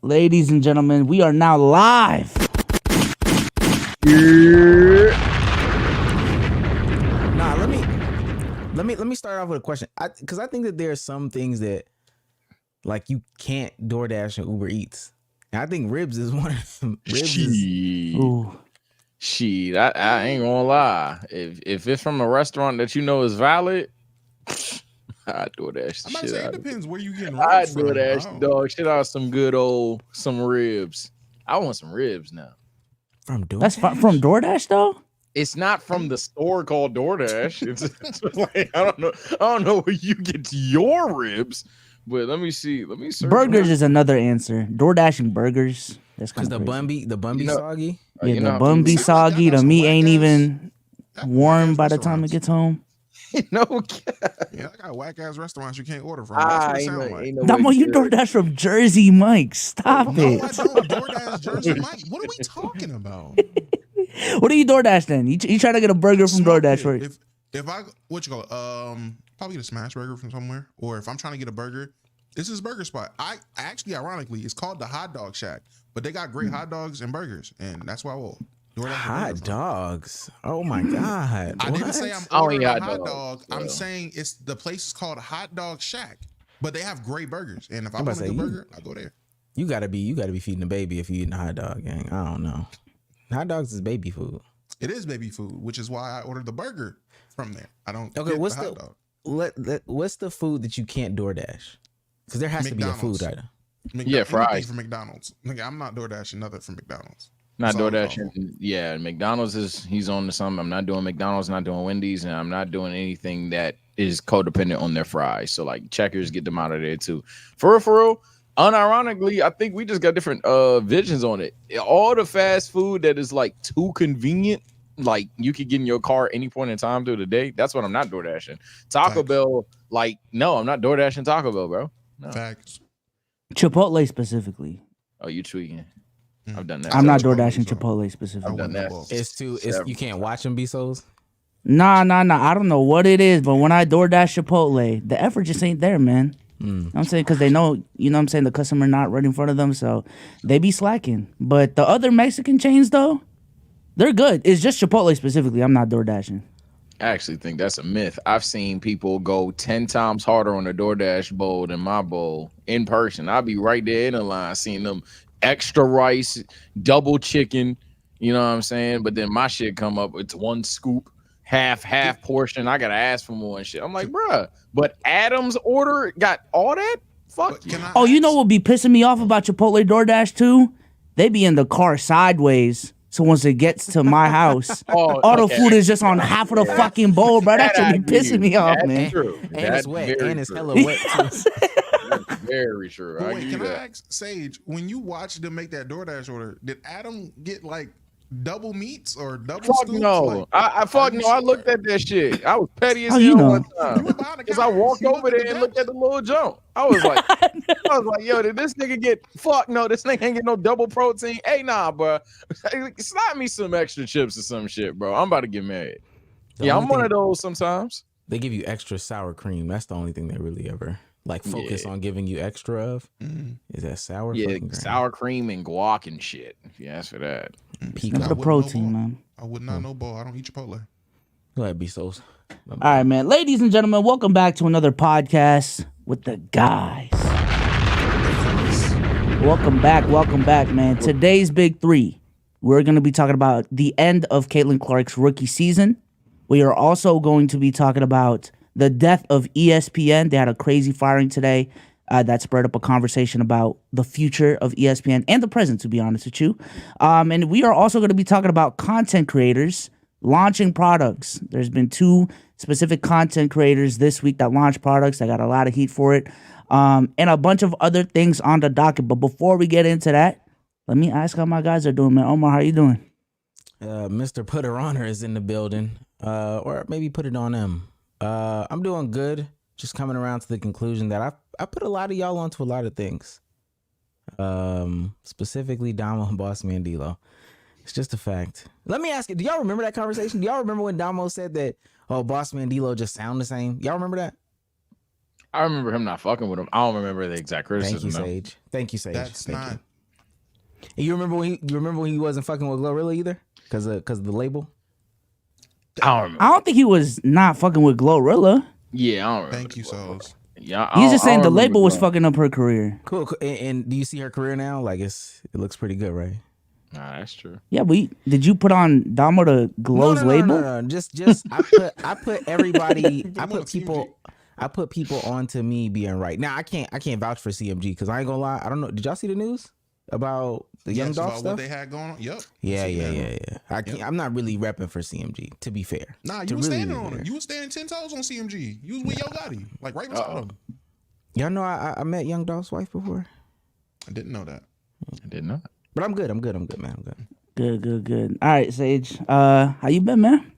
Ladies and gentlemen, we are now live. Nah, let me start off with a question. Because I think that there are some things that like you can't DoorDash and Uber Eats. And I think ribs is one of them. Shit, I ain't gonna lie. If it's from a restaurant that you know is valid, I DoorDash. I'm about to say it depends where you getting I ribs from. DoorDash, dog. Shit out some good old some ribs. I want some ribs now. From DoorDash? That's from DoorDash though. It's not from the store called DoorDash. It's like I don't know where you get your ribs. But let me see. Let me search. Burgers is another answer. DoorDash and burgers. That's kind because of the bun be soggy. Yeah, the bun be soggy. The meat ain't even warm by the time it gets home. No, yeah, I got whack ass restaurants you can't order from. That's what it sounds like. Damo, you DoorDash from Jersey Mike. Stop it. No, I don't DoorDash Jersey Mike. What are we talking about? What do you DoorDash then? You try to get a burger from DoorDash for it? If I probably get a smash burger from somewhere, or if I'm trying to get a burger, this is Burger Spot. I actually, ironically, it's called the Hot Dog Shack, but they got great hot dogs and burgers, and that's why I will DoorDash hot dogs. Oh my god! I didn't say I'm ordering a hot dog. I'm saying the place is called Hot Dog Shack, but they have great burgers, and if I want a good burger, I go there. You gotta be feeding the baby if you eating a hot dog, gang. I don't know. Hot dogs is baby food. It is baby food, which is why I ordered the burger from there. I don't. Okay, what's the hot dog? What's the food that you can't DoorDash? Because there has to be a food item. Yeah, fries for McDonald's. Nigga, I'm not DoorDashing nothing from McDonald's. Not DoorDashing. Yeah, McDonald's he's on to something. I'm not doing McDonald's, not doing Wendy's, and I'm not doing anything that is codependent on their fries. So like Checkers, get them out of there too. For real. Unironically, I think we just got different visions on it. All the fast food that is like too convenient, like you could get in your car any point in time through the day. That's what I'm not DoorDashing. Taco Bell, like, no, I'm not DoorDashing Taco Bell, bro. No. Facts. Chipotle specifically. Oh, you tweaking. I've done that. I'm not DoorDashing Chipotle specifically. I've done that. It's you can't watch them be so's. Nah. I don't know what it is, but when I DoorDash Chipotle, the effort just ain't there, man. I'm saying because they know, you know what I'm saying, the customer not right in front of them, so they be slacking. But the other Mexican chains, though, they're good. It's just Chipotle specifically. I'm not DoorDashing. I actually think that's a myth. I've seen people go 10 times harder on a DoorDash bowl than my bowl in person. I'll be right there in the line seeing them extra rice, double chicken, you know what I'm saying? But then my shit come up, it's one scoop, half portion. I gotta ask for more and shit. I'm like, bruh, but Adam's order got all that? Fuck you. Oh, you know what be pissing me off about Chipotle DoorDash too? They be in the car sideways. So once it gets to my house, all the food is just on half of the fucking bowl, bro. That should be pissing me off, man. True. And it's wet. And it's hella wet too. That's very true. But wait, can I ask Sage, when you watched them make that DoorDash order, did Adam get like double meats or double scoops? No. Like, I fuck no. Sure? I looked at that shit. I was petty as hell you know? one time. Because I walked over there and looked at the little jump. I was like, yo, did this nigga get no, this nigga ain't get no double protein. Hey, nah, bro. Slap me some extra chips or some shit, bro. I'm about to get married. Yeah, I'm one of those sometimes. They give you extra sour cream. That's the only thing they really ever like focus on giving you extra of. Is that sour? Yeah, sour cream and guac and shit. If you ask for that. Never the protein, man. I would not know ball. I don't eat Chipotle. Go ahead, Bezos. All right, man. Ladies and gentlemen, welcome back to another podcast with the guys. Welcome back, man. Today's big three. We're going to be talking about the end of Caitlin Clark's rookie season. We are also going to be talking about the death of ESPN. They had a crazy firing today that spurred up a conversation about the future of ESPN and the present, to be honest with you. And we are also going to be talking about content creators launching products. There's been 2 specific content creators this week that launched products. I got a lot of heat for it. And a bunch of other things on the docket. But before we get into that, let me ask how my guys are doing, man. Omar, how you doing? Mr. Put Her On Her is in the building. Or maybe put it on him. I'm doing good. Just coming around to the conclusion that I put a lot of y'all onto a lot of things. Specifically Domo and Boss Man D-Lo. It's just a fact. Let me ask you, do y'all remember that conversation? Do y'all remember when Domo said that, Boss Man D-Lo just sound the same? Y'all remember that? I remember him not fucking with him. I don't remember the exact criticism. Thank you, Sage. That's not You remember when he wasn't fucking with Glorilla either? Because of the label? I don't remember. I don't think he was not fucking with Glorilla. Yeah, I don't remember. Thank you, Souls. Yeah, He's just saying the I don't label was remember fucking up her career. Cool. And do you see her career now? Like it looks pretty good, right? Nah, that's true. Yeah, did you put on Domo to Glow's label? No. Just I put everybody. I put people onto me being right. Now I can't vouch for CMG because I ain't gonna lie. I don't know. Did y'all see the news about the Young Dolph about stuff? what they had going on? Yep. Yeah. I'm not really repping for CMG, to be fair. Nah, you was standing on him. You was standing 10 toes on CMG. You was with Yo Gotti, like right beside him. Y'all know I met Young Dolph's wife before. I didn't know that. I did not. But I'm good, man. I'm good. Good. All right, Sage. How you been, man?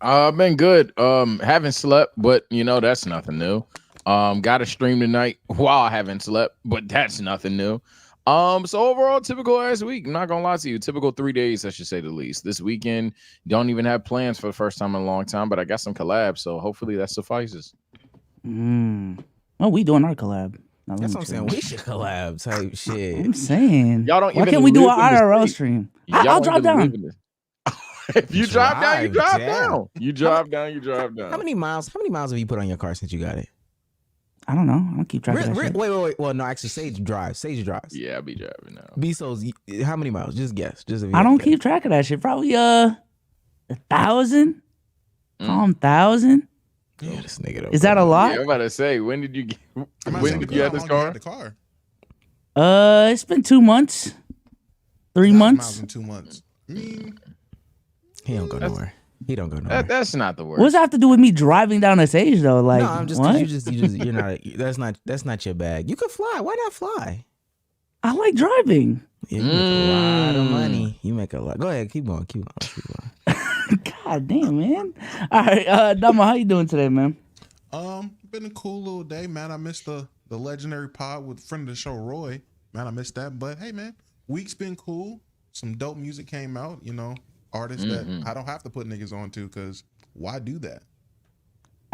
I've been good. Haven't slept, but that's nothing new. Got a stream tonight while I haven't slept, but that's nothing new. So overall, typical ass week. I'm not gonna lie to you. Typical 3 days, I should say the least. This weekend, don't even have plans for the first time in a long time, but I got some collabs, so hopefully that suffices. Well, we doing our collab. No, That's what I'm saying. We should collab type shit. I'm saying. Y'all don't. Why even can't we do live an in the IRL state. stream? Y'all I'll don't drop even live down. in the- If you drive down, you drive Damn. down. You drive down, you drive down. How many miles have you put on your car since you got it? I don't know. I don't keep track of that shit. Wait. Well, no, actually, Sage drives. Yeah, I'll be driving now. Bezos, how many miles? Just guess. Just if you I had don't to keep track of that shit. Probably 1,000. Call 1,000. guess. Yeah, this nigga. Don't Is that a lot? Yeah, I'm about to say, when did you I'm about to when say, did you have this car? The car. It's been 2 months, 3 9 months. miles in 2 months. I mean, He don't go nowhere. He don't go nowhere. That's not the word. What does that have to do with me driving down a Sage though? Like, No, I'm just what? you're not. That's not your bag. You could fly. Why not fly? I like driving. Yeah, you make a lot of money. You make a lot. Go ahead, keep going. God damn, man. All right, Domo, how you doing today, man? been a cool little day, man. I missed the legendary pod with friend of the show Roy. Man, I missed that. But hey, man, week's been cool. Some dope music came out. You know, artists that I don't have to put niggas on to, because why do that?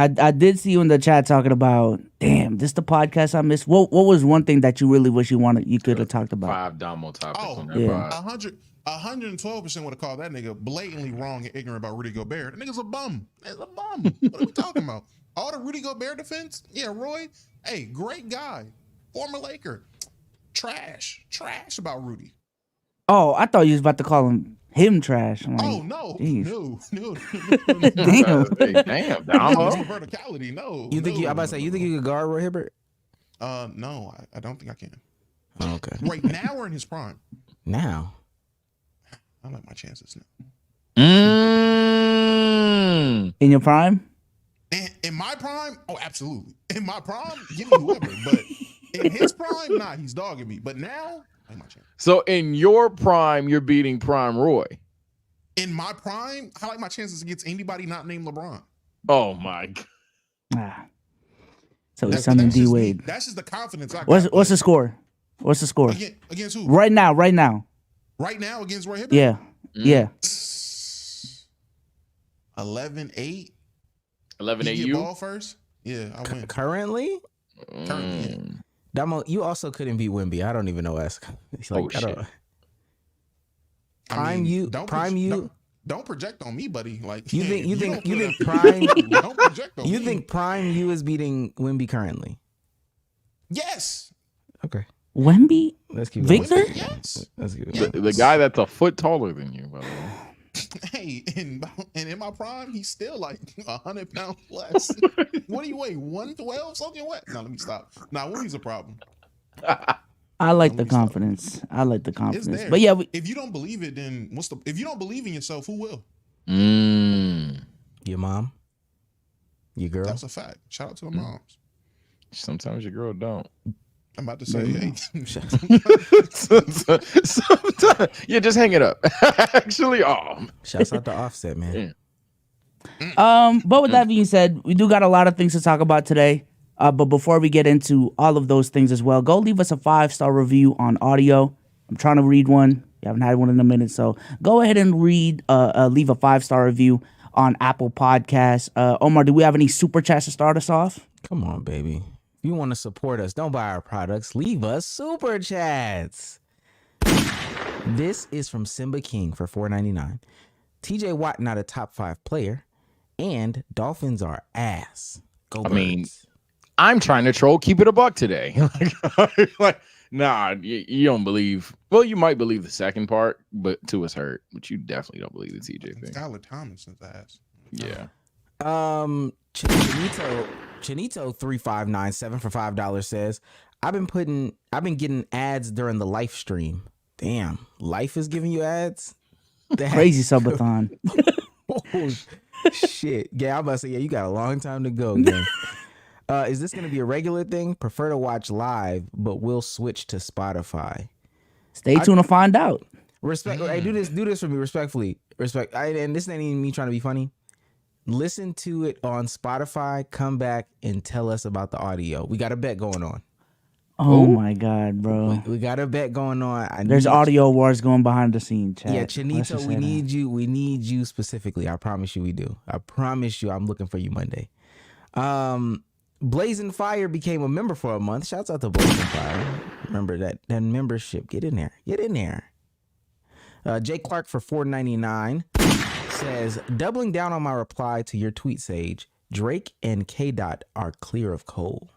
I did see you in the chat talking about, damn, this the podcast I missed. What was one thing that you really wish you could have talked about? 5 Domo topics Oh, on that yeah. pod. 112% would have called that nigga blatantly wrong and ignorant about Rudy Gobert. The nigga's a bum. He's a bum. What are we talking about? All the Rudy Gobert defense? Yeah, Roy. Hey, great guy. Former Laker. Trash about Rudy. Oh, I thought you was about to call him trash. I'm like, Oh, no. geez. No. Damn. Hey, damn, Domo. Verticality, no. You think you could guard Roy Hibbert? No, I don't think I can. Oh, okay. Right now we're in his prime. Now. I like my chances now. In your prime? In my prime, oh, absolutely. In my prime, give me whoever. But in his prime, nah, he's dogging me. But now, I like my chances. So in your prime, you're beating Prime Roy. In my prime, I like my chances against anybody not named LeBron. Oh my God. So it's something D Wade. That's just the confidence I got. What's the score? What's the score? Against who? Right now. Right now against Roy Hibbert? Yeah. Yeah. 11-8. 11-8 You you? get ball first? Yeah, I win. Currently? Currently, yeah. Damo, you also couldn't beat Wemby. I don't even know what. It's like, Oh, shit. Don't project on me, buddy. Like You think Prime? Don't project on me. You think Prime you is beating Wemby currently? Yes. Okay. Wemby? Let's keep Victor? going. Yes. Let's keep The, going. the guy that's a foot taller than you, by the way. Hey, and in my prime, he's still like 100 pounds less. What do you weigh? 112? Something? What? No, let me stop. Nah, Wemby's a problem. I like the confidence. I like the It's confidence. there. But yeah, If you don't believe it, then if you don't believe in yourself, who will? Your mom? Your girl? That's a fact. Shout out to the moms. Sometimes your girl don't. I'm about to say, hey. Sometimes, yeah, just hang it up. Actually, Shouts out to Offset, man. but with that being said, we do got a lot of things to talk about today. But before we get into all of those things as well, go leave us a 5-star review on audio. I'm trying to read one. You haven't had one in a minute, so go ahead and leave a 5-star review on Apple Podcasts. Omar, do we have any super chats to start us off? Come on, baby. If you want to support us, don't buy our products. Leave us super chats. This is from Simba King for $4.99. TJ Watt not a top 5 player, and Dolphins are ass. Go Birds. I mean, I'm trying to troll. Keep it a buck today. like, nah, you don't believe. Well, you might believe the second part, but to us hurt. But you definitely don't believe the TJ thing. Skylar Thompson's ass. Yeah. Chinito 3597 for $5 says, I've been getting ads during the live stream. Damn, Life is giving you ads? Crazy subathon. Oh, shit. Yeah, I'm about to say, you got a long time to go, gang. Is this going to be a regular thing? Prefer to watch live, but we'll switch to Spotify. Stay tuned to find out. Respect. Hey, do this for me respectfully. Respect. And this ain't even me trying to be funny. Listen to it on Spotify. Come back and tell us about the audio. We got a bet going on. Oh my God, bro. We got a bet going on. There's audio wars going behind the scenes, chat. Yeah, Chinito, we need you. We need you specifically. I promise you we do. I promise you I'm looking for you Monday. Blazing Fire became a member for a month. Shouts out to Blazing Fire. Remember that membership. Get in there. Get in there. Jay Clark for $4.99 says, doubling down on my reply to your tweet, Sage, Drake and K-Dot are clear of Cole.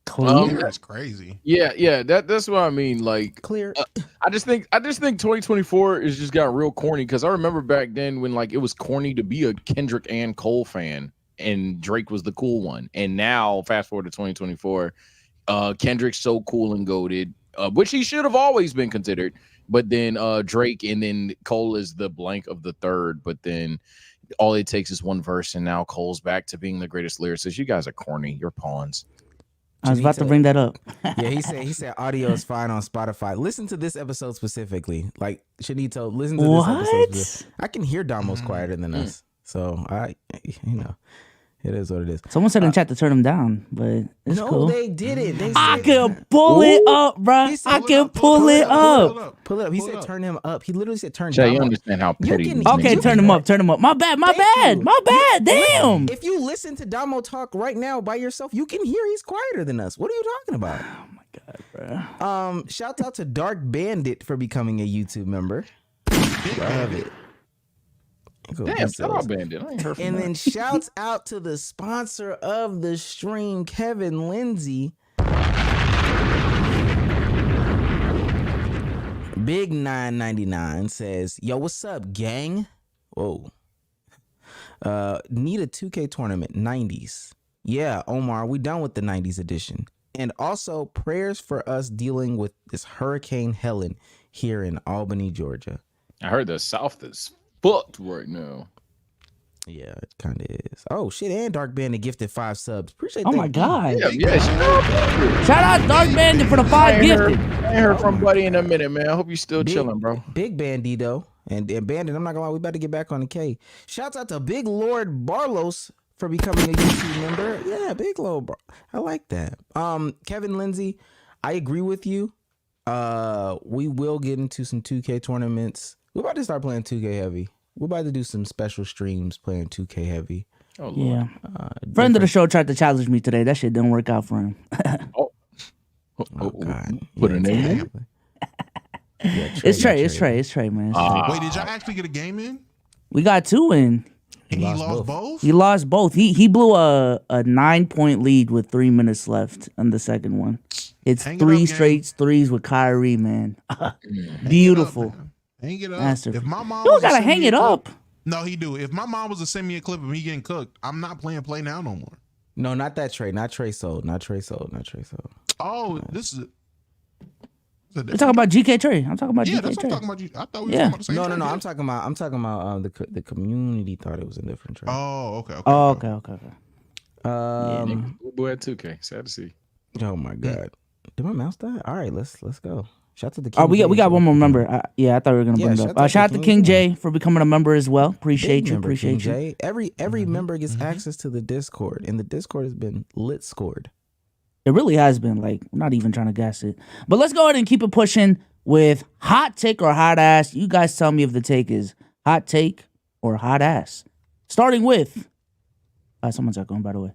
Clear? That's crazy. Yeah. That's what I mean. Like, Clear. I just think 2024 is just got real corny because I remember back then when like it was corny to be a Kendrick and Cole fan and Drake was the cool one. And now fast forward to 2024, Kendrick's so cool and goated, which he should have always been considered. But then Drake and then Cole is the blank of the third. But then all it takes is one verse and now Cole's back to being the greatest lyricist. You guys are corny. You're pawns. I was about to bring that up. Yeah, he said audio is fine on Spotify. Listen to this episode specifically. Like Shanito, listen to this episode. I can hear Domo's quieter than us. So it is what it is. Someone said in chat to turn him down, but it's cool. They did it. They I said, can pull it up, bro. I can pull it up. Pull it up. He said turn him up. He literally said turn Jay, down. you understand how petty. Okay, turn him up. Turn him up. My bad. Damn. If you listen to Domo talk right now by yourself, you can hear he's quieter than us. What are you talking about? Oh my God, bro. Shout out to Dark Bandit for becoming a YouTube member. Love it. Damn, shout out Bandit. I ain't heard from And that. then shouts out to the sponsor of the stream, Kevin Lindsay. Big 999 says, yo, what's up, gang? Whoa. Need a 2K tournament, 90s. Yeah, Omar, we done with the 90s edition. And also prayers for us dealing with this Hurricane Helen here in Albany, Georgia. I heard the South is fucked right now. Yeah, it kind of is. Oh, shit, and Dark Bandit gifted 5 subs. Appreciate Oh that. my God. Yeah. Shout out Dark Bandit for the 5 gifted. I ain't heard from Buddy in a minute, man. I hope you still chilling, bro. Big Bandito. And Bandit, I'm not gonna lie, we about to get back on the K. Shouts out to Big Lord Barlos for becoming a YouTube member. Yeah, Big Lord I like that. Kevin Lindsay, I agree with you. We will get into some 2K tournaments. We're about to start playing 2K heavy. We're about to do some special streams playing 2K heavy. Oh, Lord. Yeah. Friend of the show tried to challenge me today. That shit didn't work out for him. Oh God. Put a name in. Yeah, It's Trey, man. Wait, did y'all actually get a game in? We got 2 in. And he lost both? He lost both. He blew a 9-point lead with 3 minutes left on the second one. It's Hang it 3 up, straight threes with Kyrie, man. Beautiful. Hang it up. Masterful. If my mom You was don't to gotta send hang me a it clip- up. No, he do. If my mom was to send me a clip of me getting cooked, I'm not playing Play Now no more. No, not that Trey. Not Trey Sold. Oh, this is. We're talking about GK Trey. I'm talking about Yeah, GK that's what Trey. I'm talking about. I thought we were Yeah. talking about the same No. Trey. I'm talking about the community thought it was a different Trey. Oh, okay. Oh, okay. Boy at 2K. Sad to see. Oh my God. Did my mouse die? All right, let's go. Shout out to the King Oh, we J. got one more member. I thought we were gonna Yeah, bring it shout up. out Shout out to to King King J for becoming a member as well. Big Appreciate you. member, King Appreciate you. J. Every member gets access to the Discord, and the Discord has been lit scored. It really has been. Like, I'm not even trying to guess it. But let's go ahead and keep it pushing with hot take or hot ass. You guys tell me if the take is hot take or hot ass. Starting with someone's echoing, by the way.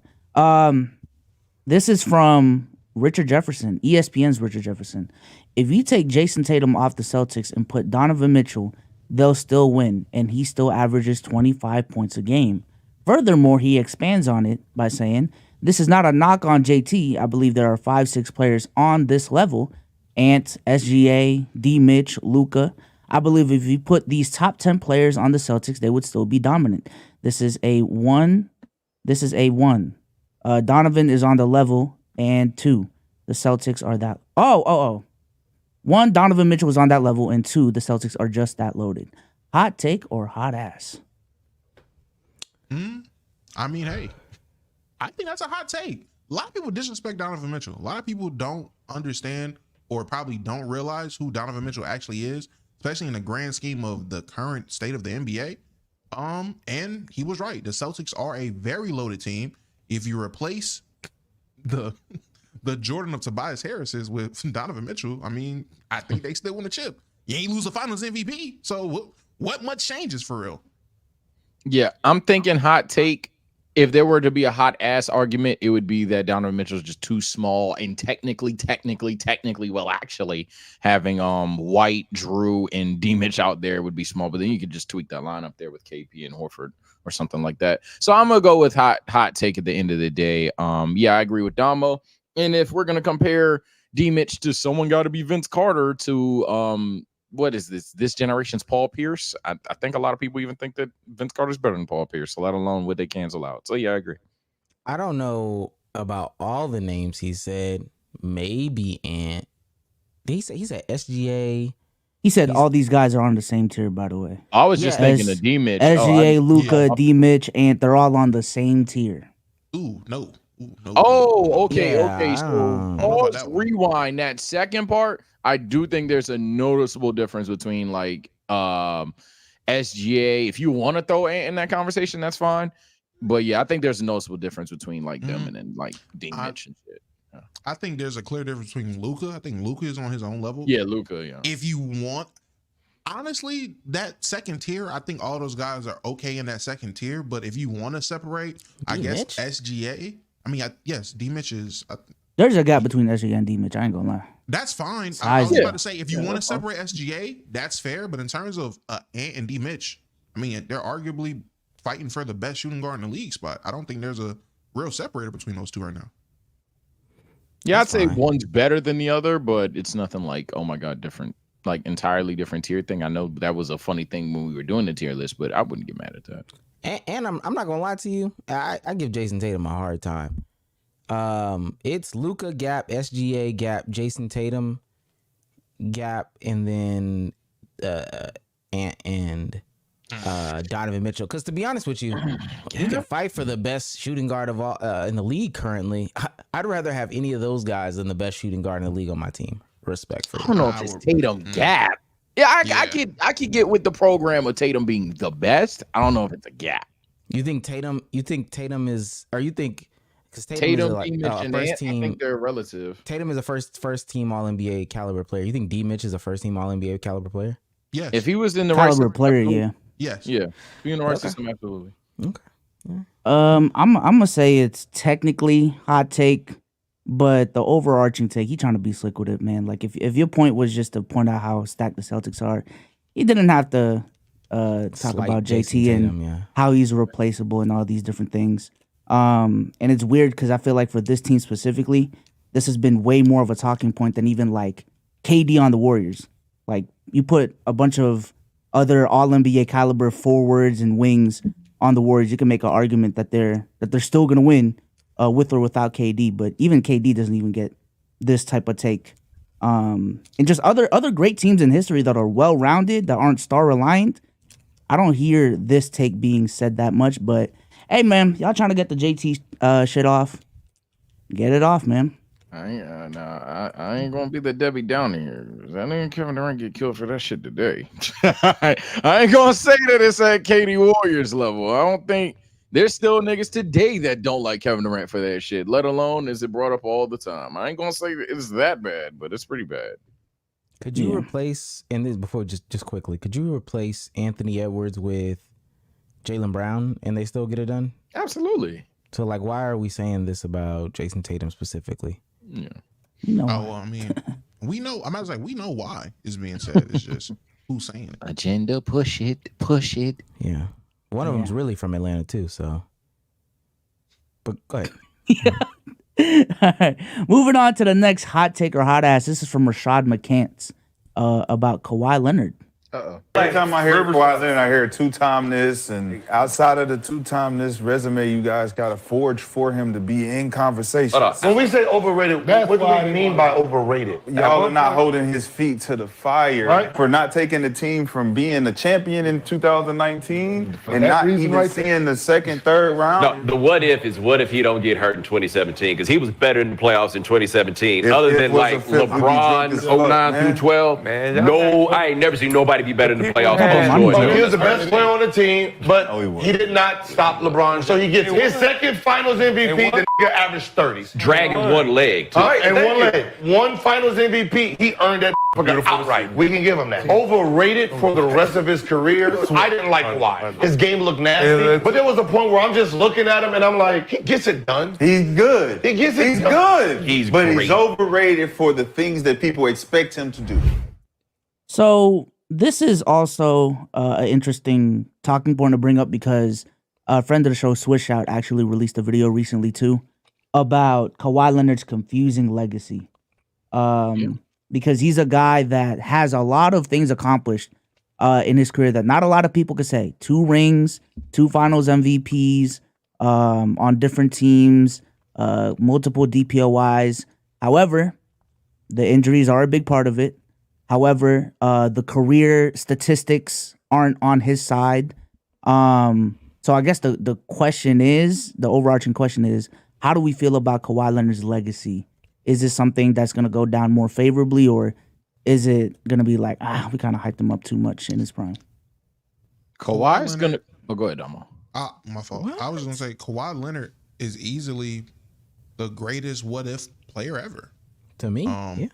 This is from Richard Jefferson, ESPN's Richard Jefferson. If you take Jason Tatum off the Celtics and put Donovan Mitchell, they'll still win, and he still averages 25 points a game. Furthermore, he expands on it by saying, this is not a knock on JT. I believe there are 5-6 players on this level. Ant, SGA, D. Mitch, Luka. I believe if you put these top 10 players on the Celtics, they would still be dominant. This is a 1. Donovan is on the level, and 2, the Celtics are that. 1, Donovan Mitchell was on that level, and 2, the Celtics are just that loaded. Hot take or hot ass? I mean, hey, I think that's a hot take. A lot of people disrespect Donovan Mitchell. A lot of people don't understand or probably don't realize who Donovan Mitchell actually is, especially in the grand scheme of the current state of the NBA. And he was right. The Celtics are a very loaded team. If you replace the Jordan of Tobias Harris's with Donovan Mitchell, I mean, I think they still win a chip. You ain't lose the Finals MVP. So what much changes for real? Yeah, I'm thinking hot take. If there were to be a hot ass argument, it would be that Donovan Mitchell is just too small, and technically, well, actually, having White, Drew, and D Mitch out there would be small. But then you could just tweak that line up there with KP and Horford or something like that. So I'm gonna go with hot take at the end of the day. Yeah, I agree with Domo. And if we're gonna compare D Mitch to someone, got to be Vince Carter to what is this generation's Paul Pierce? I think a lot of people even think that Vince Carter's better than Paul Pierce, let alone what they cancel out. So yeah, I agree. I don't know about all the names he said. Maybe Ant. He said SGA. He said all these guys are on the same tier, by the way. I was just thinking of D Mitch. SGA, Luka, D Mitch, Ant, they're all on the same tier. Ooh, no. Oh, okay, Yeah, okay. So pause, rewind that second part. I do think there's a noticeable difference between like SGA. If you want to throw Ant in that conversation, that's fine. But yeah, I think there's a noticeable difference between like them and then like D Mitch and shit. Yeah. I think there's a clear difference between Luka. I think Luka is on his own level. Yeah, Luka. Yeah. If you want, honestly, that second tier, I think all those guys are okay in that second tier. But if you want to separate, I guess SGA. I mean, yes, D Mitch is. There's a gap between SGA and D Mitch. I ain't gonna lie. That's fine. I was about to say, if you want to separate SGA, that's fair. But in terms of Ant and D Mitch, I mean, they're arguably fighting for the best shooting guard in the league spot. I don't think there's a real separator between those two right now. Yeah, that's I'd say one's better than the other, but it's nothing like, oh my God, different, like entirely different tier thing. I know that was a funny thing when we were doing the tier list, but I wouldn't get mad at that. And I'm not gonna lie to you. I give Jason Tatum a hard time. It's Luka gap, SGA gap, Jason Tatum gap, and then and Donovan Mitchell. Because to be honest with you, you can fight for the best shooting guard of all in the league currently. I'd rather have any of those guys than the best shooting guard in the league on my team. Respectfully. I don't know if it's Tatum gap. Yeah, I could get with the program of Tatum being the best. I don't know if it's a gap. You think Tatum is, or you think because Tatum is and first team, I think they're relative. Tatum is a first team All NBA caliber player. You think D Mitch is a first team All NBA caliber player? Yes. If he was in the caliber right player, system, yeah. Yes. Yeah. Be in the right system, absolutely. Okay. Yeah. I'm gonna say it's technically hot take, but the overarching take, he trying to be slick with it, man. Like if your point was just to point out how stacked the Celtics are, he didn't have to talk about JT Tatum, and how he's replaceable and all these different things. And it's weird because I feel like for this team specifically, this has been way more of a talking point than even like KD on the Warriors. Like you put a bunch of other All NBA caliber forwards and wings on the Warriors, you can make an argument that they're still gonna win with or without KD. But even KD doesn't even get this type of take. And just other great teams in history that are well rounded, that aren't star reliant. I don't hear this take being said that much, but hey, man, y'all trying to get the JT shit off? Get it off, man. I ain't gonna be the Debbie Downer here. That nigga Kevin Durant get killed for that shit today. I ain't gonna say that it's at KD Warriors level. I don't think there's still niggas today that don't like Kevin Durant for that shit. Let alone is it brought up all the time. I ain't gonna say it's that bad, but it's pretty bad. Could you replace, and this before just quickly, could you replace Anthony Edwards with Jaylen Brown and they still get it done? Absolutely. So like, why are we saying this about Jason Tatum specifically? Yeah. You know. Oh, well, I mean, we know. I was like, we know why it's being said. It's just who's saying it. Agenda, push it. Yeah. One of them's really from Atlanta too, so. But go ahead. All right. Moving on to the next hot take or hot ass. This is from Rashad McCants about Kawhi Leonard. Every time I hear Kawhi Leonard, I hear two-time this, and outside of the two-time this resume, you guys got to forge for him to be in conversation. When we say overrated, what do we mean by overrated? Y'all are not holding his feet to the fire for not taking the team from being a champion in 2019 and not even seeing the second, third round. No, the what if is what if he don't get hurt in 2017, because he was better in the playoffs in 2017. Other than like LeBron 09 through 12, no, I ain't never seen nobody be better in the playoffs. He was the best player on the team, but he did not stop LeBron. So he gets his second Finals MVP. The nigga averaged 30. Dragging one leg. Too. All right, and one leg. One Finals MVP. He earned that outright. We can give him that. Overrated for the rest of his career. I didn't like Kawhi. His game looked nasty, but there was a point where I'm just looking at him and I'm like, he gets it done. He's good. He gets it done. Good. But great. he's overrated for the things that people expect him to do. So this is also an interesting talking point to bring up because a friend of the show, Swish Out, actually released a video recently too about Kawhi Leonard's confusing legacy. Because he's a guy that has a lot of things accomplished in his career that not a lot of people could say. 2 rings, 2 Finals MVPs on different teams, multiple DPOYs. However, the injuries are a big part of it. However, the career statistics aren't on his side. So I guess the question is, the overarching question is, how do we feel about Kawhi Leonard's legacy? Is this something that's going to go down more favorably, or is it going to be like, we kind of hyped him up too much in his prime? Kawhi's going to... Oh, go ahead, Domo. My fault. What? I was going to say Kawhi Leonard is easily the greatest what-if player ever. To me, yeah.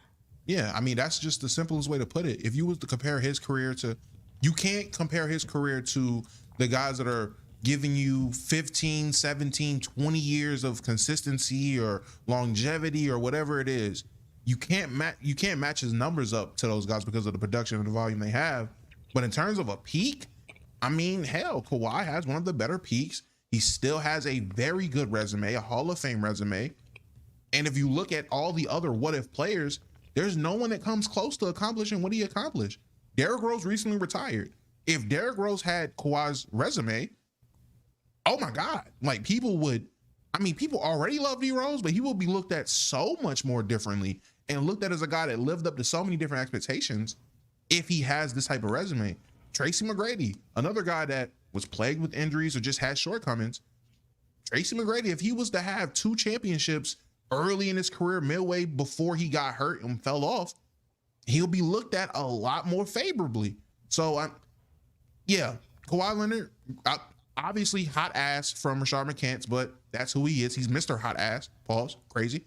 Yeah, I mean, that's just the simplest way to put it. If you was to compare his career to... You can't compare his career to the guys that are giving you 15, 17, 20 years of consistency or longevity or whatever it is. You can't match his numbers up to those guys because of the production and the volume they have. But in terms of a peak, I mean, hell, Kawhi has one of the better peaks. He still has a very good resume, a Hall of Fame resume. And if you look at all the other what-if players, there's no one that comes close to accomplishing what he accomplished. Derrick Rose recently retired. If Derrick Rose had Kawhi's resume, oh my God, like people already love D Rose, but he will be looked at so much more differently and looked at as a guy that lived up to so many different expectations if he has this type of resume. Tracy McGrady, another guy that was plagued with injuries or just had shortcomings. Tracy McGrady, if he was to have 2 championships early in his career, midway before he got hurt and fell off, he'll be looked at a lot more favorably. So, Kawhi Leonard, obviously hot ass from Rashad McCants, but that's who he is. He's Mr. Hot Ass. Pause. Crazy.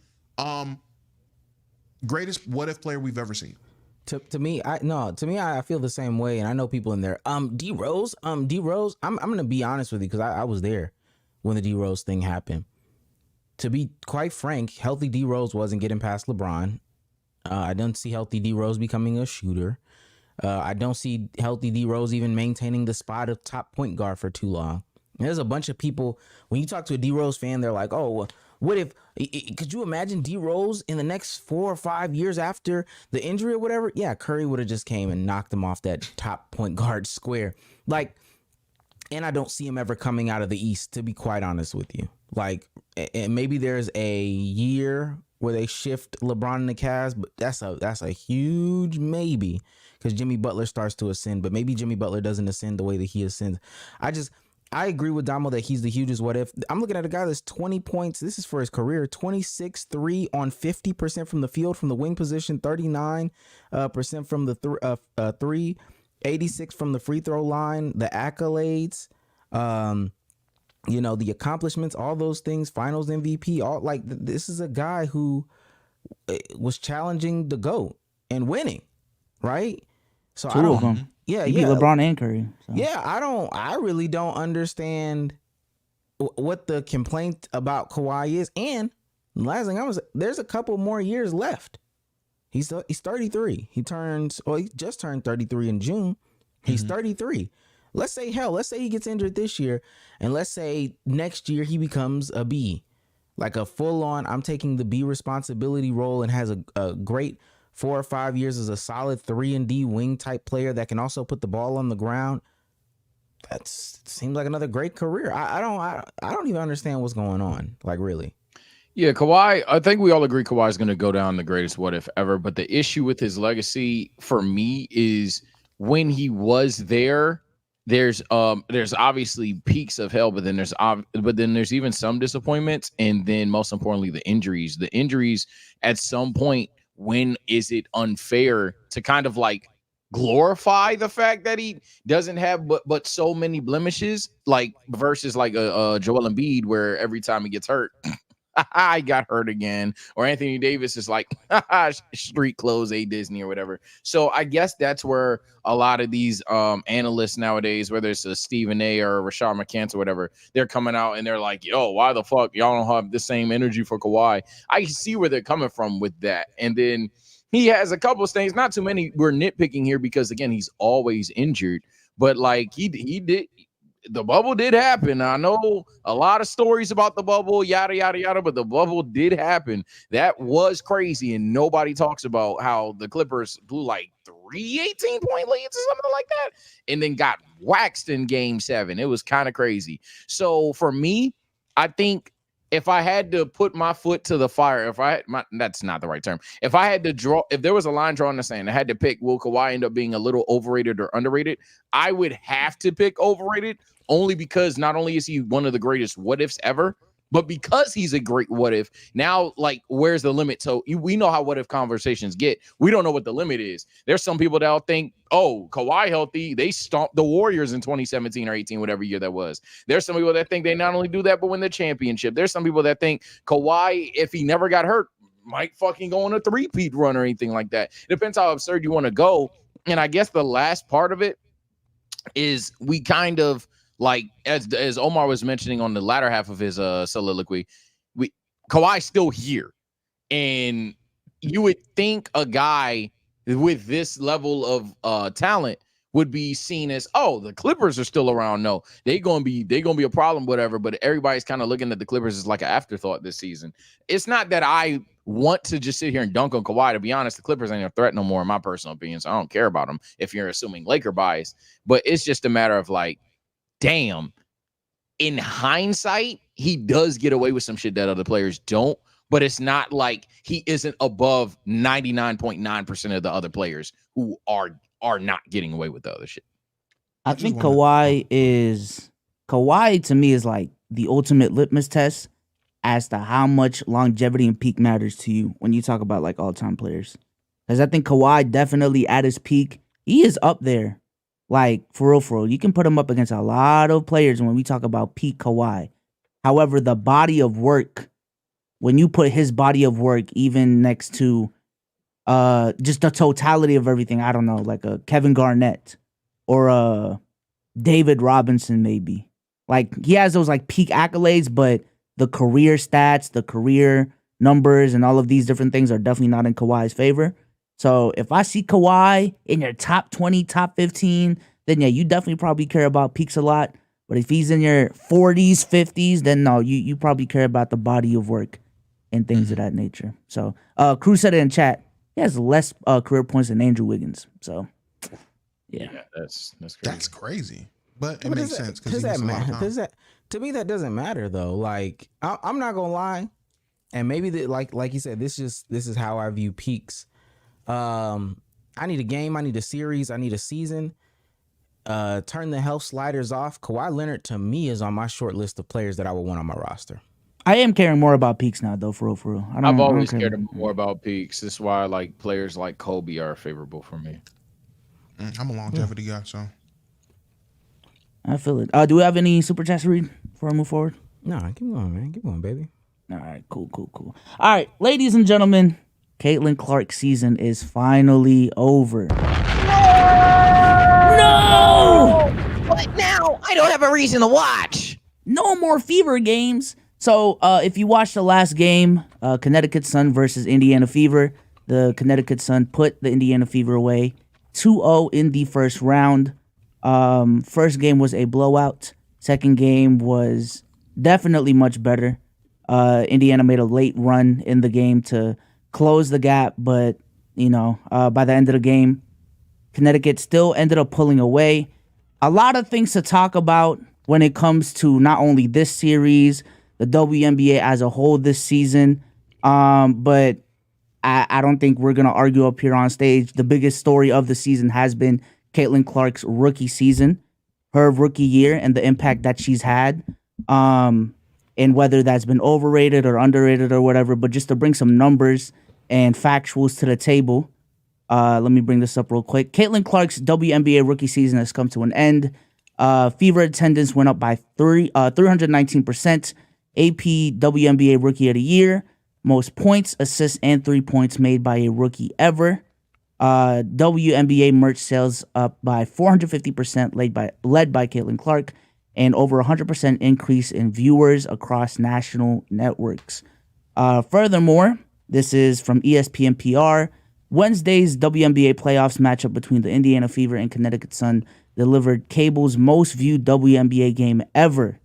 Greatest what-if player we've ever seen. To me, I feel the same way, and I know people in there. D Rose, I'm gonna be honest with you because I was there when the D Rose thing happened. To be quite frank, healthy D Rose wasn't getting past LeBron. I don't see healthy D Rose becoming a shooter. I don't see healthy D Rose even maintaining the spot of top point guard for too long. And there's a bunch of people, when you talk to a D Rose fan, they're like, oh, what if, could you imagine D Rose in the next 4 or 5 years after the injury or whatever? Yeah, Curry would have just came and knocked him off that top point guard square. Like, and I don't see him ever coming out of the East, to be quite honest with you. Like, and maybe there's a year where they shift LeBron and the Cavs, but that's a huge maybe because Jimmy Butler starts to ascend, but maybe Jimmy Butler doesn't ascend the way that he ascends. I agree with Domo that he's the hugest what if. I'm looking at a guy that's 20 points. This is for his career. 26, 3 on 50% from the field, from the wing position, 39% from the 3, 86 from the free throw line, the accolades, the accomplishments, all those things, finals MVP, all like this is a guy who was challenging the GOAT and winning, right? So Two of them. Yeah, he beat LeBron and Curry. So. Yeah, I really don't understand what the complaint about Kawhi is. And last thing there's a couple more years left. He's 33. He just turned 33 in June. He's 33. Let's say he gets injured this year, and let's say next year he becomes a B, like a full-on, I'm taking the B responsibility role and has a great 4 or 5 years as a solid 3-and-D wing type player that can also put the ball on the ground. That seems like another great career. I don't even understand what's going on, like, really. Yeah, Kawhi, I think we all agree Kawhi is going to go down the greatest what if ever. But the issue with his legacy for me is when he was there, there's obviously peaks of hell, but then there's even some disappointments, and then most importantly the injuries. The injuries at some point, when is it unfair to kind of like glorify the fact that he doesn't have but so many blemishes, like versus like a Joel Embiid, where every time he gets hurt, I got hurt again, or Anthony Davis is like street clothes, a Disney or whatever. So I guess that's where a lot of these analysts nowadays, whether it's a Stephen A or Rashad McCants or whatever, they're coming out and they're like, yo, why the fuck y'all don't have the same energy for Kawhi? I see where they're coming from with that. And then he has a couple of things, not too many. We're nitpicking here because, again, he's always injured. But, like, he did – the bubble did happen. I know a lot of stories about the bubble, yada, yada, yada, but the bubble did happen. That was crazy, and nobody talks about how the Clippers blew, like, 3 18-point leads or something like that and then got waxed in Game 7. It was kind of crazy. So, for me, I think – if I had to put my foot to the fire, that's not the right term. If I had to if there was a line drawn in the sand, I had to pick, will Kawhi end up being a little overrated or underrated? I would have to pick overrated, only because not only is he one of the greatest what ifs ever, but because he's a great what if, now, like, where's the limit? So we know how what if conversations get. We don't know what the limit is. There's some people that'll think, oh, Kawhi healthy, they stomped the Warriors in 2017 or 18, whatever year that was. There's some people that think they not only do that, but win the championship. There's some people that think Kawhi, if he never got hurt, might fucking go on a 3-peat run or anything like that. It depends how absurd you want to go. And I guess the last part of it is we kind of, like, as Omar was mentioning on the latter half of his soliloquy, Kawhi's still here. And you would think a guy with this level of talent would be seen as, oh, the Clippers are still around. No, they're gonna be a problem, whatever. But everybody's kind of looking at the Clippers as like an afterthought this season. It's not that I want to just sit here and dunk on Kawhi. To be honest, the Clippers ain't a threat no more, in my personal opinion. So I don't care about them if you're assuming Laker bias. But it's just a matter of, like, damn, in hindsight, he does get away with some shit that other players don't, but it's not like he isn't above 99.9% of the other players who are not getting away with the other shit. I think Kawhi to me is like the ultimate litmus test as to how much longevity and peak matters to you when you talk about, like, all-time players. Because I think Kawhi definitely at his peak, he is up there. Like, for real, you can put him up against a lot of players when we talk about peak Kawhi. However, the body of work, when you put his body of work even next to just the totality of everything, I don't know, like a Kevin Garnett or a David Robinson maybe. Like, he has those, like, peak accolades, but the career stats, the career numbers, and all of these different things are definitely not in Kawhi's favor. So if I see Kawhi in your top 20, top 15, then yeah, you definitely probably care about peaks a lot. But if he's in your 40s, 50s, then no, you probably care about the body of work and things of that nature. So Cruz said it in chat, he has less career points than Andrew Wiggins. So yeah, that's crazy. That's crazy. But it makes sense because to me that doesn't matter though. Like, I'm not gonna lie, and maybe like you said, this is how I view peaks. I need a game, I need a series, I need a season. Turn the health sliders off. Kawhi Leonard to me is on my short list of players that I would want on my roster. I am caring more about peaks now, though, for real. I've always cared more about peaks. That's why, like, players like Kobe are favorable for me. I'm a longevity guy, so I feel it. Do we have any super chats to read before I move forward? No, keep going, man. Keep going, baby. All right, cool. All right, ladies and gentlemen, Caitlin Clark's season is finally over. No! But now I don't have a reason to watch. No more Fever games. So if you watched the last game, Connecticut Sun versus Indiana Fever, the Connecticut Sun put the Indiana Fever away 2-0 in the first round. First game was a blowout. Second game was definitely much better. Indiana made a late run in the game to close the gap, but by the end of the game, Connecticut still ended up pulling away. A lot of things to talk about when it comes to not only this series, the WNBA as a whole this season, but I don't think we're going to argue up here on stage. The biggest story of the season has been Caitlin Clark's rookie season, her rookie year, and the impact that she's had, and whether that's been overrated or underrated or whatever. But just to bring some numbers and factuals to the table, let me bring this up real quick. Caitlin Clark's WNBA rookie season has come to an end. Fever attendance went up by 319%. AP WNBA Rookie of the Year. Most points, assists, and 3 points made by a rookie ever. WNBA merch sales up by 450%, led by Caitlin Clark, and over 100% increase in viewers across national networks. Furthermore, this is from ESPN PR. Wednesday's WNBA playoffs matchup between the Indiana Fever and Connecticut Sun delivered cable's most viewed WNBA game ever.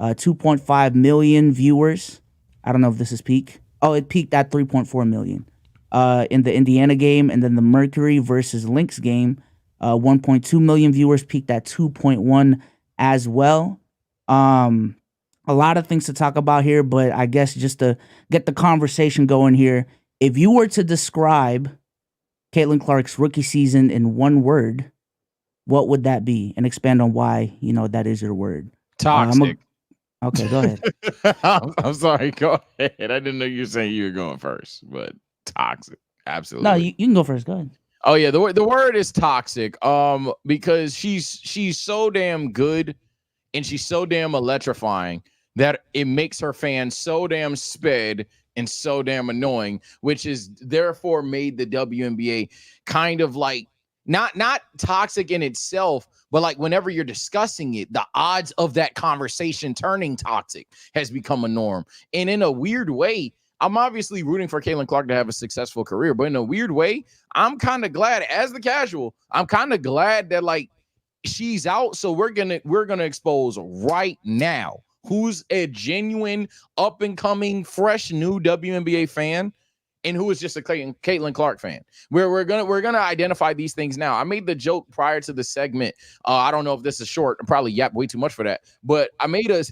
2.5 million viewers. I don't know if this is peak. Oh, it peaked at 3.4 million in the Indiana game. And then the Mercury versus Lynx game, 1.2 million viewers, peaked at 2.1 as well. A lot of things to talk about here, but I guess just to get the conversation going here, if you were to describe Caitlin Clark's rookie season in one word, what would that be? And expand on why, that is your word. Toxic. Okay, go ahead. I'm sorry. Go ahead. I didn't know you were saying you were going first, but toxic. Absolutely. No, you can go first. Go ahead. Oh yeah, the word is toxic. Because she's so damn good and she's so damn electrifying that it makes her fans so damn sped and so damn annoying, which is therefore made the WNBA kind of like not toxic in itself, but like whenever you're discussing it, the odds of that conversation turning toxic has become a norm. And in a weird way, I'm obviously rooting for Caitlin Clark to have a successful career, but in a weird way, I'm kind of glad as the casual, I'm kind of glad that like she's out. So we're gonna expose right now who's a genuine up and coming fresh new WNBA fan and who is just a Caitlin Clark fan. We're gonna identify these things now. I made the joke prior to the segment. I don't know if this is short. I probably yapped way too much for that. But I made a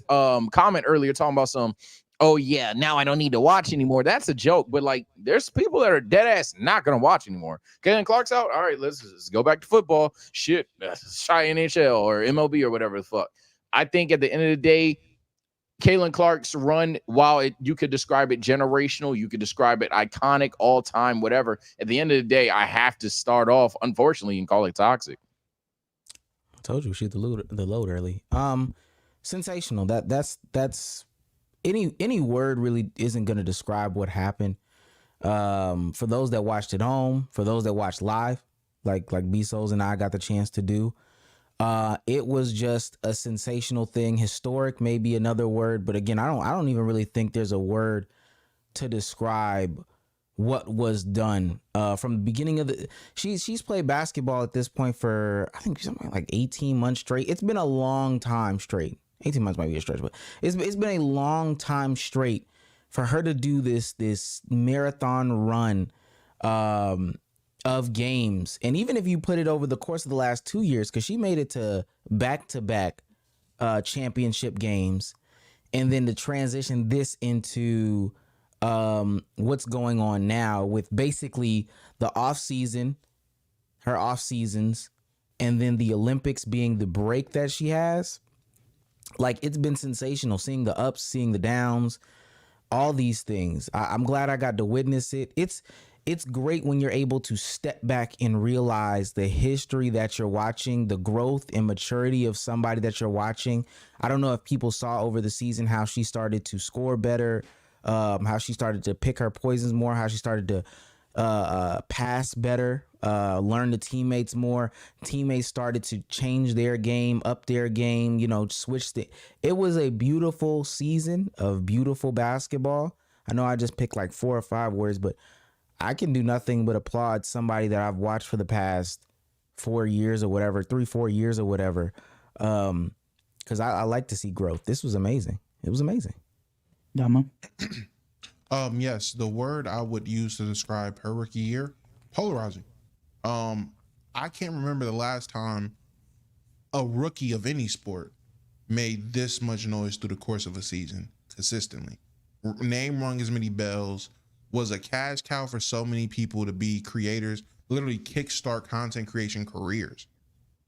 comment earlier talking about oh yeah, now I don't need to watch anymore. That's a joke. But like, there's people that are dead ass not gonna watch anymore. Caitlin Clark's out. All right, let's go back to football. Shit, shy NHL or MLB or whatever the fuck. I think at the end of the day, Caitlin Clark's run, while you could describe it generational, you could describe it iconic, all time, whatever. At the end of the day, I have to start off, unfortunately, and call it toxic. I told you shoot the load early. Sensational. That's any word really isn't going to describe what happened. For those that watched at home, for those that watched live, like Bezos and I got the chance to do. It was just a sensational thing. Historic may be another word, but again, I don't even really think there's a word to describe what was done from the beginning of the. She's played basketball at this point for I think something like 18 months straight. It's been a long time straight. 18 months might be a stretch, but it's been a long time straight for her to do this marathon run. Of games, and even if you put it over the course of the last 2 years, because she made it to back-to-back championship games, and then to transition this into what's going on now with basically the off-season, her off-seasons, and then the Olympics being the break that she has. Like, it's been sensational seeing the ups, seeing the downs, all these things. I'm glad I got to witness it. It's great when you're able to step back and realize the history that you're watching, the growth and maturity of somebody that you're watching. I don't know if people saw over the season how she started to score better, how she started to pick her poisons more, how she started to pass better, learn the teammates more. Teammates started to change their game, up their game, switched it. It was a beautiful season of beautiful basketball. I know I just picked like 4 or 5 words, but I can do nothing but applaud somebody that I've watched for the past 4 years or whatever, 3-4 years or whatever. Because I like to see growth. This was amazing. It was amazing. Domo. Yes, the word I would use to describe her rookie year, polarizing. I can't remember the last time a rookie of any sport made this much noise through the course of a season consistently. Name rung as many bells, was a cash cow for so many people to be creators, literally kickstart content creation careers.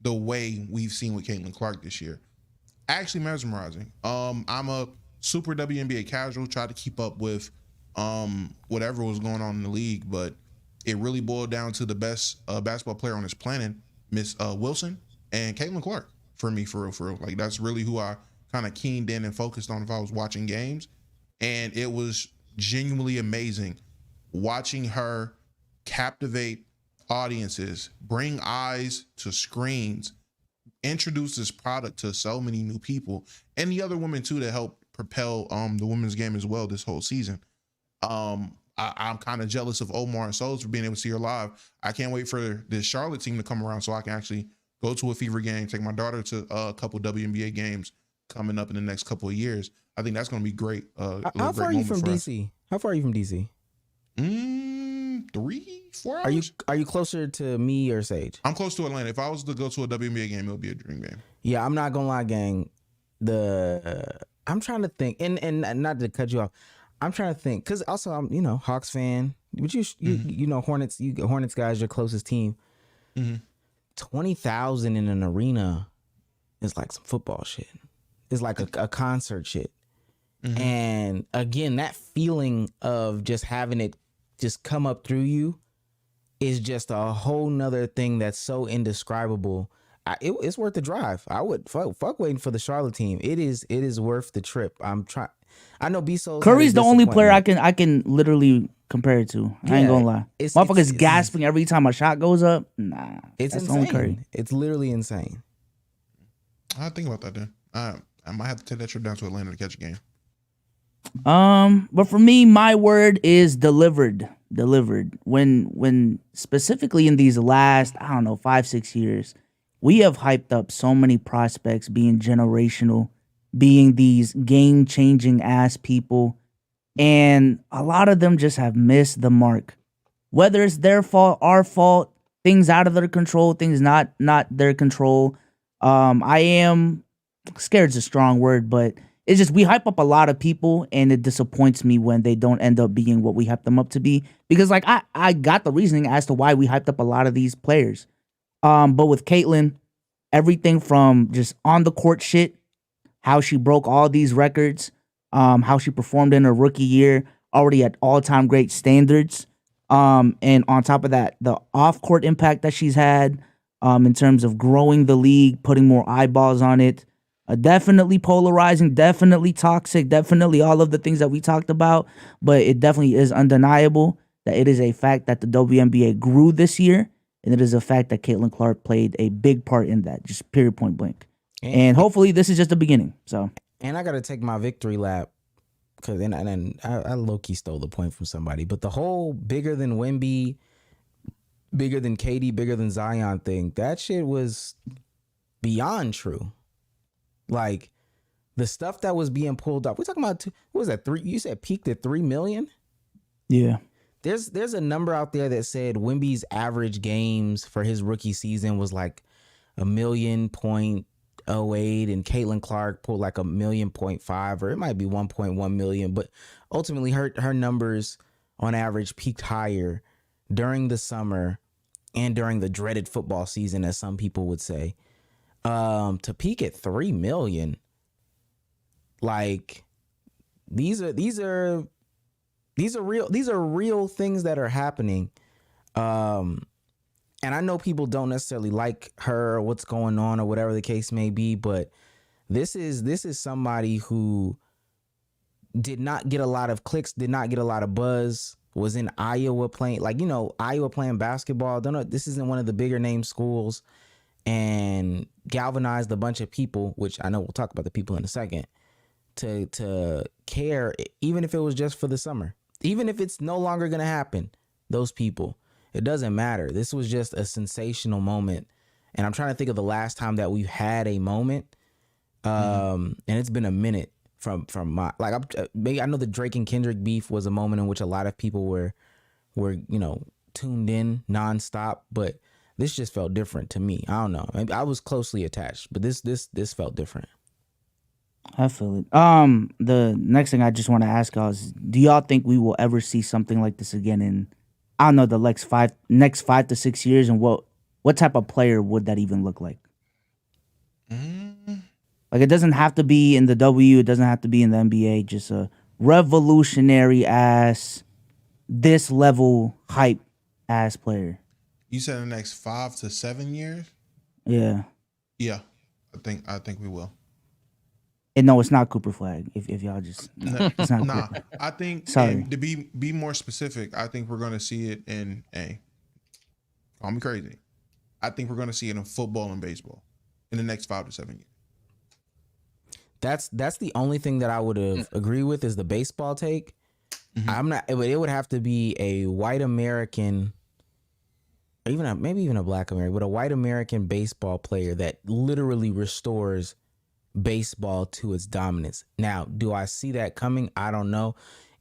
The way we've seen with Caitlin Clark this year, actually mesmerizing. I'm a super WNBA casual, tried to keep up with whatever was going on in the league, but it really boiled down to the best basketball player on this planet, Miss Wilson and Caitlin Clark for me, for real. Like, that's really who I kind of keened in and focused on if I was watching games. And it was genuinely amazing watching her captivate audiences, bring eyes to screens, introduce this product to so many new people, and the other women too that helped propel the women's game as well this whole season. I'm kind of jealous of Omar and Low for being able to see her live. I can't wait for this Charlotte team to come around so I can actually go to a Fever game, take my daughter to a couple WNBA games coming up in the next couple of years. I think that's going to be great. How far are you from DC? How far are you from DC? 3-4 hours. Are you closer to me or Sage? I'm close to Atlanta. If I was to go to a WNBA game, it would be a dream game. Yeah, I'm not gonna lie, gang. I'm trying to think, and not to cut you off. I'm trying to think because also I'm Hawks fan, but you know Hornets. Hornets guys, your closest team. 20,000 in an arena is like some football shit. It's like a concert shit. And again, that feeling of just having it just come up through you is just a whole nother thing that's so indescribable. It's worth the drive. I would fuck waiting for the Charlotte team. It is worth the trip. I'm trying. I know B-Soul. Curry's the only player I can literally compare it to. I ain't gonna lie. Motherfuckers gasping every time a shot goes up. Nah, it's that's insane. only Curry. It's literally insane. I'll think about that then. I might have to take that trip down to Atlanta to catch a game. But for me, my word is delivered. When specifically in these last, 5-6 years, we have hyped up so many prospects being generational, being these game-changing ass people, and a lot of them just have missed the mark. Whether it's their fault, our fault, things out of their control, things not their control. I am scared is a strong word, but it's just we hype up a lot of people, and it disappoints me when they don't end up being what we hyped them up to be. Because like I got the reasoning as to why we hyped up a lot of these players. But with Caitlin, everything from just on the court shit, how she broke all these records, how she performed in her rookie year, already at all-time great standards. And on top of that, the off-court impact that she's had in terms of growing the league, putting more eyeballs on it. Definitely polarizing, definitely toxic, definitely all of the things that we talked about. But it definitely is undeniable that it is a fact that the WNBA grew this year. And it is a fact that Caitlin Clark played a big part in that, just period, point blank. And hopefully this is just the beginning. So, and I got to take my victory lap because I low-key stole the point from somebody. But the whole bigger than Wemby, bigger than KD, bigger than Zion thing, that shit was beyond true. Like the stuff that was being pulled up. We're talking about what was that? You said peaked at 3 million? Yeah. There's a number out there that said Wemby's average games for his rookie season was like 1.08 and Caitlin Clark pulled like 1.5 or it might be 1.1 million, but ultimately her numbers on average peaked higher during the summer and during the dreaded football season, as some people would say. To peak at 3 million, like these are real things that are happening. And I know people don't necessarily like her or what's going on or whatever the case may be, but this is somebody who did not get a lot of clicks, did not get a lot of buzz was in Iowa playing, like, you know, Iowa playing basketball. Don't know, this isn't one of the bigger name schools, and galvanized a bunch of people, which I know we'll talk about the people in a second, to care, even if it was just for the summer, even if it's no longer going to happen. Those people, it doesn't matter. This was just a sensational moment, and I'm trying to think of the last time that we've had a moment, and it's been a minute from my, like, I know the Drake and Kendrick beef was a moment in which a lot of people were you know, tuned in nonstop, but this just felt different to me. I don't know. I was closely attached, but this felt different. I feel it. The next thing I just want to ask y'all is, do y'all think we will ever see something like this again in, I don't know, the next 5 to 6 years, and what type of player would that even look like? Like, it doesn't have to be in the W, it doesn't have to be in the NBA, just a revolutionary ass, this level hype ass player. You said in the next 5 to 7 years? Yeah. Yeah, I think we will. And no, it's not Cooper Flag. If y'all just it's not Nah, Cooper. I think, Sorry. and to be more specific, I think we're going to see it in call me crazy, I think we're going to see it in football and baseball in the next 5 to 7 years. That's the only thing that I would have agreed with, is the baseball take. I'm not. It would have to be a white American, or maybe even a black American, but a white American baseball player that literally restores baseball to its dominance. Now, do I see that coming? I don't know.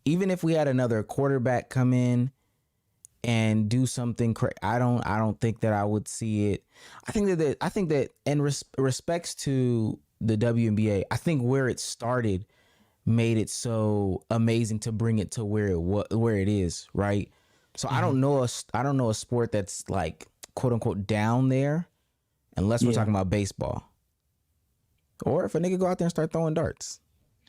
Even if we had another quarterback come in and do something, I don't think that I would see it. I think that in respects to the WNBA, I think where it started made it so amazing to bring it to where it is, right? So I don't know a sport that's like, quote unquote, down there, unless we're talking about baseball. Or if a nigga go out there and start throwing darts.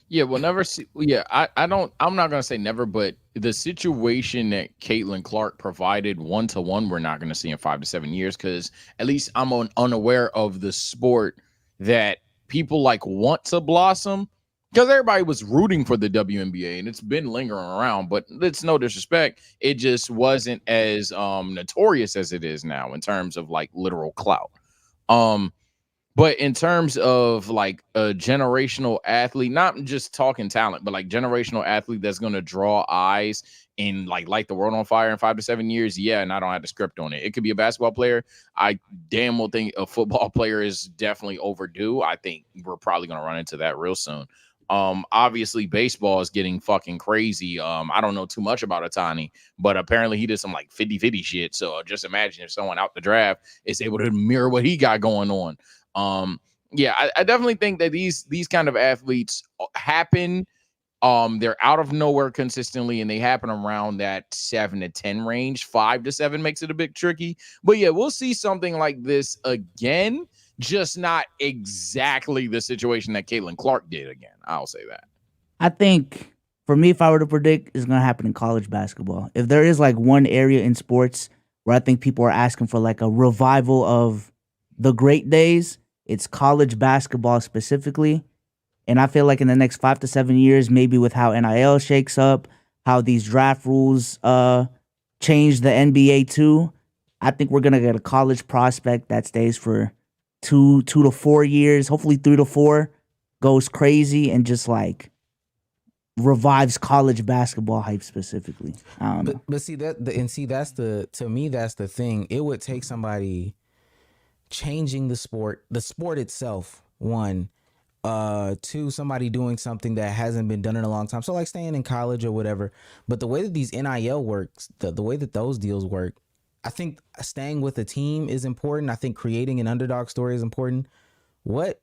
Yeah, we'll never see. Yeah, I'm not gonna say never, but the situation that Caitlin Clark provided 1-to-1, we're not gonna see in 5 to 7 years, because at least I'm unaware of the sport that people like want to blossom, because everybody was rooting for the WNBA and it's been lingering around, but it's no disrespect, it just wasn't as notorious as it is now in terms of like literal clout. But in terms of like a generational athlete, not just talking talent, but like generational athlete that's going to draw eyes and like light the world on fire in 5 to 7 years. Yeah. And I don't have the script on it. It could be a basketball player. I damn well think a football player is definitely overdue. I think we're probably going to run into that real soon. Obviously baseball is getting fucking crazy. I don't know too much about Otani, but apparently he did some like 50-50 shit. So just imagine if someone out the draft is able to mirror what he got going on. Yeah, I definitely think that these kind of athletes happen. They're out of nowhere consistently, and they happen around that 7 to 10 range. 5 to 7 makes it a bit tricky, but yeah, we'll see something like this again, just not exactly the situation that Caitlin Clark did again. I'll say that. I think for me, if I were to predict, it's gonna happen in college basketball. If there is like one area in sports where I think people are asking for like a revival of the great days, it's college basketball specifically. And I feel like in the next 5 to 7 years, maybe with how NIL shakes up, how these draft rules change the NBA too, I think we're going to get a college prospect that stays for 2 to 4 years, hopefully 3 to 4, goes crazy and just like revives college basketball hype specifically. I don't know. But see that's to me, that's the thing. It would take somebody changing the sport itself, 1, 2, somebody doing something that hasn't been done in a long time. So like staying in college or whatever. But the way that these NIL works, the way that those deals work, I think staying with a team is important. I think creating an underdog story is important. What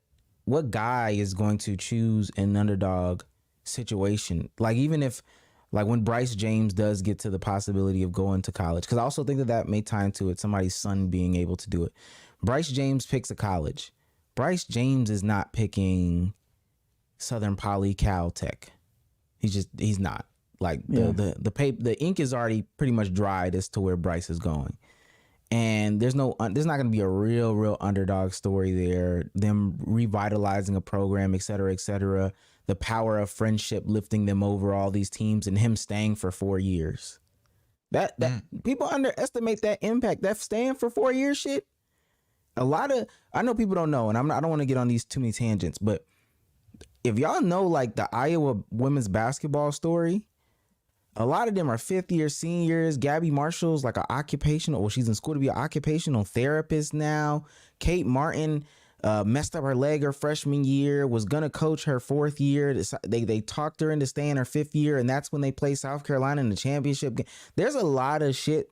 guy is going to choose an underdog situation? Like, even if, like, when Bryce James does get to the possibility of going to college, because I also think that may tie into it, somebody's son being able to do it. Bryce James picks a college. Bryce James is not picking Southern Poly Caltech. He's not. Like, the ink is already pretty much dried as to where Bryce is going. And there's not going to be a real underdog story there. Them revitalizing a program, et cetera, et cetera. The power of friendship lifting them over all these teams and him staying for 4 years. That people underestimate that impact. That staying for 4 years shit. I know people don't know, and I don't want to get on these too many tangents, but if y'all know like the Iowa women's basketball story, a lot of them are 5th year seniors. Gabby Marshall's like she's in school to be an occupational therapist now. Kate Martin messed up her leg her freshman year, was gonna coach her 4th year. They talked her into staying her 5th year, and that's when they play South Carolina in the championship game. There's a lot of shit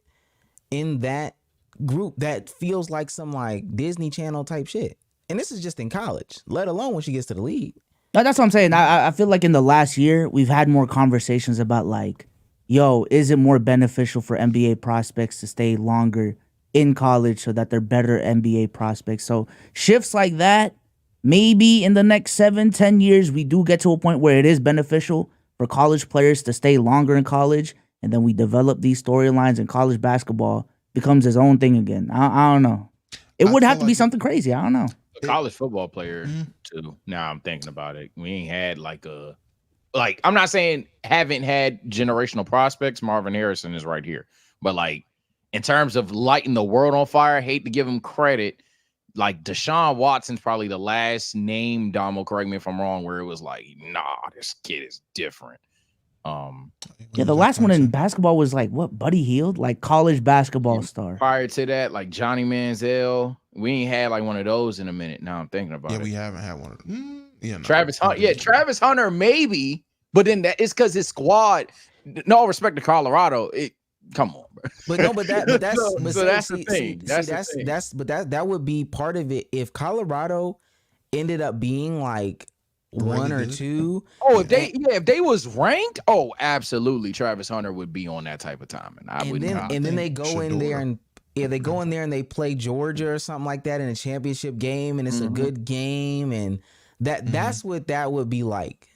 in that group that feels like some like Disney Channel type shit. And this is just in college, let alone when she gets to the league. That's what I'm saying. I feel like in the last year, we've had more conversations about like, yo, is it more beneficial for NBA prospects to stay longer in college so that they're better NBA prospects? So shifts like that, maybe in the next 7-10 years, we do get to a point where it is beneficial for college players to stay longer in college, and then we develop these storylines, and college basketball becomes its own thing again. I don't know. It would have to be something crazy. I don't know. A college football player too. Now I'm thinking about it. We ain't had I'm not saying haven't had generational prospects. Marvin Harrison is right here. But like in terms of lighting the world on fire, I hate to give him credit. Like Deshaun Watson's probably the last name, Domo, correct me if I'm wrong, where it was like, nah, this kid is different. Yeah, the last one in basketball was like what, Buddy Hield, like college basketball star. Prior to that, like Johnny Manziel, we ain't had like one of those in a minute. Now I'm thinking about it. Yeah, we haven't had one. No. Travis Hunter, Travis Hunter maybe, but then that it's because his squad. No respect to Colorado, come on, bro. That's the thing. That would be part of it if Colorado ended up being like one or two. Oh, if they was ranked, oh, absolutely, Travis Hunter would be on that type of time, and then they go in there and they play Georgia or something like that in a championship game, and it's a good game, and that's what that would be like.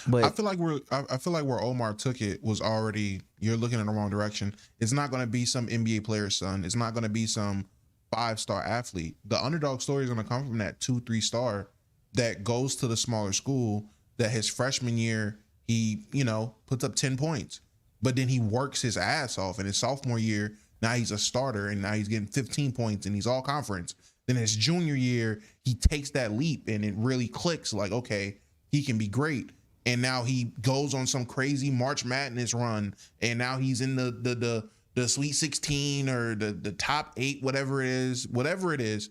But I feel like where Omar took it was already, you're looking in the wrong direction. It's not going to be some NBA player's son. It's not going to be some 5-star athlete. The underdog story is going to come from that 2-3 star that goes to the smaller school, that his freshman year, he, puts up 10 points, but then he works his ass off. In his sophomore year, now he's a starter, and now he's getting 15 points, and he's all conference. Then his junior year, he takes that leap, and it really clicks like, okay, he can be great. And now he goes on some crazy March Madness run, and now he's in the Sweet 16 or the top 8, whatever it is.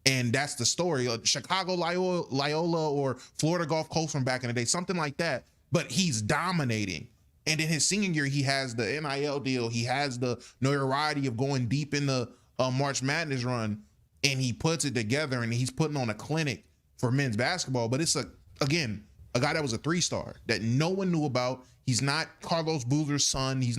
And that's the story. Chicago Loyola or Florida Gulf Coast from back in the day, something like that. But he's dominating. And in his senior year, he has the NIL deal. He has the notoriety of going deep in the March Madness run. And he puts it together, and he's putting on a clinic for men's basketball. But it's, a guy that was a 3-star that no one knew about. He's not Carlos Boozer's son. His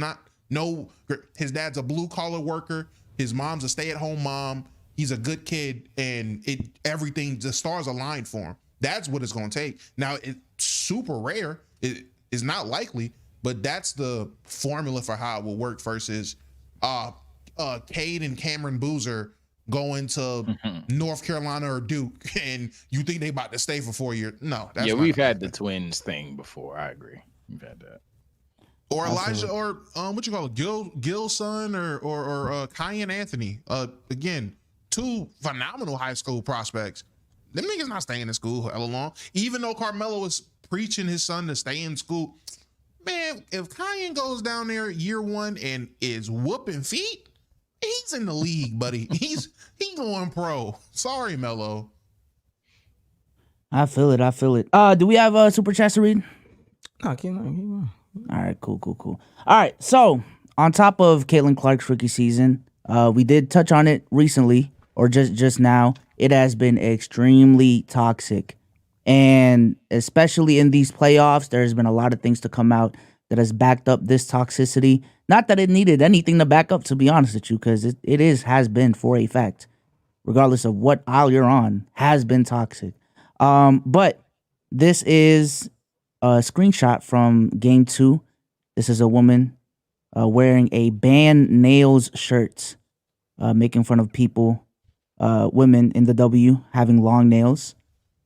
dad's a blue-collar worker. His mom's a stay-at-home mom. He's a good kid, and the stars aligned for him. That's what it's going to take. Now, it's super rare. It is not likely, but that's the formula for how it will work versus Cade and Cameron Boozer going to North Carolina or Duke, and you think they about to stay for 4 year. No, that's we've had the twins thing before. I agree. We've had that. Or Elijah, or what you call it, Gil's son, or Kyan Anthony. Again, two phenomenal high school prospects. Them niggas not staying in school hella long. Even though Carmelo was preaching his son to stay in school, man, if Kyan goes down there year 1 and is whooping feet, he's in the league, buddy. He's going pro. Sorry, Melo. I feel it. Do we have a super chat to read? No, keep on. All right, cool. All right, so on top of Caitlin Clark's rookie season, we did touch on it recently, or just now. It has been extremely toxic, and especially in these playoffs, there's been a lot of things to come out that has backed up this toxicity. Not that it needed anything to back up, to be honest with you, because it has been for a fact, regardless of what aisle you're on, has been toxic. But this is a screenshot from Game 2. This is a woman wearing a Band Nails shirt, making fun of people, women in the W having long nails.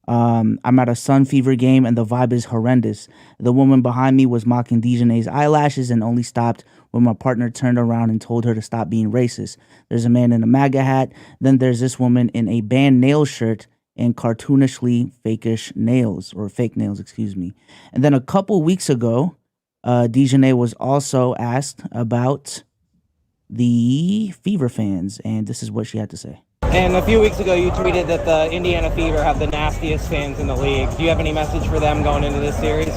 I'm at a Sun Fever game and the vibe is horrendous. The woman behind me was mocking Dejanay's eyelashes and only stopped when my partner turned around and told her to stop being racist. There's a man in a MAGA hat. Then there's this woman in a band nail shirt and cartoonishly fakish nails, or fake nails, excuse me. And then a couple weeks ago, Dejanay was also asked about the Fever fans, and this is what she had to say. And a few weeks ago, you tweeted that the Indiana Fever have the nastiest fans in the league. Do you have any message for them going into this series?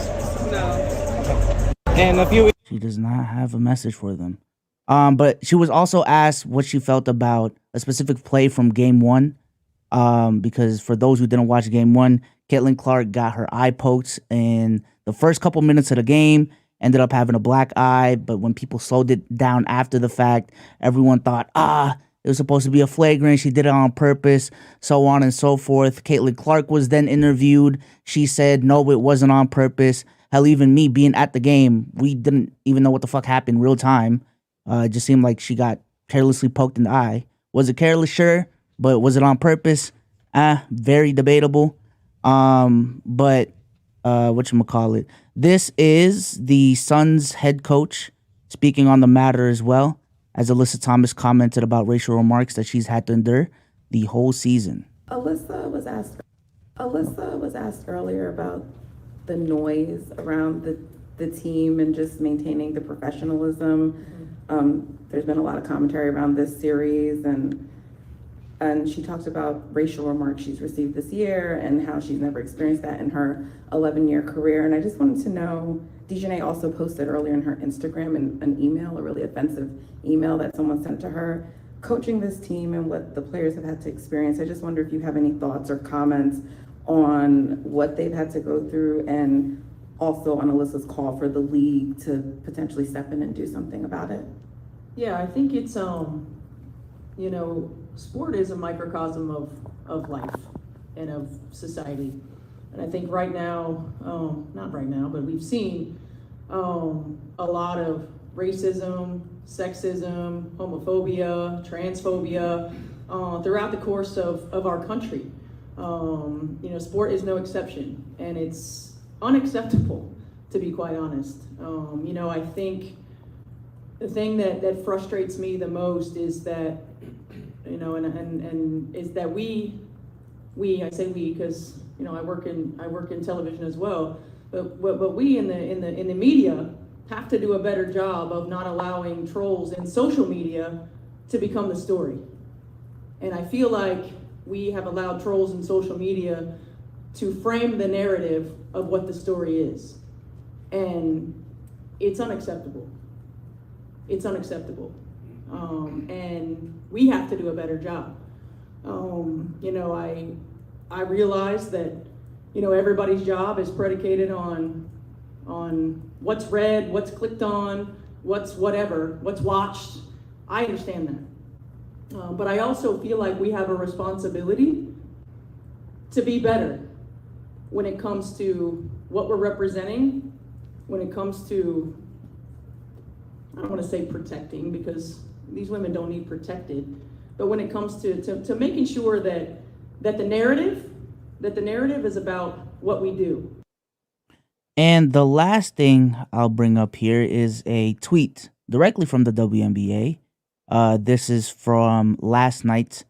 No. And a few weeks... She does not have a message for them. But she was also asked what she felt about a specific play from Game 1. Because for those who didn't watch Game 1, Caitlin Clark got her eye poked in the first couple minutes of the game, ended up having a black eye. But when people slowed it down after the fact, everyone thought, it was supposed to be a flagrant. She did it on purpose, so on and so forth. Caitlin Clark was then interviewed. She said, no, it wasn't on purpose. Hell, even me being at the game, we didn't even know what the fuck happened real time. It just seemed like she got carelessly poked in the eye. Was it careless? Sure. But was it on purpose? Very debatable. But whatchamacallit? This is the Suns head coach speaking on the matter as well, as Alyssa Thomas commented about racial remarks that she's had to endure the whole season. Alyssa was asked earlier about the noise around the team and just maintaining the professionalism. There's been a lot of commentary around this series, and she talked about racial remarks she's received this year and how she's never experienced that in her 11-year career. And I just wanted to know, Dejanay also posted earlier in her Instagram an email, a really offensive email that someone sent to her, coaching this team and what the players have had to experience. I just wonder if you have any thoughts or comments on what they've had to go through, and also on Alyssa's call for the league to potentially step in and do something about it. Yeah, I think it's, sport is a microcosm of life and of society. And I think right now, not right now, but we've seen a lot of racism, sexism, homophobia, transphobia throughout the course of our country. Sport is no exception, and it's unacceptable, to be quite honest. I think the thing that frustrates me the most is that, and is that I say we because I work in television as well, but we in the media have to do a better job of not allowing trolls in social media to become the story. And I feel like we have allowed trolls in social media to frame the narrative of what the story is. And it's unacceptable. It's unacceptable. And we have to do a better job. I realize that, everybody's job is predicated on what's read, what's clicked on, what's whatever, what's watched. I understand that. But I also feel like we have a responsibility to be better when it comes to what we're representing, when it comes to, I don't want to say protecting, because these women don't need protected, but when it comes to making sure that the narrative is about what we do. And the last thing I'll bring up here is a tweet directly from the WNBA. This is from last night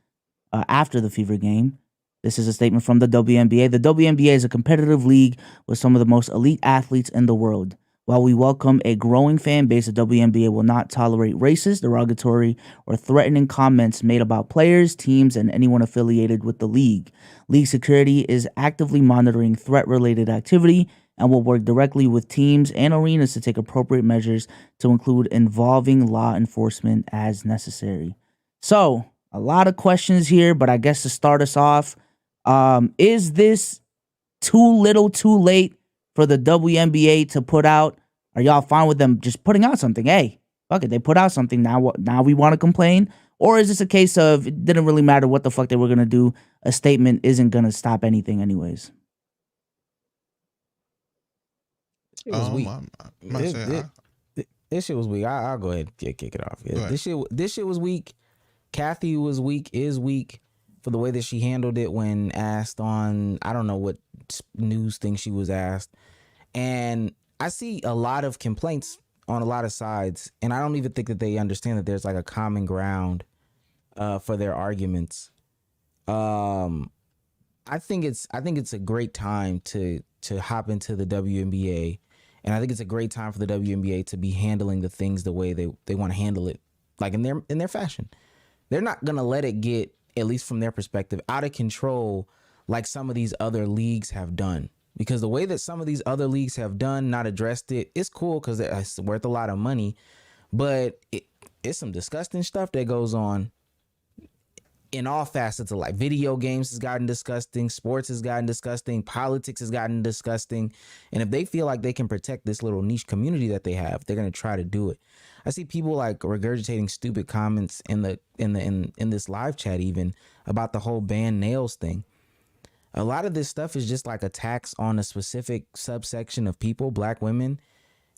after the Fever game. This is a statement from the WNBA. The WNBA is a competitive league with some of the most elite athletes in the world. While we welcome a growing fan base, the WNBA will not tolerate racist, derogatory, or threatening comments made about players, teams, and anyone affiliated with the league. League security is actively monitoring threat-related activity and will work directly with teams and arenas to take appropriate measures to include involving law enforcement as necessary. So, a lot of questions here, but I guess to start us off, is this too little, too late for the WNBA to put out? Are y'all fine with them just putting out something? Hey, fuck it, they put out something, now we want to complain? Or is this a case of it didn't really matter what the fuck they were going to do, a statement isn't going to stop anything anyways? It was weak. This shit was weak. I'll go ahead and kick it off. Yeah, this shit was weak. Kathy was weak, is weak. for the way that she handled it when asked on, I don't know what news thing she was asked. And I see a lot of complaints on a lot of sides, and I don't even think that they understand that there's like a common ground for their arguments. I think it's a great time to hop into the WNBA, and I think it's a great time for the WNBA to be handling the things the way they want to handle it, like in their fashion. They're not gonna let it get, at least from their perspective, out of control like some of these other leagues have done. Because the way that some of these other leagues have done, not addressed it, it's cool because it's worth a lot of money, but it's some disgusting stuff that goes on in all facets of life. Video games has gotten disgusting, sports has gotten disgusting, politics has gotten disgusting, and if they feel like they can protect this little niche community that they have, they're gonna try to do it. I see people like regurgitating stupid comments in this live chat even about the whole ban nails thing. A lot of this stuff is just like attacks on a specific subsection of people, black women,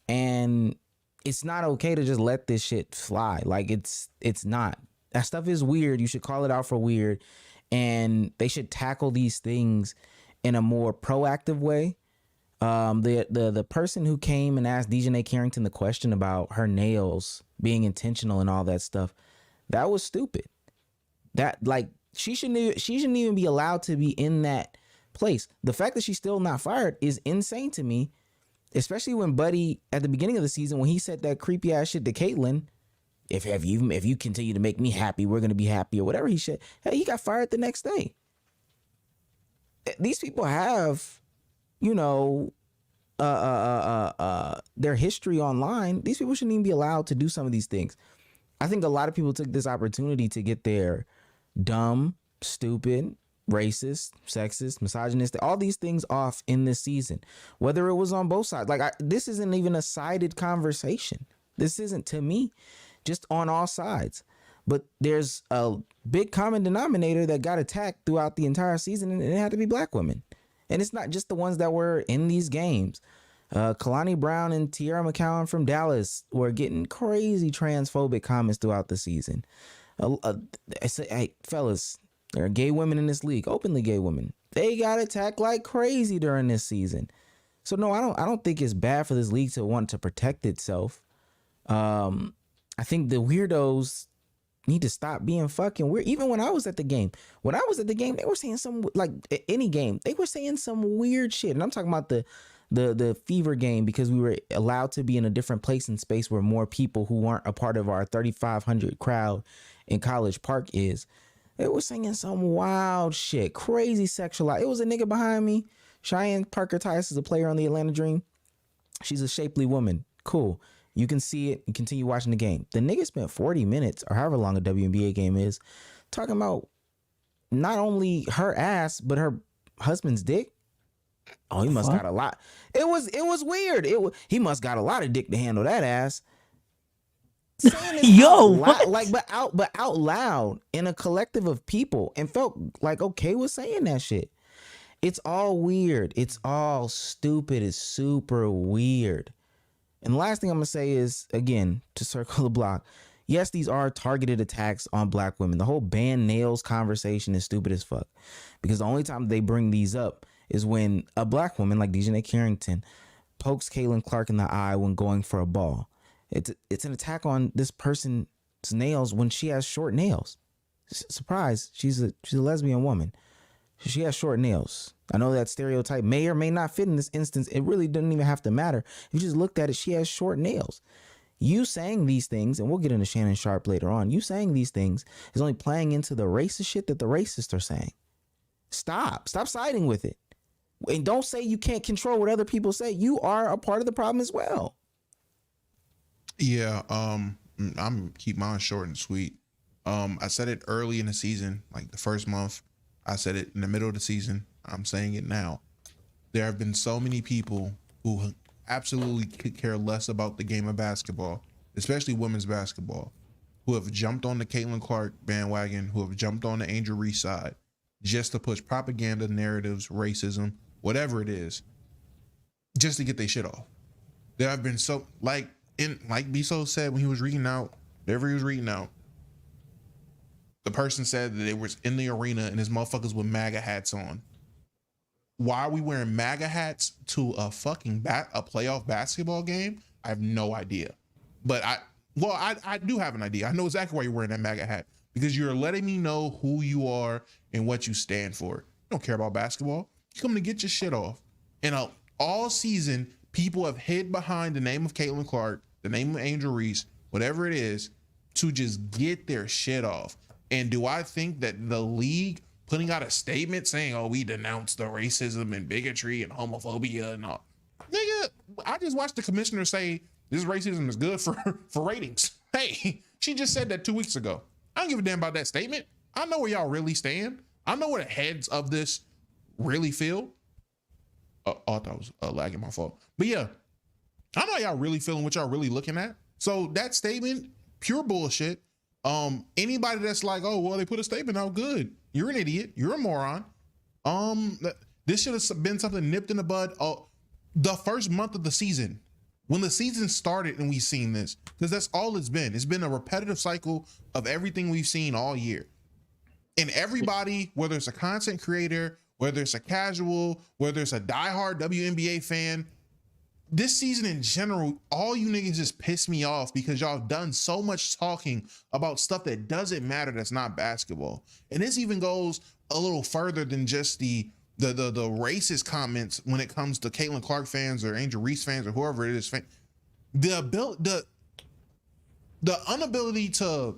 and it's not okay to just let this shit fly. Like it's not. That stuff is weird. You should call it out for weird, and they should tackle these things in a more proactive way. The person who came and asked Dejanay Carrington the question about her nails being intentional and all that stuff, that was stupid. That, like, she shouldn't even be allowed to be in that place. The fact that she's still not fired is insane to me, especially when Buddy at the beginning of the season, when he said that creepy ass shit to Caitlyn, if you continue to make me happy, we're gonna be happy, or whatever he said. Hey, he got fired the next day. These people have, their history online. These people shouldn't even be allowed to do some of these things. I think a lot of people took this opportunity to get their dumb, stupid, racist, sexist, misogynistic, all these things off in this season, whether it was on both sides. Like, this isn't even a sided conversation. This isn't, to me, just on all sides. But there's a big common denominator that got attacked throughout the entire season, and it had to be black women. And it's not just the ones that were in these games. Kalani Brown and Tierra McCowan from Dallas were getting crazy transphobic comments throughout the season. I say, hey, fellas, there are gay women in this league, openly gay women. They got attacked like crazy during this season. So no, I don't think it's bad for this league to want to protect itself. I think the weirdos need to stop being fucking weird. Even when I was at the game, they were saying some, like any game, they were saying some weird shit. And I'm talking about the Fever game, because we were allowed to be in a different place and space where more people who weren't a part of our 3,500 crowd in College Park is. They were singing some wild shit, crazy sexual. It was a nigga behind me. Cheyenne Parker Tice is a player on the Atlanta Dream. She's a shapely woman. Cool. You can see it and continue watching the game. The nigga spent 40 minutes or however long a WNBA game is talking about not only her ass, but her husband's dick. Oh, he must got a lot. It was weird. He must got a lot of dick to handle that ass. Yo, but out loud in a collective of people, and felt like okay with saying that shit. It's all weird. It's all stupid. It's super weird. And the last thing I'm gonna say is, again, to circle the block, yes, these are targeted attacks on black women. The whole ban nails conversation is stupid as fuck, because the only time they bring these up is when a black woman like Dejanay Carrington pokes Caitlin Clark in the eye when going for a ball. It's an attack on this person's nails when she has short nails. Surprise, she's a lesbian woman. She has short nails. I know that stereotype may or may not fit in this instance. It really doesn't even have to matter. If you just looked at it, she has short nails. You saying these things, and we'll get into Shannon Sharpe later on, you saying these things is only playing into the racist shit that the racists are saying. Stop siding with it. And don't say you can't control what other people say. You are a part of the problem as well. Yeah, I'm keep mine short and sweet. I said it early in the season, like the first month. I said it in the middle of the season. I'm saying it now. There have been so many people who absolutely could care less about the game of basketball, especially women's basketball, who have jumped on the Caitlin Clark bandwagon, who have jumped on the Angel Reese side, just to push propaganda, narratives, racism, whatever it is, just to get their shit off. There have been so, like Biso said when he was reading out, whatever he was reading out, The person said that they was in the arena and his motherfuckers with MAGA hats on. Why are we wearing MAGA hats to a fucking a playoff basketball game? I have no idea. But I do have an idea. I know exactly why you're wearing that MAGA hat, because you're letting me know who you are and what you stand for. You don't care about basketball. You're coming to get your shit off. And all season, people have hid behind the name of Caitlin Clark, the name of Angel Reese, whatever it is, to just get their shit off. And do I think that the league putting out a statement saying, oh, we denounce the racism and bigotry and homophobia and all? Nigga, I just watched the commissioner say this racism is good for ratings. Hey, she just said that 2 weeks ago. I don't give a damn about that statement. I know where y'all really stand. I know where the heads of this really feel. I thought I was lagging, my fault. But yeah, I know y'all really feeling what y'all really looking at. So that statement, pure bullshit. Anybody that's like, oh, well, they put a statement out, good. You're an idiot. You're a moron. This should have been something nipped in the bud. The first month of the season, when the season started and we've seen this, because that's all it's been. It's been a repetitive cycle of everything we've seen all year. And everybody, whether it's a content creator, whether it's a casual, whether it's a diehard WNBA fan, this season in general, all you niggas just piss me off because y'all have done so much talking about stuff that doesn't matter, that's not basketball. And this even goes a little further than just the racist comments when it comes to Caitlin Clark fans or Angel Reese fans or whoever it is. The inability to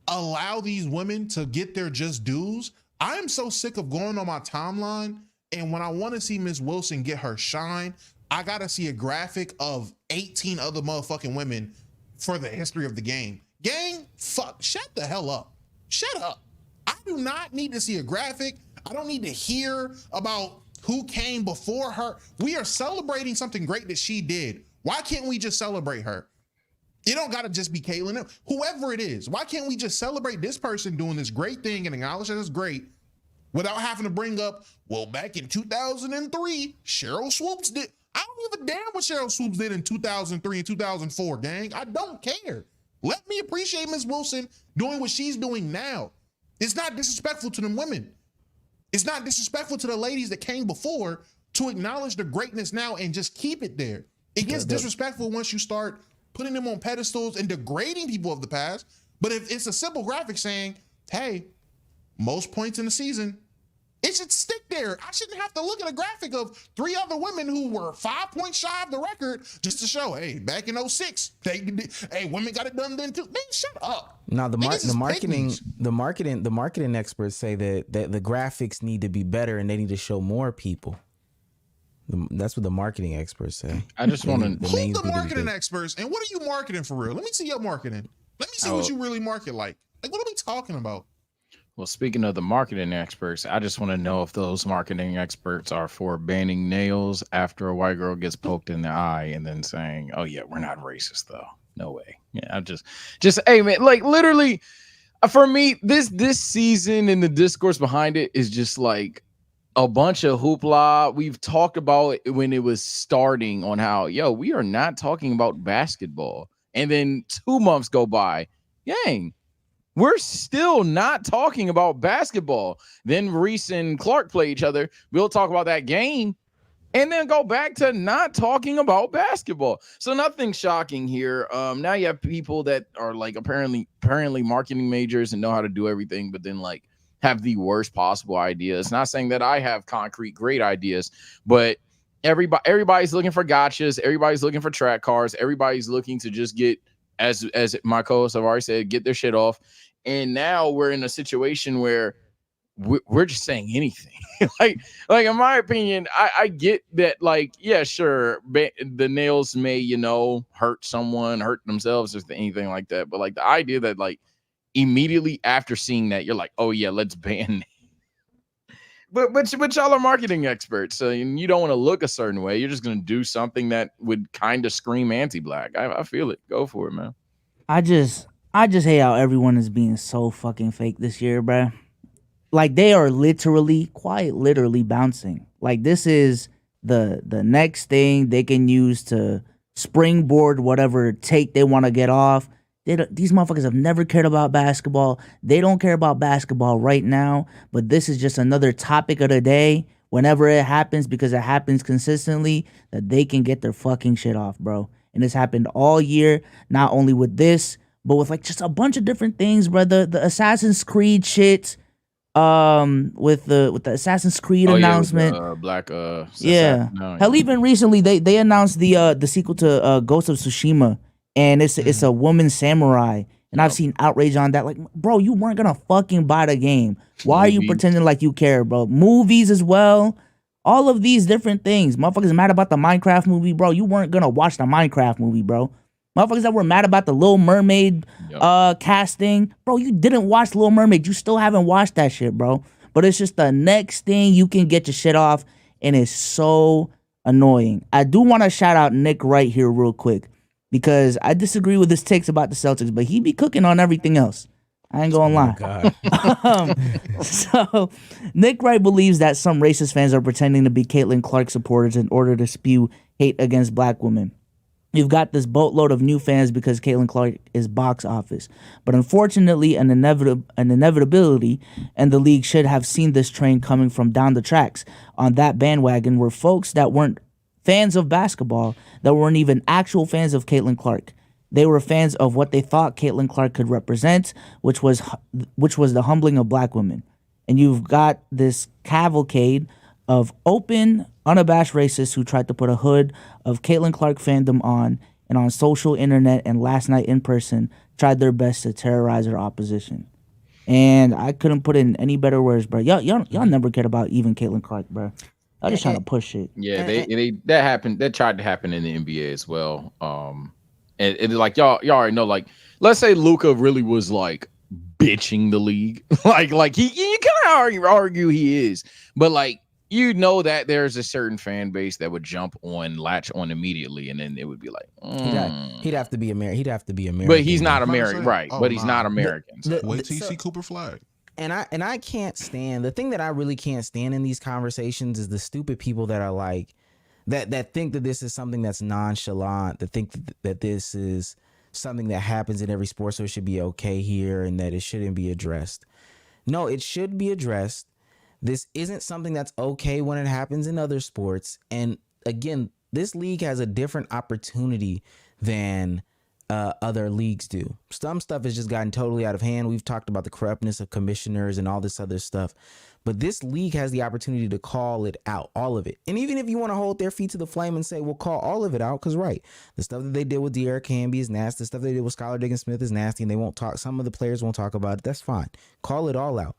allow these women to get their just dues. I am so sick of going on my timeline, and when I want to see Miss Wilson get her shine, I gotta see a graphic of 18 other motherfucking women for the history of the game. Gang, fuck, shut the hell up. Shut up. I do not need to see a graphic. I don't need to hear about who came before her. We are celebrating something great that she did. Why can't we just celebrate her? It don't gotta just be Caitlin, whoever it is. Why can't we just celebrate this person doing this great thing and acknowledge that it's great without having to bring up, well, back in 2003, Cheryl Swoops did. I don't give a damn what Cheryl Swoops did in 2003 and 2004, gang. I don't care. Let me appreciate Miss Wilson doing what she's doing now. It's not disrespectful to them women. It's not disrespectful to the ladies that came before to acknowledge the greatness now and just keep it there. It gets disrespectful once you start putting them on pedestals and degrading people of the past. But if it's a simple graphic saying, hey, most points in the season, it should stick there. I shouldn't have to look at a graphic of 3 other women who were 5 points shy of the record just to show, hey, back in 06, hey, women got it done then too. Man, shut up. Now the marketing experts say that the graphics need to be better and they need to show more people. That's what the marketing experts say. I just want to. Who's the marketing experts and what are you marketing for real? Let me see your marketing. Let me see what you really market like. Like, what are we talking about? Well, speaking of the marketing experts, I just want to know if those marketing experts are for banning nails after a white girl gets poked in the eye and then saying, oh, yeah, we're not racist, though. No way. Yeah, I'm just, hey, man, like literally for me, this season and the discourse behind it is just like a bunch of hoopla. We've talked about it when it was starting on how, yo, we are not talking about basketball. And then 2 months go by. Yang. We're still not talking about basketball. Then Reese and Clark play each other. We'll talk about that game and then go back to not talking about basketball. So nothing shocking here. Now you have people that are like apparently marketing majors and know how to do everything, but then like have the worst possible ideas. Not saying that I have concrete great ideas, but everybody's looking for gotchas. Everybody's looking for track cars. Everybody's looking to just get, as my co-hosts have already said, get their shit off. And now we're in a situation where we're just saying anything. like in my opinion, I get that, like, yeah, sure, the nails may, hurt someone, hurt themselves, or anything like that. But like the idea that like immediately after seeing that, you're like, oh yeah, let's ban. But y'all are marketing experts, so you don't want to look a certain way. You're just gonna do something that would kind of scream anti-black. I feel it. Go for it, man. I just hate how everyone is being so fucking fake this year, bruh. Like they are literally bouncing. Like this is the next thing they can use to springboard whatever take they want to get off. These motherfuckers have never cared about basketball. They don't care about basketball right now, but this is just another topic of the day whenever it happens, because it happens consistently, that they can get their fucking shit off, bro. And it's happened all year, not only with this, but with like just a bunch of different things, bro. The Assassin's Creed shit, with the Assassin's Creed announcement. Yeah, with, Black yeah. Hell, even recently they announced the sequel to Ghost of Tsushima, and it's a woman samurai. And I've seen outrage on that. Like, bro, you weren't gonna fucking buy the game. Why are you pretending like you care, bro? Movies as well. All of these different things. Motherfuckers mad about the Minecraft movie, bro. You weren't gonna watch the Minecraft movie, bro. Motherfuckers that were mad about the Little Mermaid casting. Bro, you didn't watch Little Mermaid. You still haven't watched that shit, bro. But it's just the next thing you can get your shit off, and it's so annoying. I do want to shout out Nick Wright here real quick, because I disagree with his takes about the Celtics, but he be cooking on everything else. I ain't gonna lie. So Nick Wright believes that some racist fans are pretending to be Caitlin Clark supporters in order to spew hate against black women. You've got this boatload of new fans because Caitlin Clark is box office. But unfortunately, an inevitability, and the league should have seen this train coming from down the tracks on that bandwagon, were folks that weren't fans of basketball, that weren't even actual fans of Caitlin Clark. They were fans of what they thought Caitlin Clark could represent, which was the humbling of black women. And you've got this cavalcade of open, unabashed racists who tried to put a hood of Caitlin Clark fandom on, and on social, internet, and last night in person, tried their best to terrorize her opposition. And I couldn't put it in any better words, bro. Y'all never cared about even Caitlin Clark, bro. I'm just trying to push it. Yeah, that happened. That tried to happen in the NBA as well. And like y'all already know, like, let's say Luka really was like bitching the league, like he you kind of argue he is, but like, you know that there's a certain fan base that would latch on immediately, and then it would be like, he'd have to be American. He'd have to be American, but he's not American, right? But he's not American. Wait till you see Cooper Flag. And I can't stand, the thing that I really can't stand in these conversations is the stupid people that are like that think that this is something that's nonchalant, that think that this is something that happens in every sport, so it should be okay here, and that it shouldn't be addressed. No, it should be addressed. This isn't something that's okay when it happens in other sports. And again, this league has a different opportunity than other leagues do. Some stuff has just gotten totally out of hand. We've talked about the corruptness of commissioners and all this other stuff. But this league has the opportunity to call it out, all of it. And even if you want to hold their feet to the flame and say, we'll call all of it out, because right, the stuff that they did with De'Aaron Canby is nasty. The stuff they did with Skylar Diggins-Smith is nasty, and they won't talk. Some of the players won't talk about it. That's fine. Call it all out.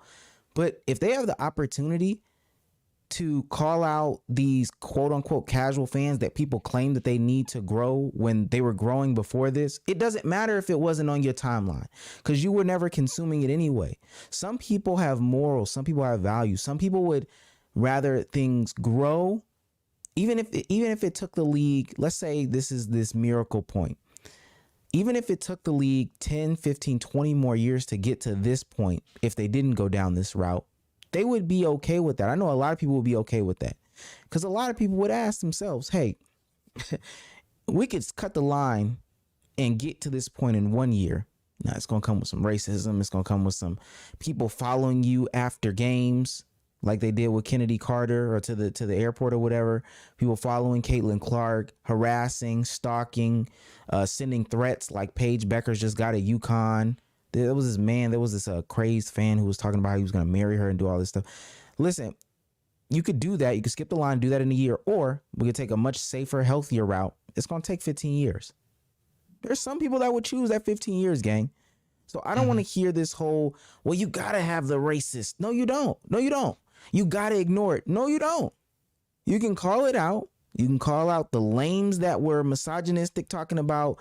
But if they have the opportunity to call out these quote unquote casual fans that people claim that they need to grow when they were growing before this, it doesn't matter if it wasn't on your timeline, because you were never consuming it anyway. Some people have morals. Some people have values. Some people would rather things grow, even if it took the league, let's say this is this miracle point. Even if it took the league 10, 15, 20 more years to get to this point, if they didn't go down this route, they would be okay with that. I know a lot of people would be okay with that, because a lot of people would ask themselves, hey, we could cut the line and get to this point in 1 year. Now, it's going to come with some racism. It's going to come with some people following you after games, like they did with Kennedy Carter, or to the airport or whatever. People following Caitlin Clark, harassing, stalking, sending threats like Paige Becker's just got at UConn. There was this crazed fan who was talking about how he was going to marry her and do all this stuff. Listen, you could do that. You could skip the line, do that in a year, or we could take a much safer, healthier route. It's going to take 15 years. There's some people that would choose that 15 years, gang. So I don't want to hear this whole, well, you got to have the racist. No, you don't. No, you don't. You got to ignore it. No, you don't. You can call it out. You can call out the lames that were misogynistic, talking about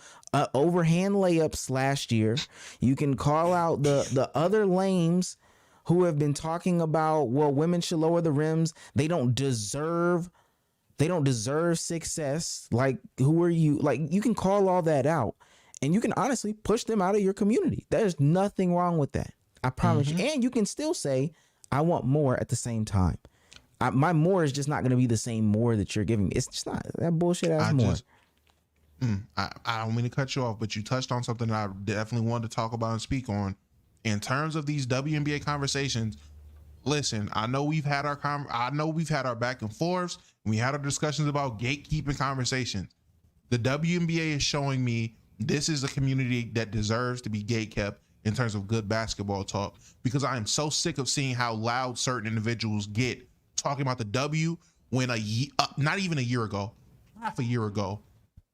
overhand layups last year. You can call out the other lames who have been talking about, well, women should lower the rims. They don't deserve success. Like, who are you? Like, you can call all that out, and you can honestly push them out of your community. There's nothing wrong with that. I promise you. And you can still say, I want more at the same time. My more is just not going to be the same more that you're giving me. It's just not that bullshit ass more. I don't mean to cut you off, but you touched on something that I definitely wanted to talk about and speak on. In terms of these WNBA conversations, listen, I know we've had our back and forths, and we had our discussions about gatekeeping conversations. The WNBA is showing me this is a community that deserves to be gatekept in terms of good basketball talk, because I am so sick of seeing how loud certain individuals get talking about the W when not even a year ago, half a year ago,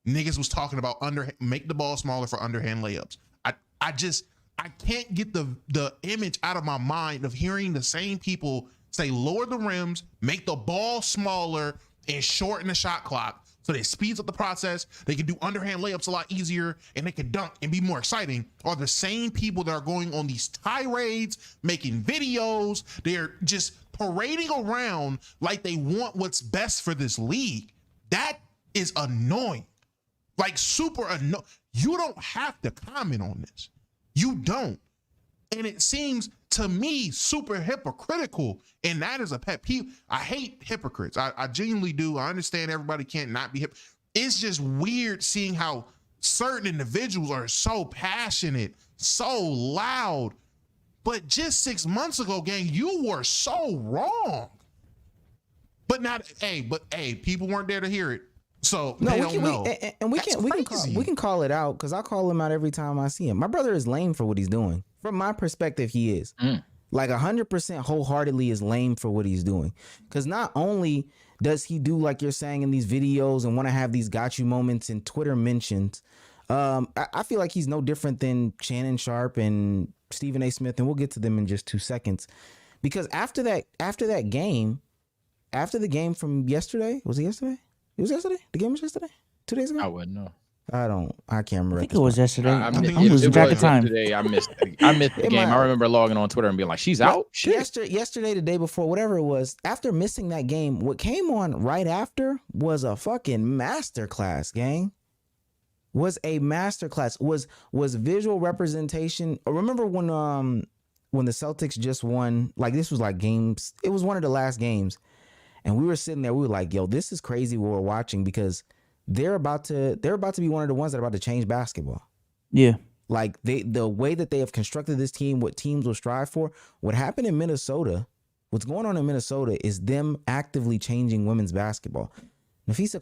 niggas was talking about make the ball smaller for underhand layups. I can't get the image out of my mind of hearing the same people say lower the rims, make the ball smaller, and shorten the shot clock so that it speeds up the process. They can do underhand layups a lot easier, and they can dunk and be more exciting. Are the same people that are going on these tirades, making videos. They're just parading around like they want what's best for this league. That is annoying. Like super annoying. You don't have to comment on this. You don't. And it seems to me super hypocritical. And that is a pet peeve. I hate hypocrites. I genuinely do. I understand everybody can't not be hip. It's just weird seeing how certain individuals are so passionate, so loud. But just 6 months ago, gang, you were so wrong. But people weren't there to hear it. So no, they don't know. We can call it out, because I call him out every time I see him. My brother is lame for what he's doing. From my perspective, he is. Like 100% wholeheartedly is lame for what he's doing. Because not only does he do, like you're saying, in these videos and want to have these got you moments and Twitter mentions, I feel like he's no different than Shannon Sharpe and Stephen A. Smith, and we'll get to them in just 2 seconds. Because after the game from yesterday, was it yesterday? It was yesterday? The game was yesterday? 2 days ago? I wouldn't know. I can't remember. I think it was yesterday. I'm it losing track of time. Yesterday, I missed the game. I remember logging on Twitter and being like, she's out? Yesterday, the day before, whatever it was, after missing that game, what came on right after was a fucking masterclass, gang. Was a masterclass. Was visual representation. Remember when the Celtics just won, like this was like games, it was one of the last games. And we were sitting there, we were like, yo, this is crazy what we're watching, because they're about to be one of the ones that are about to change basketball. Yeah. Like the way that they have constructed this team, what teams will strive for, what happened in Minnesota, what's going on in Minnesota is them actively changing women's basketball. Nafisa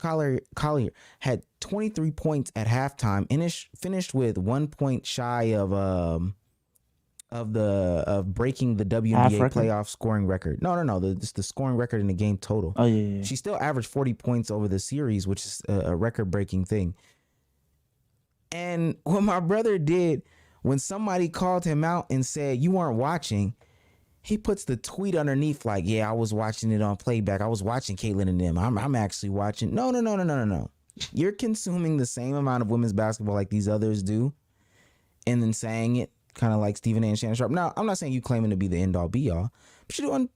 Collier had 23 points at halftime, finished with 1 point shy of breaking the WNBA playoff scoring record. No. The scoring record in the game total. Oh, yeah. She still averaged 40 points over the series, which is a record-breaking thing. And what my brother did, when somebody called him out and said, you weren't watching, he puts the tweet underneath like, yeah, I was watching it on playback. I was watching Caitlin and them. I'm actually watching. No. You're consuming the same amount of women's basketball like these others do, and then saying it, kind of like Stephen A. and Shannon Sharpe. Now, I'm not saying you claiming to be the end all be all, but you're doing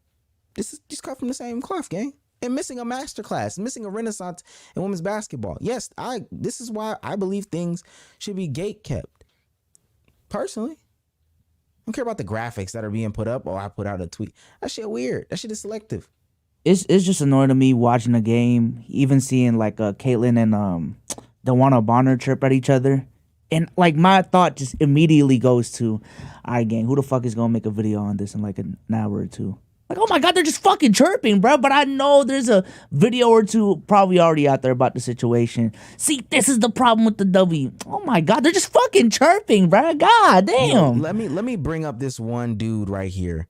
this is just cut from the same cloth, gang. And missing a masterclass, missing a renaissance in women's basketball. Yes, this is why I believe things should be gate kept. Personally, I don't care about the graphics that are being put up. I put out a tweet. That shit weird. That shit is selective. It's just annoying to me watching a game, even seeing like Caitlin and Dewana Bonner chirp at each other. And like my thought just immediately goes to, all right, gang, who the fuck is gonna make a video on this in like an hour or two? Like, oh my God, they're just fucking chirping, bro. But I know there's a video or two probably already out there about the situation. See, this is the problem with the W. Oh my God, they're just fucking chirping, bro. God damn. Let me bring up this one dude right here.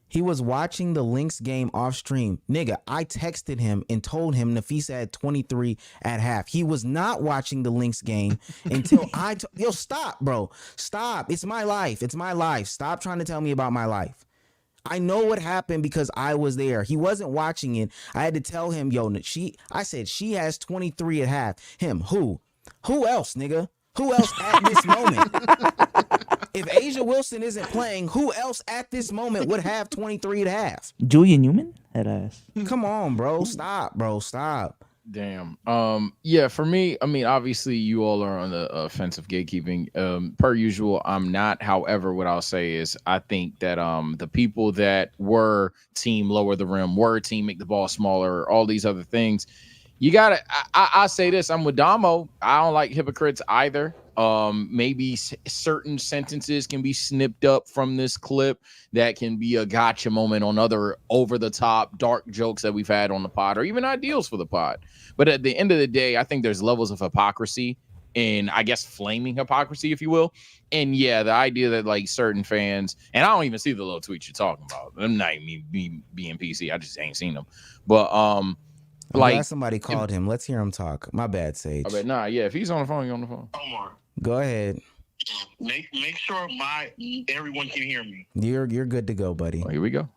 He was watching the Lynx game off stream. Nigga, I texted him and told him Nafisa had 23 at half. He was not watching the Lynx game until yo, stop, bro. Stop. It's my life. It's my life. Stop trying to tell me about my life. I know what happened because I was there. He wasn't watching it. I had to tell him, yo, I said she has 23 at half. Him, who? Who else, nigga? Who else at this moment? If Asia Wilson isn't playing, who else at this moment would have 23 at half? Julia Newman? Head ass. Come on, bro. Stop, bro. Stop. Damn. Yeah, for me, I mean, obviously you all are on the offense of gatekeeping. Per usual, I'm not. However, what I'll say is I think that the people that were team lower the rim, were team make the ball smaller, all these other things, You gotta. I say this. I'm with Domo. I don't like hypocrites either. Maybe certain sentences can be snipped up from this clip that can be a gotcha moment on other over the top dark jokes that we've had on the pod, or even ideals for the pod. But at the end of the day, I think there's levels of hypocrisy, and I guess flaming hypocrisy, if you will. And yeah, the idea that like certain fans, and I don't even see the little tweets you're talking about. I'm not even being PC. I just ain't seen them. But I'm like glad somebody called him. Let's hear him talk. My bad, Sage. I bet yeah. If he's on the phone, he's on the phone. Omar, Go ahead. make sure everyone can hear me. You're good to go, buddy. Here we go.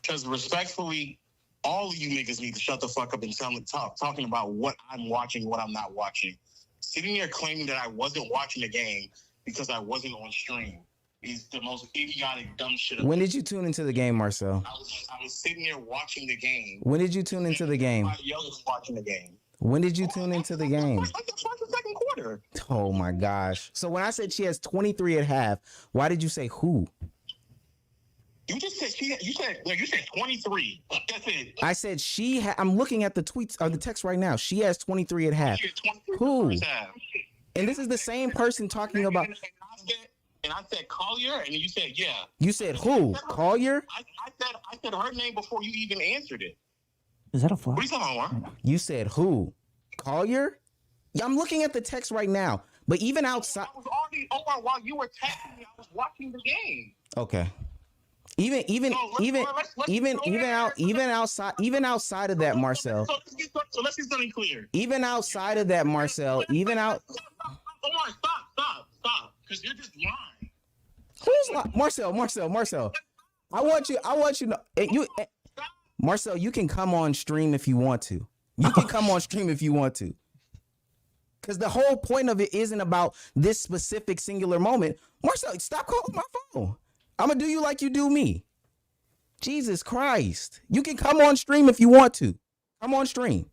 Because respectfully, all of you niggas need to shut the fuck up and talking about what I'm watching, what I'm not watching. Sitting there claiming that I wasn't watching the game because I wasn't on stream is the most idiotic, dumb shit. When did you tune into the game, Marcel? I was sitting there watching the game. When did you tune into the game? Everybody else was watching the game. When did you tune into the game? Like the second quarter. Oh my gosh. So when I said she has 23 at half, why did you say who? You just said you said 23. That's it. I said I'm looking at the tweets or the text right now. She has 23 at half. Who? And this is the same person talking about. And I said Collier, and you said yeah. You said who? Collier? I said her name before you even answered it. Is that a fly? What are you talking about, Omar? You said who? Collier? Yeah, I'm looking at the text right now. But even outside, I was already Omar while you were texting me. I was watching the game. okay. Even outside of that, Marcel. So let's get something clear. Even outside of that, Marcel. Omar, stop, because you're just lying. Who's Marcel? I want you to Marcel, you can come on stream if you want to. Because the whole point of it isn't about this specific singular moment. Marcel, stop calling my phone. I'm going to do you like you do me. Jesus Christ. You can come on stream if you want to. Come on stream.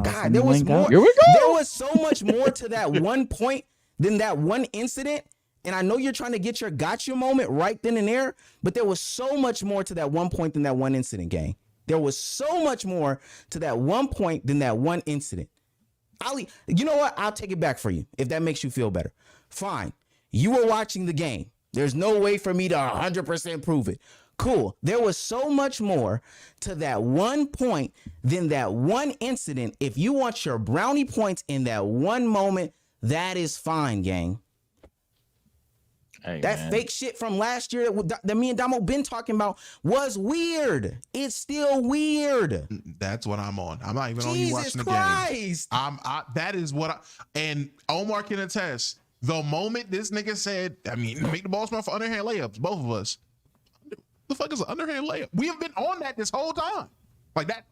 God, there was more. Here we go. There was so much more to that one point than that one incident. And I know you're trying to get your gotcha moment right then and there, but there was so much more to that one point than that one incident, gang. There was so much more to that one point than that one incident. You know what? I'll take it back for you if that makes you feel better. Fine. You were watching the game. There's no way for me to 100% prove it. Cool. There was so much more to that one point than that one incident. If you want your brownie points in that one moment, that is fine, gang. Hey, that man. fake shit from last year that me and Domo been talking about was weird. It's still weird. That's what I'm on. I'm not even on Jesus you watching Christ. the game. That is what and Omar can attest. The moment this nigga said, make the ball smell for underhand layups, both of us. The fuck is an underhand layup? We have been on that this whole time. Like that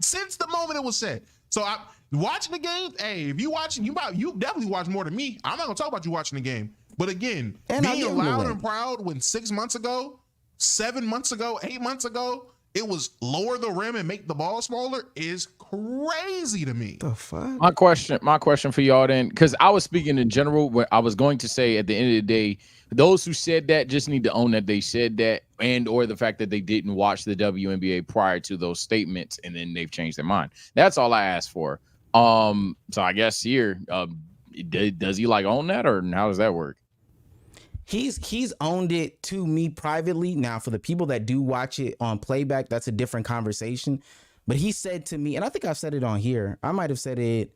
since the moment it was said. So I watching the game. Hey, if you watching, you definitely watch more than me. I'm not gonna talk about you watching the game. But again, being loud and proud when 6 months ago, 7 months ago, 8 months ago, it was lower the rim and make the ball smaller is crazy to me. The fuck? My question for y'all then, because I was speaking in general, where I was going to say at the end of the day, those who said that just need to own that they said that, and or the fact that they didn't watch the WNBA prior to those statements and then they've changed their mind. That's all I asked for. So I guess here, does he like own that, or how does that work? He's owned it to me privately. Now, for the people that do watch it on playback, that's a different conversation. But he said to me, and I think I've said it on here. I might have said it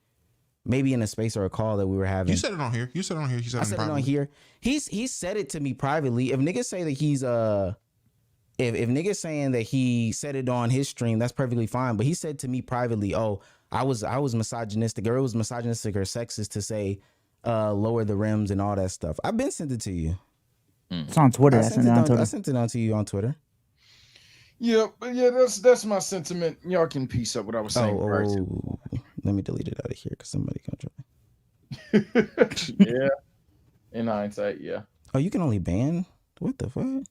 maybe in a space or a call that we were having. You said it on here. You said it on here. I said it on here. He said it to me privately. If niggas say that he's if niggas saying that he said it on his stream, that's perfectly fine. But he said to me privately, "Oh, I was misogynistic, or it was misogynistic or sexist to say lower the rims and all that stuff." I've been sent it to you. It's on Twitter. I sent it on to you on Twiter. Yeah, but yeah, that's my sentiment. Y'all can piece up what I was saying. Let me delete it out of here because somebody gonna try. Yeah. In hindsight, yeah. Oh, you can only ban? What the fuck?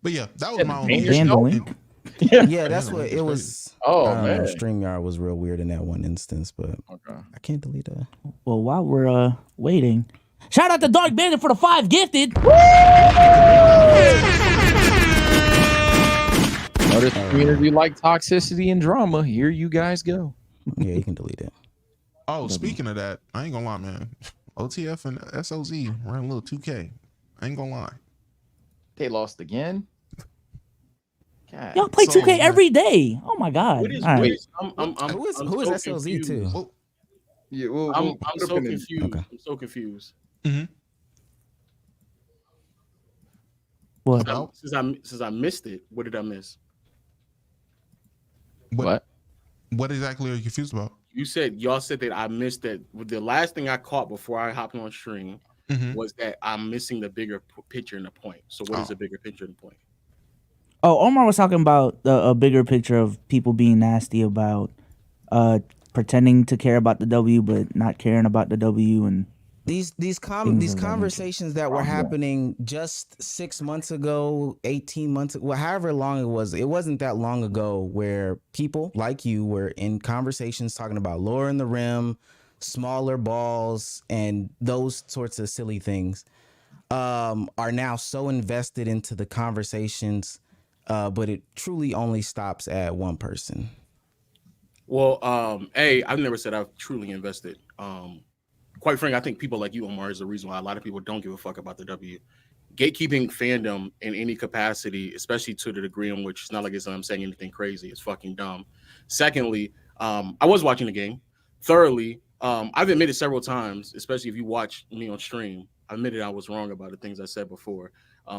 But yeah, that was my own. Ban the link. Yeah, that's what it was. Oh man, StreamYard was real weird in that one instance, but okay. I can't delete that. Well, while we're waiting, shout out to Dark Bandit for the 5 gifted. Notice the community like toxicity and drama. Here you guys go. Yeah, you can delete it. Oh, speaking of that, I ain't gonna lie, man. OTF and SOZ ran a little 2K. I ain't gonna lie. They lost again. God. Y'all play 2K every day. Oh my god! What is, All right. wait, Who is SLZ too? Well, yeah, I'm so confused. Okay. I'm so confused. What? Since I missed it, what did I miss? What? What exactly are you confused about? Y'all said that I missed that. The last thing I caught before I hopped on stream was that I'm missing the bigger picture and the point. So what is the bigger picture and the point? Oh, Omar was talking about a bigger picture of people being nasty about pretending to care about the W but not caring about the W, and These conversations that were happening just 6 months ago, 18 months ago, however long it wasn't that long ago where people like you were in conversations talking about lowering the rim, smaller balls, and those sorts of silly things are now so invested into the conversations, but it truly only stops at one person. Well, I've never said I've truly invested. Quite frankly, I think people like you, Omar, is the reason why a lot of people don't give a fuck about the W. Gatekeeping fandom in any capacity, especially to the degree in which it's not like I'm saying anything crazy. It's fucking dumb. Secondly, I was watching the game. Thirdly, I've admitted several times, especially if you watch me on stream, I admitted I was wrong about the things I said before.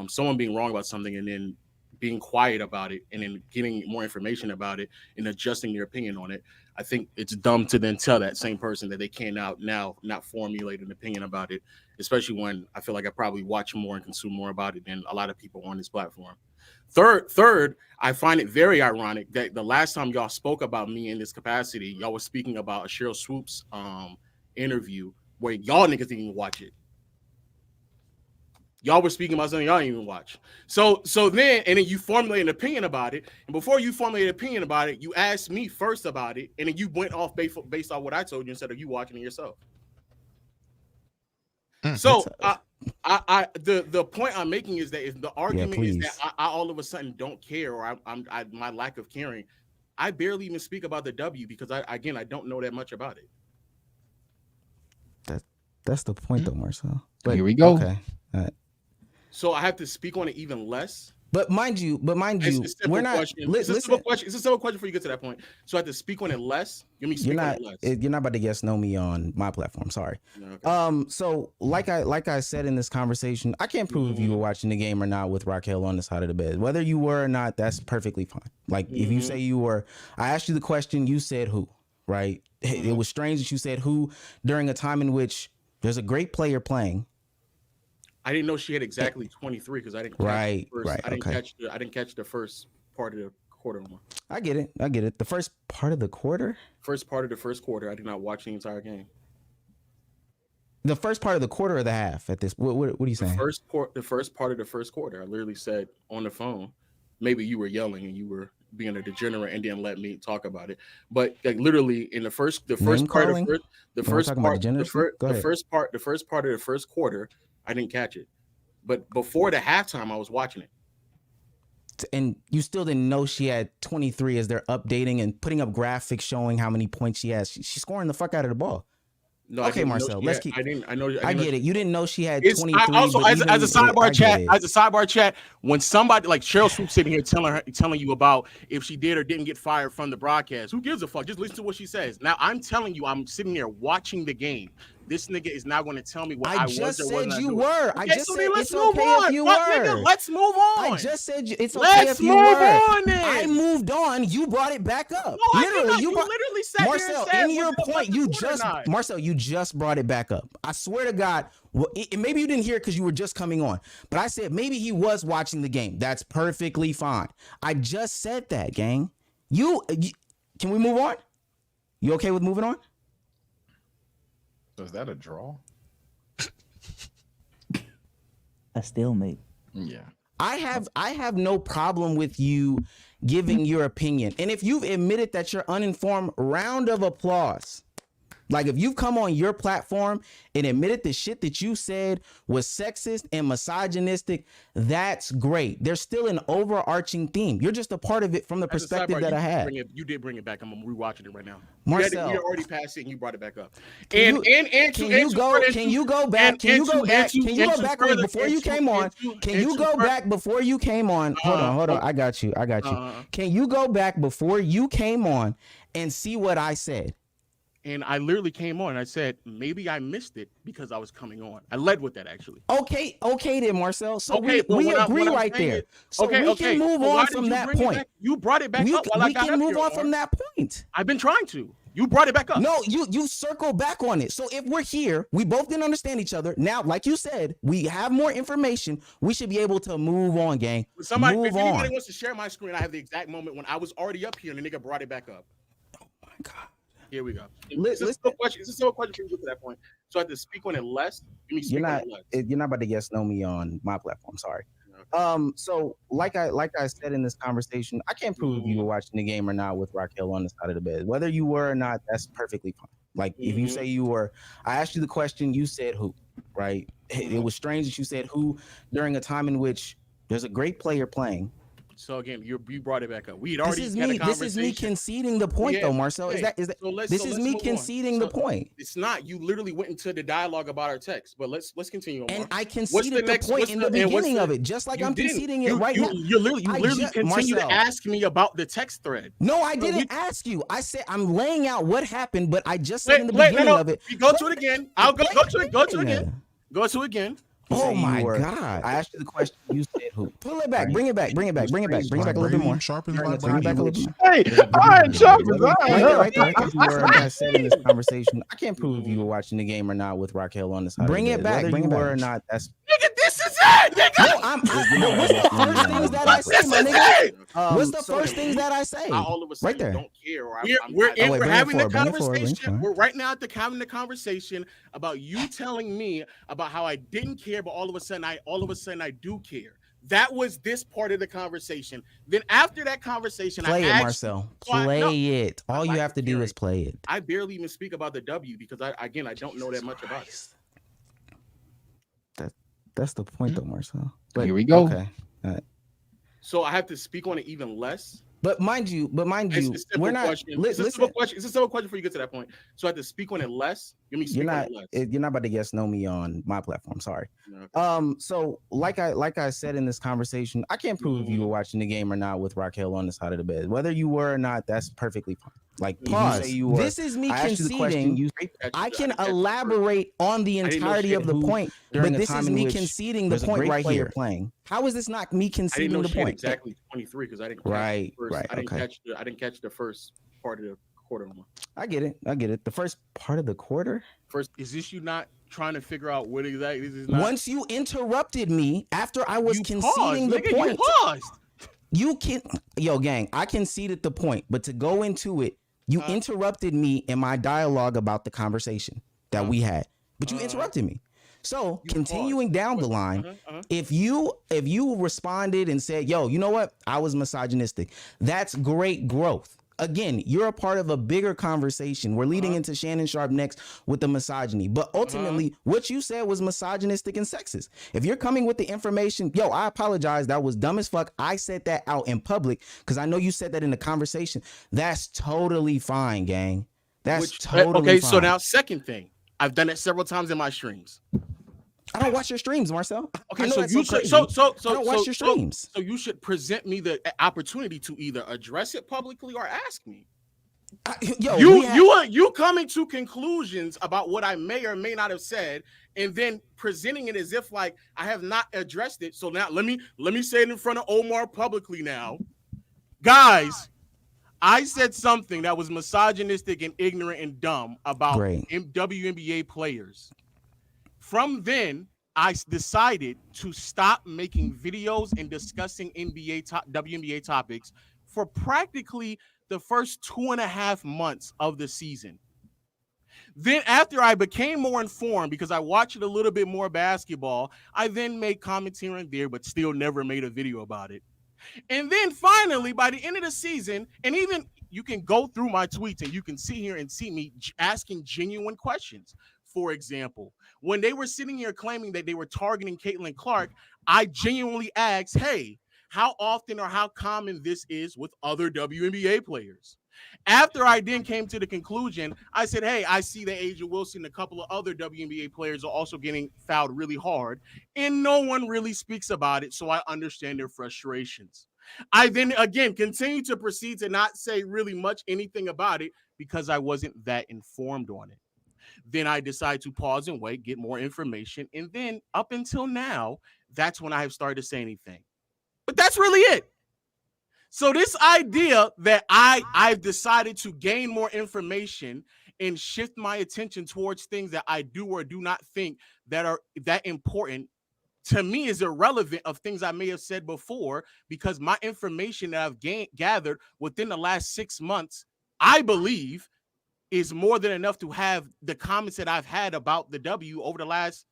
Someone being wrong about something and then being quiet about it and then getting more information about it and adjusting their opinion on it. I think it's dumb to then tell that same person that they can't now not formulate an opinion about it, especially when I feel like I probably watch more and consume more about it than a lot of people on this platform. Third, I find it very ironic that the last time y'all spoke about me in this capacity, y'all was speaking about a Cheryl Swoops interview where y'all niggas didn't even watch it. Y'all were speaking about something y'all didn't even watch. So then you formulate an opinion about it. And before you formulate an opinion about it, you asked me first about it. And then you went off based on what I told you instead of you watching it yourself. So the point I'm making is that if the argument is that I all of a sudden don't care or my lack of caring, I barely even speak about the W because I don't know that much about it. That's the point though, Marcel. But here we go. Okay. All right. So I have to speak on it even less. But mind you, we're not. It's a simple question. It's a simple question before you get to that point. So I have to speak on it less. You're not about to guess know me on my platform. Sorry. Okay. So like I said in this conversation, I can't prove if you were watching the game or not with Raquel on the side of the bed. Whether you were or not, that's perfectly fine. Like if you say you were, I asked you the question, you said who, right? It was strange that you said who during a time in which there's a great player playing. I didn't know she had exactly 23 because I didn't catch the first part of the quarter. I get it. The first part of the quarter? First part of the first quarter. I did not watch the entire game. The first part of the quarter or the half at this? What are you saying? The first part of the first quarter. I literally said on the phone, maybe you were yelling and you were being a degenerate and didn't let me talk about it. But like literally in the first part of the first part of the first quarter, I didn't catch it. But before the halftime, I was watching it. And you still didn't know she had 23 as they're updating and putting up graphics showing how many points she has. She's scoring the fuck out of the ball. No, okay, Marcel, let's keep. I get it. You didn't know she had 23. Also, as a sidebar chat, when somebody like Cheryl Swoops sitting here telling you about if she did or didn't get fired from the broadcast, who gives a fuck? Just listen to what she says. Now I'm telling you, I'm sitting there watching the game. This nigga is not going to tell me what I was or wasn't doing. I just said you were. Okay, I just so said let's it's move okay on. if you were. Nigga, let's move on. I just said it's okay if you were. Let's move on then. I moved on. You brought it back up. No, literally, you literally sat Marcel, there and said, in your point, you just brought it back up. I swear to God. Well, maybe you didn't hear it because you were just coming on. But I said maybe he was watching the game. That's perfectly fine. I just said that, gang. Can we move on? You okay with moving on? So is that a draw? A stalemate. Yeah. I have no problem with you giving your opinion. And if you've admitted that you're uninformed, round of applause. Like, if you've come on your platform and admitted the shit that you said was sexist and misogynistic, that's great. There's still an overarching theme. You're just a part of it from the perspective that I had. You did bring it back. I'm rewatching it right now. Marcel, we already passed it and you brought it back up. Can you go back before you came on? Can you go back before you came on? Hold on. I got you. Can you go back before you came on and see what I said? And I literally came on and I said, maybe I missed it because I was coming on. I led with that, actually. Okay then, Marcel. So we agree right there. So we can move on from that point. You brought it back up while I got up here. We can move on from that point. I've been trying to. You brought it back up. No, you circle back on it. So if we're here, we both didn't understand each other. Now, like you said, we have more information. We should be able to move on, gang. If anybody wants to share my screen, I have the exact moment when I was already up here and the nigga brought it back up. Oh my God. Here we go. It's a simple question for you to get to that point. So I have to speak on it less. You're not about to guess know me on my platform. Sorry. So like I said in this conversation, I can't prove if you were watching the game or not with Raquel on the side of the bed. Whether you were or not, that's perfectly fine. Like if you say you were, I asked you the question, you said who, right? It was strange that you said who during a time in which there's a great player playing. So again, you brought it back up. We had already had a conversation. This is me conceding the point, though, Marcel. Is that this is me conceding the point? It's not. You literally went into the dialogue about our text. But let's continue. Omar. And I conceded the point in the beginning of it, just like I'm conceding it right now. You literally continue to ask me about the text thread. No, I didn't ask you. I said I'm laying out what happened, but I just said in the beginning of it. Go to it again. I'll go to it. Go to it again. Go to it again. Oh my God! I asked you the question. You said who? Pull it back. Bring it back. Bring it back a little bit more. Sharpen Bring it back a little bit. Hey, I ain't sharpen. Right there. Like I said in this conversation, I can't prove if you were watching the game or not with Raquel on the side. Bring it back. Bring it back. Or not, that's. Nigga, this is it. No, what's the first things that I say, my nigga? What's the first things that I say? All of a sudden, right there. Don't care. We're having the conversation. We're right now having the conversation about you telling me about how I didn't care, but all of a sudden I do care. That was this part of the conversation. Then after that conversation, play it, Marcel. Play it. All you have to do is play it. I barely even speak about the W because I don't know that much about it. That's the point, though, Marcel. But here we go. Okay. All right. So I have to speak on it even less. But mind you, we're not. It's a simple question before you get to that point. So I have to speak on it less. You're not about to guess know me on my platform. Sorry. Okay. So like I said in this conversation, I can't prove if you were watching the game or not with Raquel on the side of the bed. Whether you were or not, that's perfectly fine. Like pause. This is me conceding. I can elaborate on the entirety of the point, but this is me conceding the point right here. Playing. How is this not me conceding the point? Exactly 23 because I didn't. Right. I didn't catch the first part of the quarter. I get it. The first part of the quarter. First, is this you not trying to figure out what exactly this is? Once you interrupted me after I was conceding the point. You paused. You can, gang. I conceded the point, but to go into it. You interrupted me in my dialogue about the conversation that we had, but you interrupted me. So continuing down the line, if you responded and said, yo, you know what? I was misogynistic. That's great growth. Again, you're a part of a bigger conversation. We're leading into Shannon Sharpe next with the misogyny. But ultimately, what you said was misogynistic and sexist. If you're coming with the information, yo, I apologize. That was dumb as fuck. I said that out in public because I know you said that in the conversation. That's totally fine, gang. That's totally fine. So now second thing, I've done it several times in my streams. I don't watch your streams, Marcel. Okay, so I don't watch your streams. So you should present me the opportunity to either address it publicly or ask me. You coming to conclusions about what I may or may not have said, and then presenting it as if like I have not addressed it. So now let me say it in front of Omar publicly now, guys. I said something that was misogynistic and ignorant and dumb about WNBA players. From then, I decided to stop making videos and discussing WNBA topics for practically the first 2.5 months of the season. Then after I became more informed because I watched a little bit more basketball, I then made comments here and there, but still never made a video about it. And then finally, by the end of the season, and even you can go through my tweets and you can see here and see me asking genuine questions. For example, when they were sitting here claiming that they were targeting Caitlin Clark, I genuinely asked, hey, how often or how common this is with other WNBA players? After I then came to the conclusion, I said, hey, I see that Asia Wilson and a couple of other WNBA players are also getting fouled really hard, and no one really speaks about it, so I understand their frustrations. I then, again, continue to proceed to not say really much anything about it because I wasn't that informed on it. Then I decide to pause and wait, get more information, and then up until now, that's when I have started to say anything. But that's really it. So this idea that I've decided to gain more information and shift my attention towards things that I do or do not think that are that important, to me is irrelevant of things I may have said before, because my information that I've gathered within the last 6 months, I believe, is more than enough to have the comments that I've had about the W over the last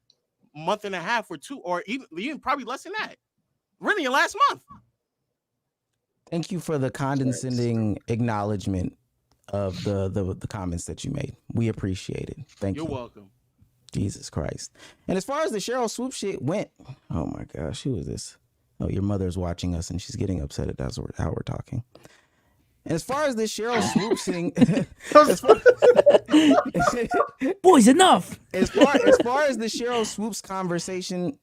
month and a half or two, or even probably less than that. Really, in last month. Thank you for the condescending acknowledgement of the comments that you made. We appreciate it. Thank you. You're welcome. Jesus Christ. And as far as the Cheryl Swoop shit went, oh my gosh, who is this? Oh, your mother's watching us and she's getting upset at that's how we're talking. And as far as this Cheryl Swoop thing, boys, enough. As far as the Cheryl Swoops conversation,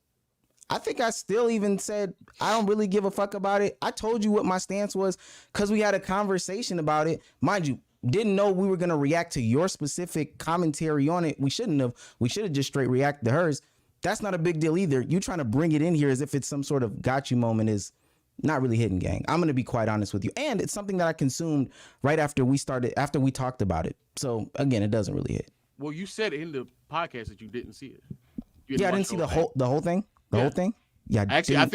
I think I still even said I don't really give a fuck about it. I told you what my stance was because we had a conversation about it. Mind you, didn't know we were going to react to your specific commentary on it. We shouldn't have. We should have just straight reacted to hers. That's not a big deal either. You trying to bring it in here as if it's some sort of got you moment is not really hitting, gang. I'm going to be quite honest with you. And it's something that I consumed right after we talked about it. So again, it doesn't really hit. Well, you said in the podcast that you didn't see it. Yeah, I didn't see the whole thing. The whole thing? Yeah. Actually, I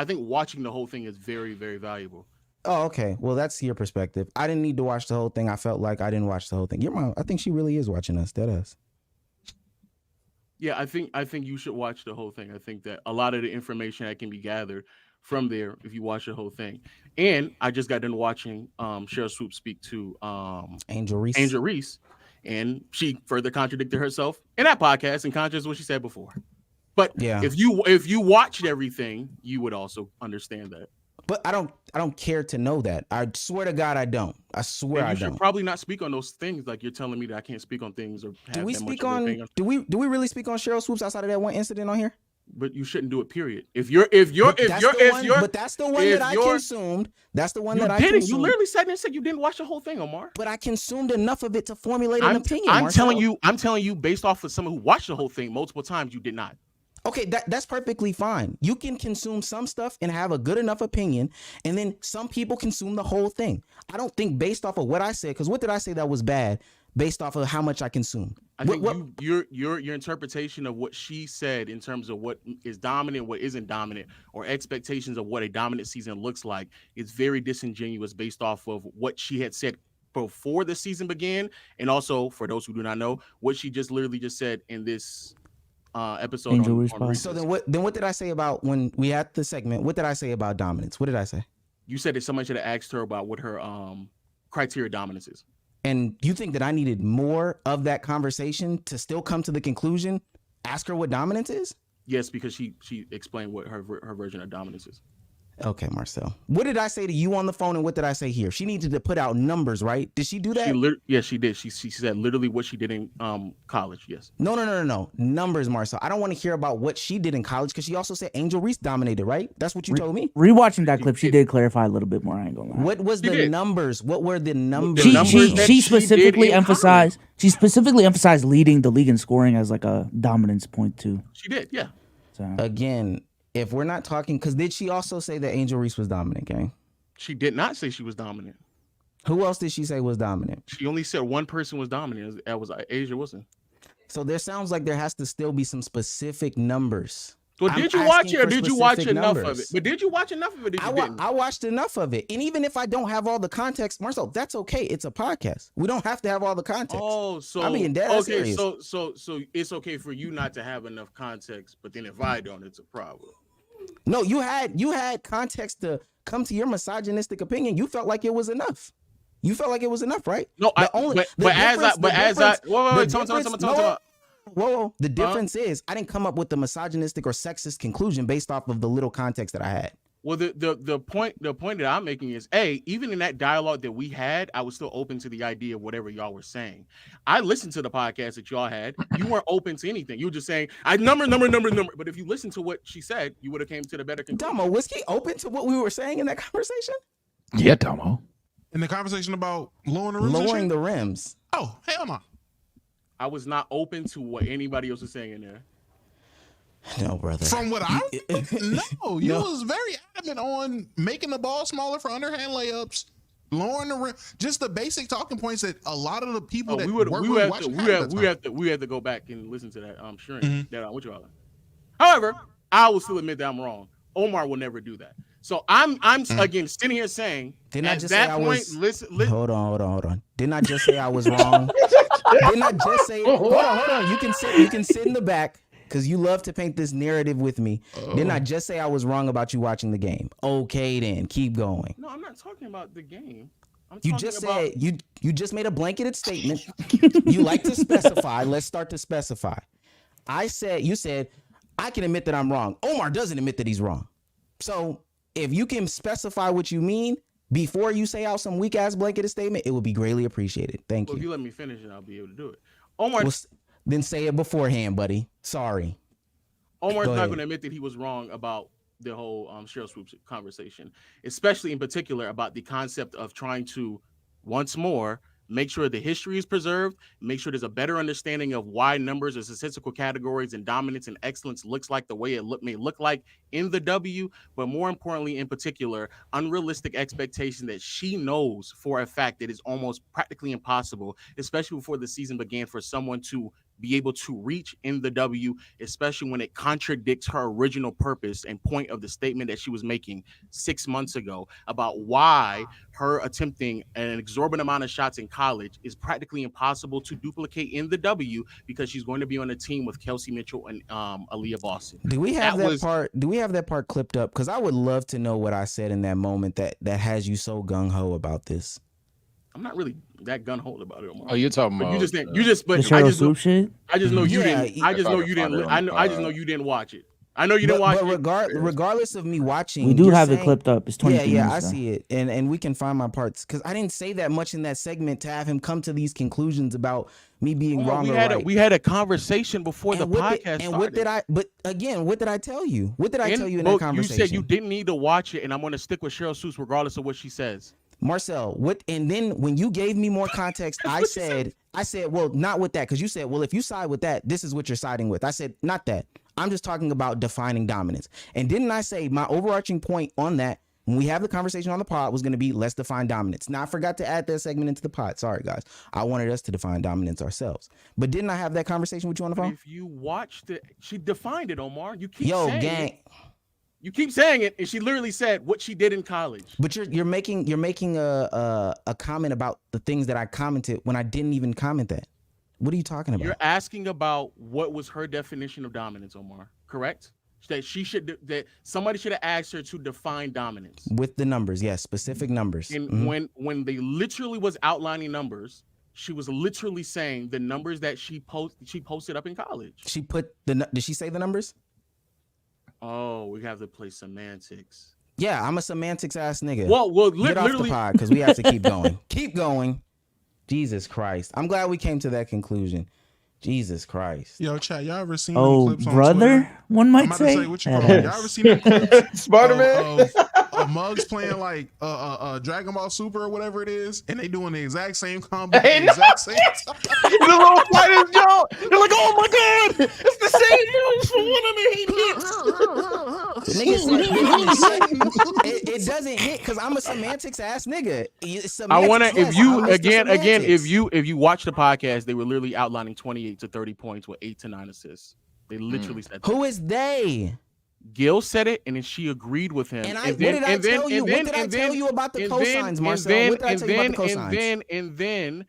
think watching the whole thing is very, very valuable. Oh, okay. Well, that's your perspective. I didn't need to watch the whole thing. I felt like I didn't watch the whole thing. Your mom, I think she really is watching us. That us. Yeah, I think you should watch the whole thing. I think that a lot of the information that can be gathered from there if you watch the whole thing. And I just got done watching Cheryl Swoop speak to Angel Reese, and she further contradicted herself in that podcast and contradicted what she said before. But yeah, if you watched everything, you would also understand that. But I don't care to know that. I swear to God, I don't. I swear I don't. You should probably not speak on those things. Like you're telling me that I can't speak on things or have do we that speak much on? Of Do we really speak on Cheryl Swoops outside of that one incident on here? But you shouldn't do it. Period. But that's the one that I consumed. That's the one that I consumed. You literally said you didn't watch the whole thing, Omar. But I consumed enough of it to formulate an opinion. I'm telling you, based off of someone who watched the whole thing multiple times, you did not. Okay, that's perfectly fine. You can consume some stuff and have a good enough opinion, and then some people consume the whole thing. I don't think based off of what I said, because what did I say that was bad based off of how much I consumed? I think your interpretation of what she said in terms of what is dominant, what isn't dominant, or expectations of what a dominant season looks like is very disingenuous based off of what she had said before the season began, and also for those who do not know, what she just literally just said in this episode on So then what did I say about when we had the segment? What did I say about dominance? What did I say? You said that somebody should have asked her about what her criteria dominance is. And you think that I needed more of that conversation to still come to the conclusion? Ask her what dominance is? Yes, because she explained what her version of dominance is. Okay, Marcel. What did I say to you on the phone and what did I say here? She needed to put out numbers, right? Did she do that? Yes, she did. She said literally what she did in college, yes. No. Numbers, Marcel. I don't want to hear about what she did in college because she also said Angel Reese dominated, right? That's what you told me? Rewatching that clip, she did clarify a little bit more, I ain't gonna lie. What was the numbers? What were the numbers? She specifically emphasized leading the league in scoring as like a dominance point too. She did, yeah. So. Again, if we're not talking, because did she also say that Angel Reese was dominant, gang? She did not say she was dominant. Who else did she say was dominant? She only said one person was dominant. That was Asia Wilson. So there sounds like there has to still be some specific numbers. Well, did you watch it or did you watch enough of it? But did you watch enough of it? I watched enough of it. And even if I don't have all the context, Marcel, that's okay. It's a podcast. We don't have to have all the context. Oh, so I'm being dead serious. So it's okay for you not to have enough context, but then if I don't, it's a problem. No, you had context to come to your misogynistic opinion. You felt like it was enough. You felt like it was enough, right? No, The difference is I didn't come up with the misogynistic or sexist conclusion based off of the little context that I had. Well, the point that I'm making is, even in that dialogue that we had, I was still open to the idea of whatever y'all were saying. I listened to the podcast that y'all had. You weren't open to anything. You were just saying, number. But if you listened to what she said, you would have came to the better conclusion. Domo, was he open to what we were saying in that conversation? Yeah, Domo. In the conversation about lowering the rims. Oh, hell no. I was not open to what anybody else was saying in there. No, brother. From what I no, you was very adamant on making the ball smaller for underhand layups, lowering the rim, just the basic talking points that a lot of the people that we had to go back and listen to that. I'm sure that what you all. However, I will still admit that I'm wrong. Omar will never do that. So I'm again sitting here saying, didn't I just say I was? Hold on. Didn't I just say I was wrong? Didn't I just say? Hold on. You can sit in the back. Because you love to paint this narrative with me. Didn't I just say I was wrong about you watching the game? Okay, then keep going. No, I'm not talking about the game. You just made a blanketed statement. You like to specify. Let's start to specify. You said I can admit that I'm wrong. Omar doesn't admit that he's wrong. So if you can specify what you mean before you say out some weak ass blanketed statement, it would be greatly appreciated. Thank you. If you let me finish, and I'll be able to do it. Omar. Then say it beforehand, buddy. Sorry. Omar's not going to admit that he was wrong about the whole Cheryl Swoops conversation, especially in particular about the concept of trying to, once more, make sure the history is preserved, make sure there's a better understanding of why numbers and statistical categories and dominance and excellence looks like the way it may look like in the W, but more importantly, in particular, unrealistic expectation that she knows for a fact that it's almost practically impossible, especially before the season began, for someone to be able to reach in the W, especially when it contradicts her original purpose and point of the statement that she was making 6 months ago about why her attempting an exorbitant amount of shots in college is practically impossible to duplicate in the W because she's going to be on a team with Kelsey Mitchell and Aaliyah Boston. Do we have that part? Do we have that part clipped up? Because I would love to know what I said in that moment that has you so gung ho about this. I'm not really that gun hold about it, Omar. Oh, you're talking about shit? I just know you didn't. I just know you didn't. I just know you didn't watch it. I know you didn't watch it. Regardless of me watching, we do have it clipped up. It's 20 minutes. Yeah, I see it, and we can find my parts because I didn't say that much in that segment to have him come to these conclusions about me being wrong or right. We had a conversation before the podcast started. What did I? But again, what did I tell you? What did I tell you in that conversation? You said you didn't need to watch it, and I'm going to stick with Cheryl Swoops regardless of what she says. Marcel, what? And then when you gave me more context, I said, well, not with that, because you said, well, if you side with that, this is what you're siding with. I said, not that. I'm just talking about defining dominance. And didn't I say my overarching point on that when we have the conversation on the pod was going to be let's define dominance? Now I forgot to add that segment into the pod. Sorry, guys. I wanted us to define dominance ourselves. But didn't I have that conversation with you on the phone? If you watched it, she defined it, Omar. You keep saying it. You keep saying it, and she literally said what she did in college. But you're making a comment about the things that I commented when I didn't even comment that. What are you talking about? You're asking about what was her definition of dominance, Omar. Correct? That somebody should have asked her to define dominance with the numbers. Yes, specific numbers. And when they literally was outlining numbers, she was literally saying the numbers that she posted up in college. She put did she say the numbers? Oh, we have to play semantics. Yeah, I'm a semantics ass nigga. Well, get off the pod because we have to keep going. Keep going. Jesus Christ. I'm glad we came to that conclusion. Jesus Christ. Yo, chat, y'all ever seen clips on brother? Twitter? One might say. What you call it? Y'all ever seen them clips? Spider-Man? Of Muggs playing like Dragon Ball Super or whatever it is, and they doing the exact same combo. Hey, the exact same time. The little fighters, y'all. They're like, oh my God, it's the same for one of them. It doesn't hit because I'm a semantics ass nigga. I want to, if you watch the podcast, they were literally outlining 28 to 30 points with 8 to 9 assists. They literally said that. Who is they? Gil said it, and then she agreed with him. What did I tell you about the cosigns, Marcel? What did I tell you about the cosigns? And then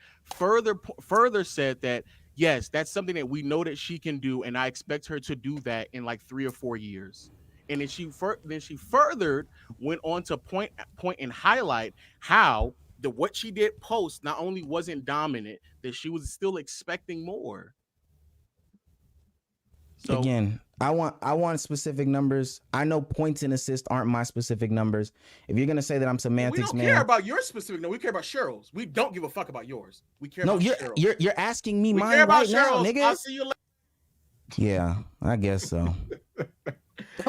further said that, yes, that's something that we know that she can do, and I expect her to do that in like 3 or 4 years. And then she furthered went on to point and highlight how what she did post not only wasn't dominant, that she was still expecting more. So again, I want specific numbers. I know points and assists aren't my specific numbers. If you're gonna say that I'm semantics, we don't care about your specific. No, we care about Cheryl's. We don't give a fuck about yours. We care. No, about you're asking me we mine care about right now, Cheryl's. nigga. I'll see you later. Yeah, I guess so.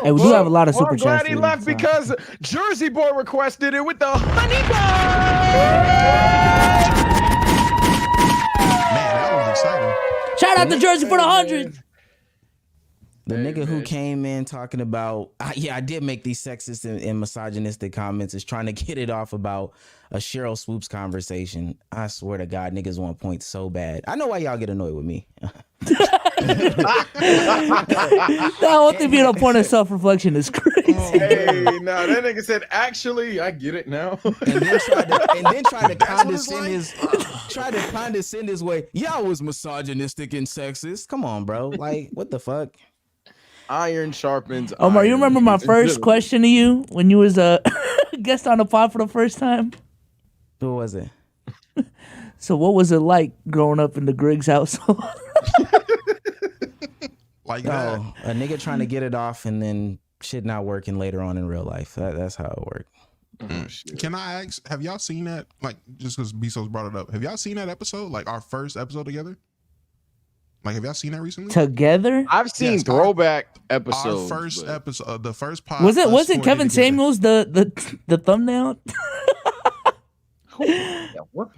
Hey, we do have a lot of super I'm chats. glad he left because Jersey Boy requested it with the honey bun. Man, that was exciting. Shout out to Jersey for the 100. The nigga who came in talking about, I did make these sexist and misogynistic comments is trying to get it off about a Cheryl Swoops conversation. I swear to God, niggas want points so bad. I know why y'all get annoyed with me. That whole thing being a point of self-reflection is crazy. Hey, no, that nigga said, actually, I get it now. and then tried to condescend his way. Y'all was misogynistic and sexist. Come on, bro. Like, what the fuck? Iron sharpens Omar, iron. you remember my first question to you when you was a guest on the pod for the first time? What was it? So what was it like growing up in the Griggs household? Like that. A nigga trying to get it off and then shit not working later on in real life. That's how it worked. Can I ask, have y'all seen that? Like, just because Bezos brought it up, have y'all seen that episode? Like our first episode together? Like, have y'all seen that recently? Together? I've seen throwbaback episodes. Our first episode, the first pod. Was it Kevin Samuels the thumbnail?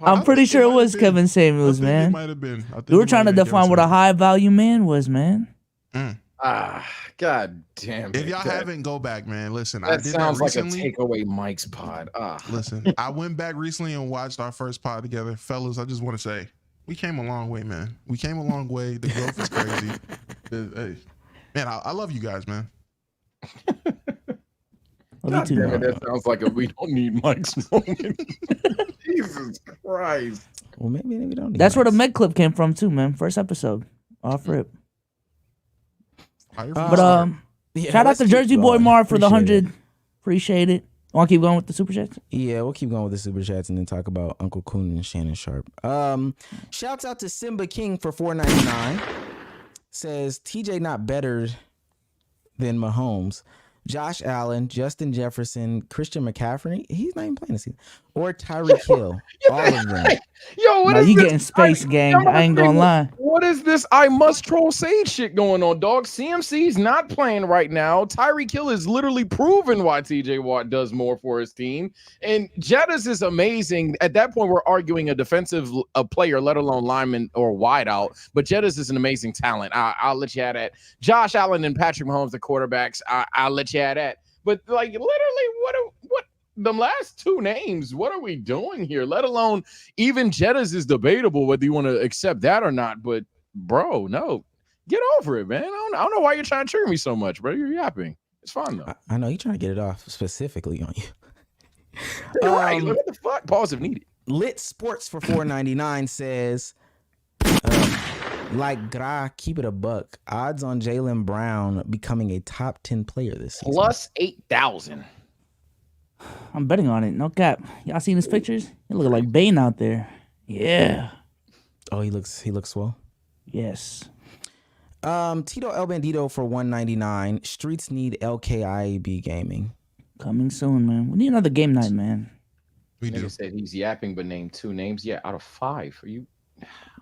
I'm pretty sure it was Kevin Samuels, man. It might have been. We were trying to define what a high value man was, man. God damn it. If y'all haven't, go back, man. Listen, That I did sounds that like a recently. takeaway Mike's pod. Listen, I went back recently and watched our first pod together. Fellas, I just want to say, we came a long way, man. We came a long way. The growth is crazy. Hey, man, I love you guys, man. God damn it, that sounds like a we don't need Mike's moment. Jesus Christ. Well, maybe we don't need That's where the Meg clip came from too, man. First episode. Off rip. But shout out to Jersey Boy Mar for the 100. Appreciate it. Want to keep going with the super chats? Yeah, we'll keep going with the super chats and then talk about Uncle Coon and Shannon Sharpe. Shouts out to Simba King for $4.99. Says TJ not better than Mahomes. Josh Allen, Justin Jefferson, Christian McCaffrey. He's not even playing this season. Or Tyreek Hill. All of them. Yo, what Nah, is you this? getting space, gang. I ain't gonna lie. What is this? I must troll Sage shit going on, dog. CMC's not playing right now. Tyreek Hill is literally proven why TJ Watt does more for his team. And Jettis is amazing. At that point, we're arguing a defensive player, let alone lineman or wideout. But Jettis is an amazing talent. I'll let you have that. Josh Allen and Patrick Mahomes, the quarterbacks, I'll let you have that. But like literally, what? The last two names, what are we doing here? Let alone even Jettas is debatable whether you want to accept that or not. But bro, no, get over it, man. I don't know why you're trying to trigger me so much, bro. You're yapping. It's fine though. I know you're trying to get it off specifically on you. You're right. What the fuck? Pause if needed. Lit Sports for $4.99 says, like Gra, keep it a buck. Odds on Jaylen Brown becoming a top 10 player this season. Plus 8,000. I'm betting on it. No cap. Y'all seen his pictures? He looking like Bane out there. Yeah. Oh, he looks swell. Yes. Tito El Bandito for $1.99. Streets need LKIAB gaming. Coming soon, man. We need another game night, man. We do. Said he's yapping, but named 2 names. Yeah, out of 5. Are you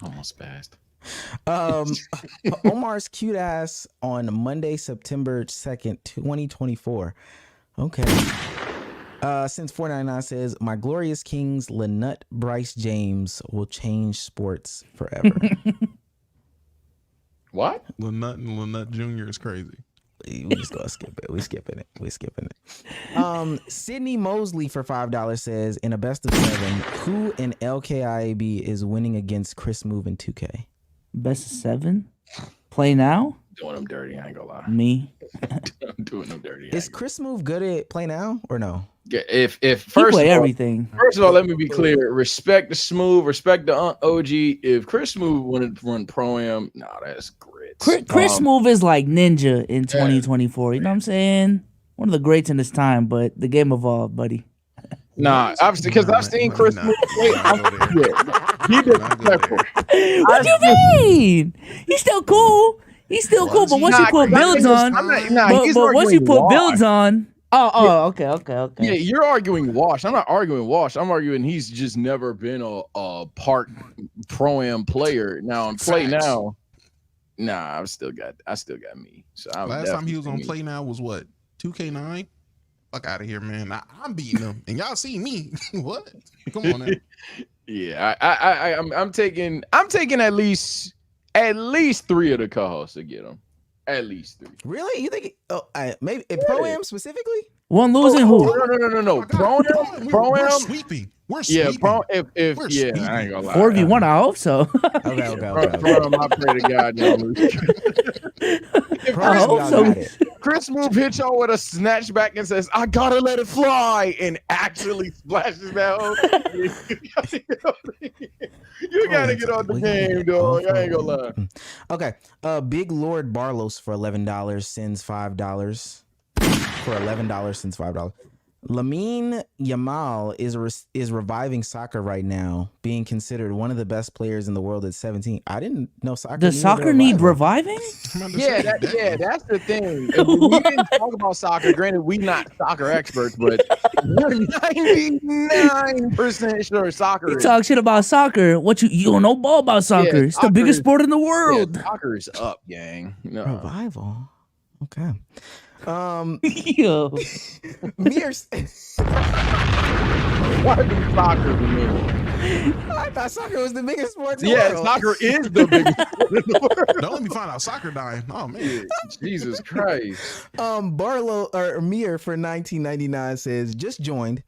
almost passed? Omar's cute ass on Monday, September 2nd, 2024. Okay. Since $4.99 says, my glorious kings, Lynette Bryce James, will change sports forever. What? Lynette and Lynette Jr. is crazy. We just gonna skip it. We skipping it. Sydney Mosley for $5 says, in a best of 7, who in LKIAB is winning against Chris Move in 2K? Best of 7? Play now? Doing them dirty, I ain't gonna lie. Me. I'm doing them dirty. Is Chris Move good at play now or no? Yeah, if He first play of all, everything. First of all, let me be clear. Respect the Smooth, respect the OG. If Chris Smooth wanted to run Pro-Am, nah, that's great. Chris Move is like Ninja in 2024. You know what I'm saying? one of the greats in his time, but the game evolved, buddy. Nah, because I've seen Chris move. He disrespectful. What do you mean? He's still cool. He's still cool, but once you put builds on, but once you put builds on, okay. Yeah, you're arguing wash. I'm not arguing wash. I'm arguing he's just never been a park pro-am player. Now on play now, nah, I still got me. So last time he was on play now was what 2K9. Fuck out of here, man. I'm beating him, and y'all see me. What? Come on now. Yeah, I'm taking at least 3 of the co-hosts to get him. At least 3. Really? You think? Maybe pro-am specifically? One losing who? No. Pro-am. We're sweeping. We're sweeping. Yeah, I ain't gonna lie. 4v1, I hope so. Okay. Pro-am, I pray to God y'all lose. I hope so. Chris Move hits y'all with a snatchback and says, "I gotta let it fly," and actually splashes that hole. You gotta get on the game, dog. I ain't gonna lie. Okay. Big Lord Barlos for $11 sends $5. For $11 sends $5. Lamine Yamal is reviving soccer right now, being considered one of the best players in the world at 17. I didn't know soccer. Does soccer need reviving? Yeah, that's the thing. We didn't talk about soccer. Granted, we not soccer experts, but we're 99% sure soccer. You talk shit about soccer. What you don't know ball about soccer? It's the biggest sport in the world. Yeah, soccer is up, gang. No. Revival. Okay. Yo. Mears. Why do soccer the middle? I thought soccer was the biggest sport in the world. Yeah, soccer is the biggest sport in the world. Don't let me find out soccer dying. Oh man. Jesus Christ. Barlow or Mir for $19.99 says, just joined.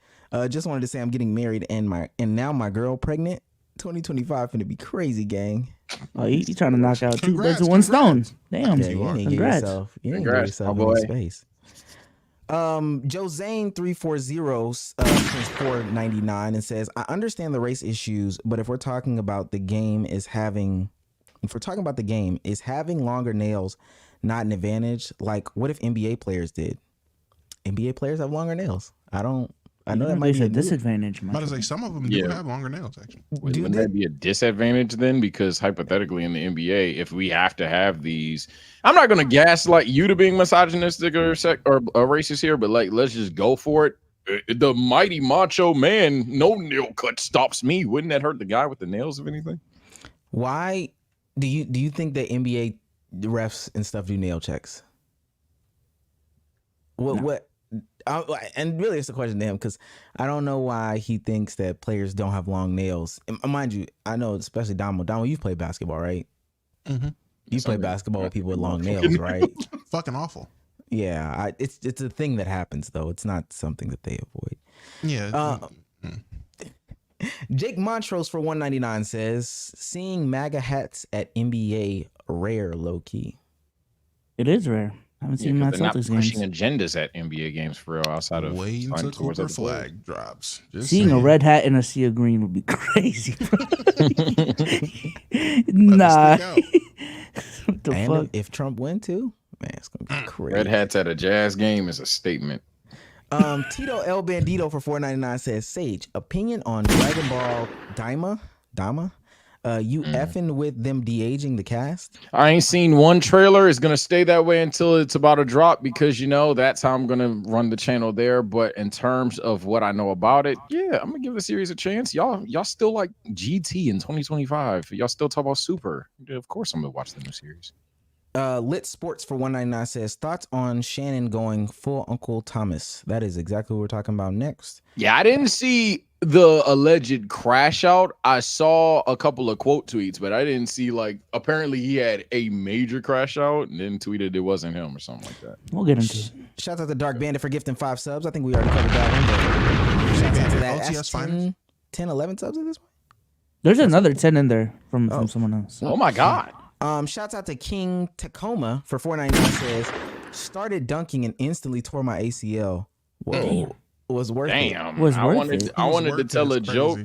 Just wanted to say I'm getting married and now my girl pregnant. 2025 finna be crazy, gang. Oh, you trying to knock out 2 birds with 1 stone? Damn, yeah, you ain't congrats. You ain't get yourself in space. Josane 340 sends $4.99 and says, I understand the race issues, but if we're talking about the game, is having longer nails not an advantage? Like, what if NBA players did? NBA players have longer nails. I know that might be a disadvantage. But it's like some of them do have longer nails, actually. Wouldn't that be a disadvantage then? Because hypothetically in the NBA, if we have to have these, I'm not going to gaslight you to being misogynistic or racist here, but like, let's just go for it. The mighty macho man, no nail cut stops me. Wouldn't that hurt the guy with the nails, if anything? Why do you think that NBA refs and stuff do nail checks? What? And really, it's a question to him because I don't know why he thinks that players don't have long nails. And mind you, I know, especially Domo. Domo, you've played basketball, right? Mm-hmm. You play basketball with people with long nails, right? Fucking awful. Yeah, it's a thing that happens though. It's not something that they avoid. Yeah. Jake Montrose for $1.99 says, seeing MAGA hats at NBA rare, low key. It is rare. I haven't seen my Celtics games. Pushing agendas at NBA games for real outside of wait until Cooper flag drops. Seeing a red hat and a sea of green would be crazy. Nah. What the fuck? If Trump win too, man, it's gonna be crazy. Red hats at a Jazz game is a statement. Tito El Bandito for $4.99 says, Sage, opinion on Dragon Ball Dama? You effing with them de-aging the cast? I ain't seen one trailer. It's gonna stay that way until it's about to drop because that's how I'm gonna run the channel there. But in terms of what I know about it, yeah, I'm gonna give the series a chance. Y'all still like GT in 2025. Y'all still talk about Super. Of course I'm gonna watch the new series. Lit Sports for $1.99 says, thoughts on Shannon going full Uncle Thomas? That is exactly what we're talking about next. Yeah, I didn't see the alleged crash out. I saw a couple of quote tweets, but I didn't see apparently he had a major crash out and then tweeted it wasn't him or something like that. We'll get into it. Shout out to Dark Bandit for gifting 5 subs. I think we already covered that one. Shout out to that. OTS finals. 10, 11 subs at this point. There's another 10 in there from someone else. Oh my God. Shouts out to King Tacoma for $4.99 says, started dunking and instantly tore my ACL. Whoa. Was worth it. I wanted to tell a joke.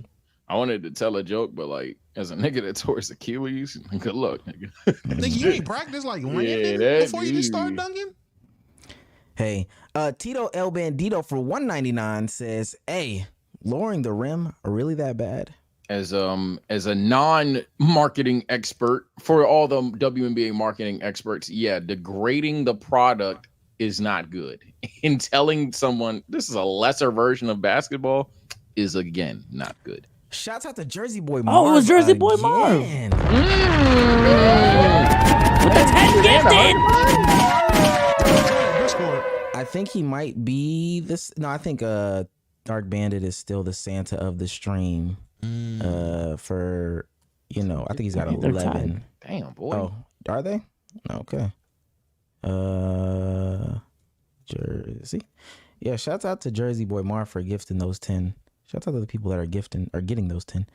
I wanted to tell a joke, but as a nigga that tore his Achilles, good luck, nigga. Nigga, you ain't practice running before you just start dunking? Hey, Tito El Bandito for $1.99 says, "Hey, lowering the rim really that bad?" As a non-marketing expert for all the WNBA marketing experts, yeah, degrading the product is not good. And telling someone this is a lesser version of basketball is again not good. Shouts out to Jersey Boy Marv. Oh, it was Jersey Boy Marv. again. With the 10 gifted. I think he might be this. No, I think Dark Bandit is still the Santa of the stream. For I think he's got 11. Damn, boy. Oh, are they? Okay. Jersey. Yeah, shouts out to Jersey Boy Mar for gifting those 10. Shouts out to the people that are getting those 10.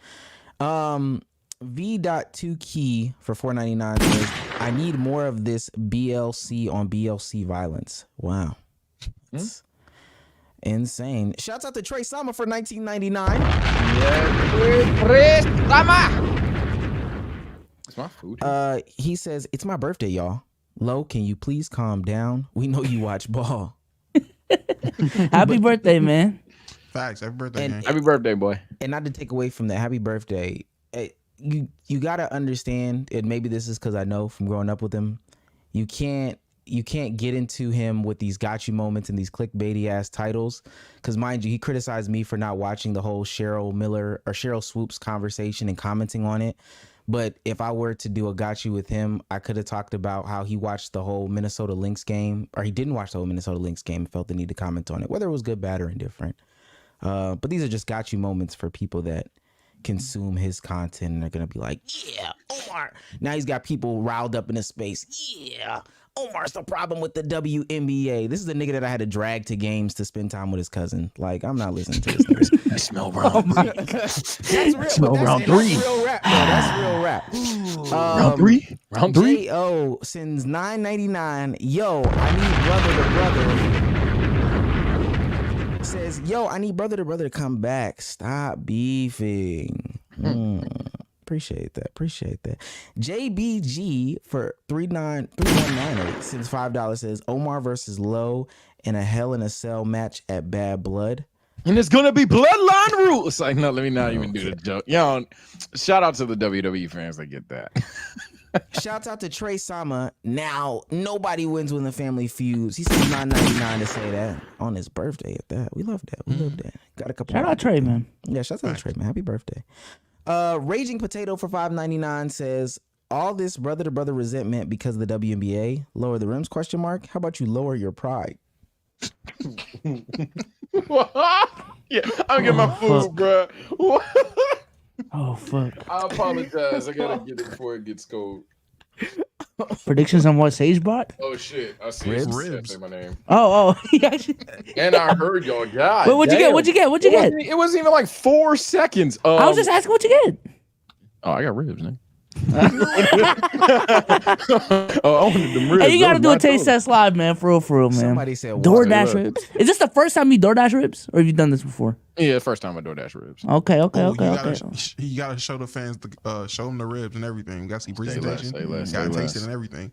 V.2key for $4.99 says, "I need more of this BLC on BLC violence." Wow. That's insane. Shouts out to Trey Sama for $19.99. It's my food. He says, "It's my birthday, y'all. Low, can you please calm down? We know you watch ball." Happy birthday, man. Facts. Happy birthday, man. Happy birthday, boy. And not to take away from that, happy birthday. You gotta understand, and maybe this is because I know from growing up with him, you can't get into him with these got you moments and these clickbaity ass titles. Because mind you, he criticized me for not watching the whole Cheryl Miller or Cheryl Swoops conversation and commenting on it. But if I were to do a got you with him, I could have talked about how he watched the whole Minnesota Lynx game, or he didn't watch the whole Minnesota Lynx game and felt the need to comment on it, whether it was good, bad, or indifferent. But these are just got you moments for people that consume his content and they're gonna be like, "Yeah, Omar." Now he's got people riled up in his space. "Yeah, Omar's the problem with the WNBA." This is the nigga that I had to drag to games to spend time with his cousin. Like, I'm not listening to this. I smell round. That's real. Smell round three. That's real rap. That's real rap. Round three. Round three. J.O. sends $9.99. "Yo, I need brother to brother." Says, "Yo, I need brother to come back. Stop beefing." Appreciate that. JBG for 3198 sends $5 says, "Omar versus Lowe in a Hell in a Cell match at Bad Blood." And it's gonna be bloodline rules. Like, no, let me not even do the joke. Yo, shout out to the WWE fans that get that. Shouts out to Trey Sama. "Now, nobody wins when the family feuds." He says $9.99 to say that on his birthday at that. We love that. Got a couple. Shout out Trey, man. Yeah, shout out to Trey, man. Happy birthday. Raging Potato for $5.99 says, "All this brother to brother resentment because of the WNBA. Lower the rims? ? How about you lower your pride?" Yeah, I'm getting my food, bro. Oh, fuck. I apologize. I gotta get it before it gets cold. Predictions on what Sage bought? Oh shit! I see Ribs. Say my name. Oh, yeah. And I heard y'all. God. Wait, what'd you get? What'd you get? It wasn't even like 4 seconds. I was just asking what you get. Oh, I got ribs, man. I wanted them ribs. Hey, you gotta do a taste test live, man. For real, man. Somebody said DoorDash ribs. Is this the first time you DoorDash ribs, or have you done this before? Yeah, first time I DoorDash ribs. Okay. You gotta show the fans, show them the ribs and everything. We gotta see presentation. Gotta taste it and everything.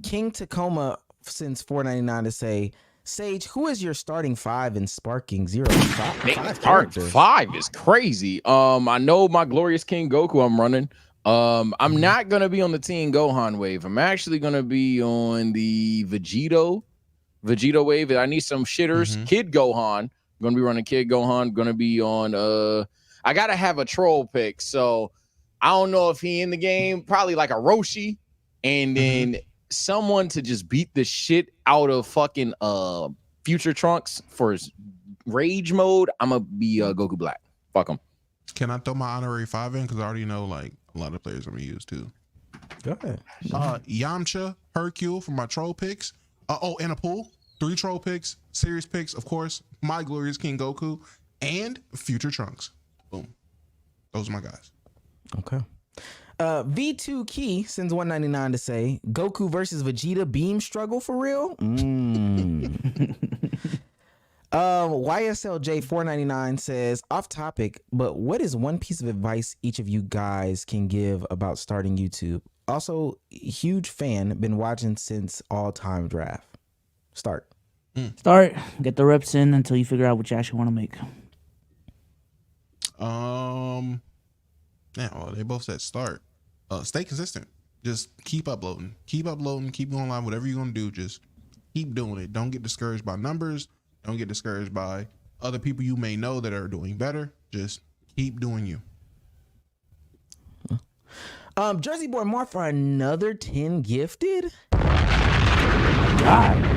King Tacoma sends $4.99 to say, "Sage, who is your starting 5 and sparking 0 5 characters?" 5 is crazy. I know my glorious King Goku I'm running. I'm not gonna be on the Team Gohan wave. I'm actually gonna be on the Vegeta wave. I need some shitters. Kid Gohan. I'm gonna be running Kid Gohan. Gonna be on I gotta have a troll pick. So I don't know if he in the game. Probably like a Roshi, and then someone to just beat the shit out of fucking Future Trunks for his rage mode. I'm gonna be Goku Black. Fuck him. Can I throw my honorary 5 in? Because I already know like a lot of players I'm gonna use too. Go ahead. Yamcha, Hercule for my troll picks. And a pool. 3 troll picks, serious picks, of course. My glorious King Goku and Future Trunks. Boom. Those are my guys. Okay. V2 Key sends $1.99 to say, "Goku versus Vegeta beam struggle for real?" YSLJ 4.99 says, "Off topic, but what is one piece of advice each of you guys can give about starting YouTube? Also, huge fan, been watching since all-time draft." Start. Start. Get the reps in until you figure out what you actually want to make. Yeah, well, they both said start. Stay consistent. Just keep uploading. Keep uploading. Keep going live. Whatever you're gonna do, just keep doing it. Don't get discouraged by numbers. Don't get discouraged by other people you may know that are doing better. Just keep doing you. Jersey boy Mark for another 10 gifted. God.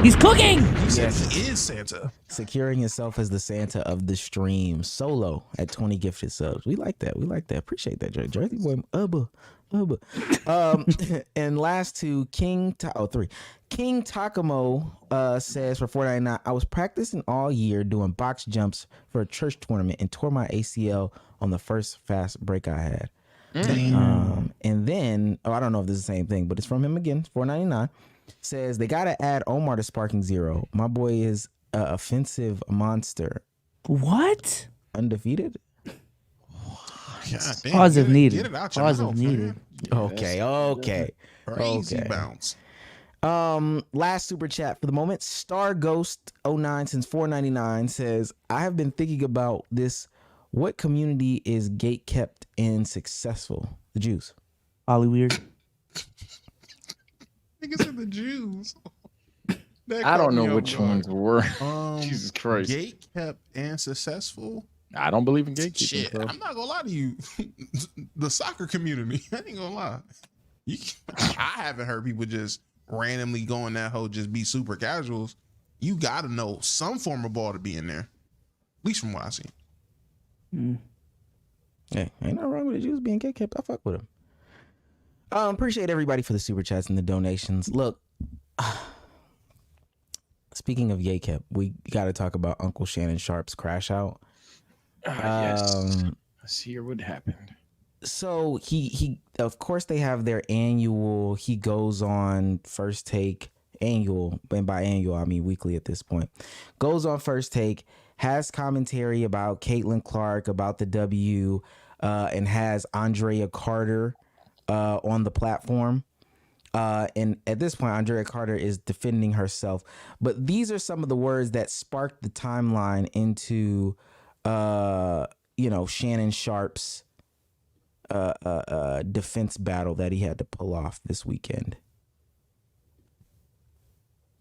He's cooking. Yes, he is Santa. Securing himself as the Santa of the stream. Solo at 20 gifted subs. We like that. Appreciate that, Jersey boy. And last two, King Takamo says for $4.99, I was practicing all year doing box jumps for a church tournament and tore my ACL on the first fast break I had. And then, I don't know if this is the same thing, but it's from him again, $4.99. Says they gotta add Omar to Sparking Zero. My boy is an offensive monster. What? Undefeated? God damn, Pause if needed. Get it out your Pause if mouth, needed. Okay. Crazy bounce. Last super chat for the moment. Star Ghost 09 since $4.99 says, I have been thinking about this. What community is gate kept and successful? The Jews. Ollie Weird. Niggas said the Jews. I don't know which ones were. Jesus Christ. Gate kept and successful. I don't believe in gatekeeping. Shit, Bro. I'm not gonna lie to you. The soccer community, I ain't gonna lie. I haven't heard people just randomly going that whole just be super casuals. You gotta know some form of ball to be in there. At least from what I see. Hey, ain't nothing wrong with the Jews being gate kept. I fuck with them. Appreciate everybody for the super chats and the donations. Look, speaking of gate kept, we got to talk about Uncle Shannon Sharpe's crash out. Yes. Let's hear what happened. So he of course they have their annual. He goes on First Take annual, and by annual I mean weekly at this point. Goes on First Take, has commentary about Caitlin Clark, about the W, and has Andrea Carter on the platform. And at this point, Andrea Carter is defending herself. But these are some of the words that sparked the timeline into, Shannon Sharpe's defense battle that he had to pull off this weekend.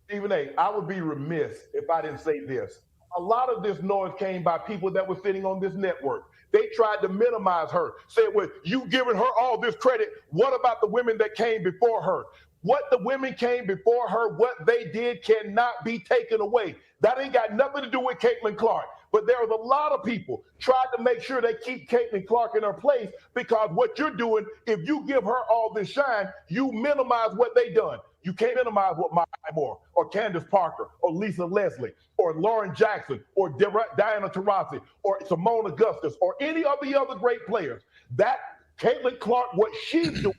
Stephen A., I would be remiss if I didn't say this. A lot of this noise came by people that were sitting on this network. They tried to minimize her, said, well, you giving her all this credit. What about the women that came before her? What the women came before her, what they did cannot be taken away. That ain't got nothing to do with Caitlin Clark. But there was a lot of people trying to make sure they keep Caitlin Clark in her place, because what you're doing, if you give her all this shine, you minimize what they done. You can't minimize what Maya Moore or Candace Parker or Lisa Leslie or Lauren Jackson or Diana Taurasi or Simone Augustus or any of the other great players. That Caitlin Clark, what she's doing,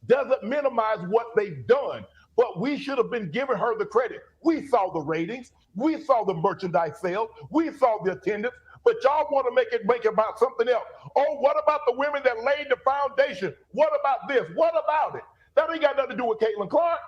doesn't minimize what they've done. But we should have been giving her the credit. We saw the ratings. We saw the merchandise sales. We saw the attendance. But y'all want to make it about something else. Oh, what about the women that laid the foundation? What about this? What about it? That ain't got nothing to do with Caitlin Clark.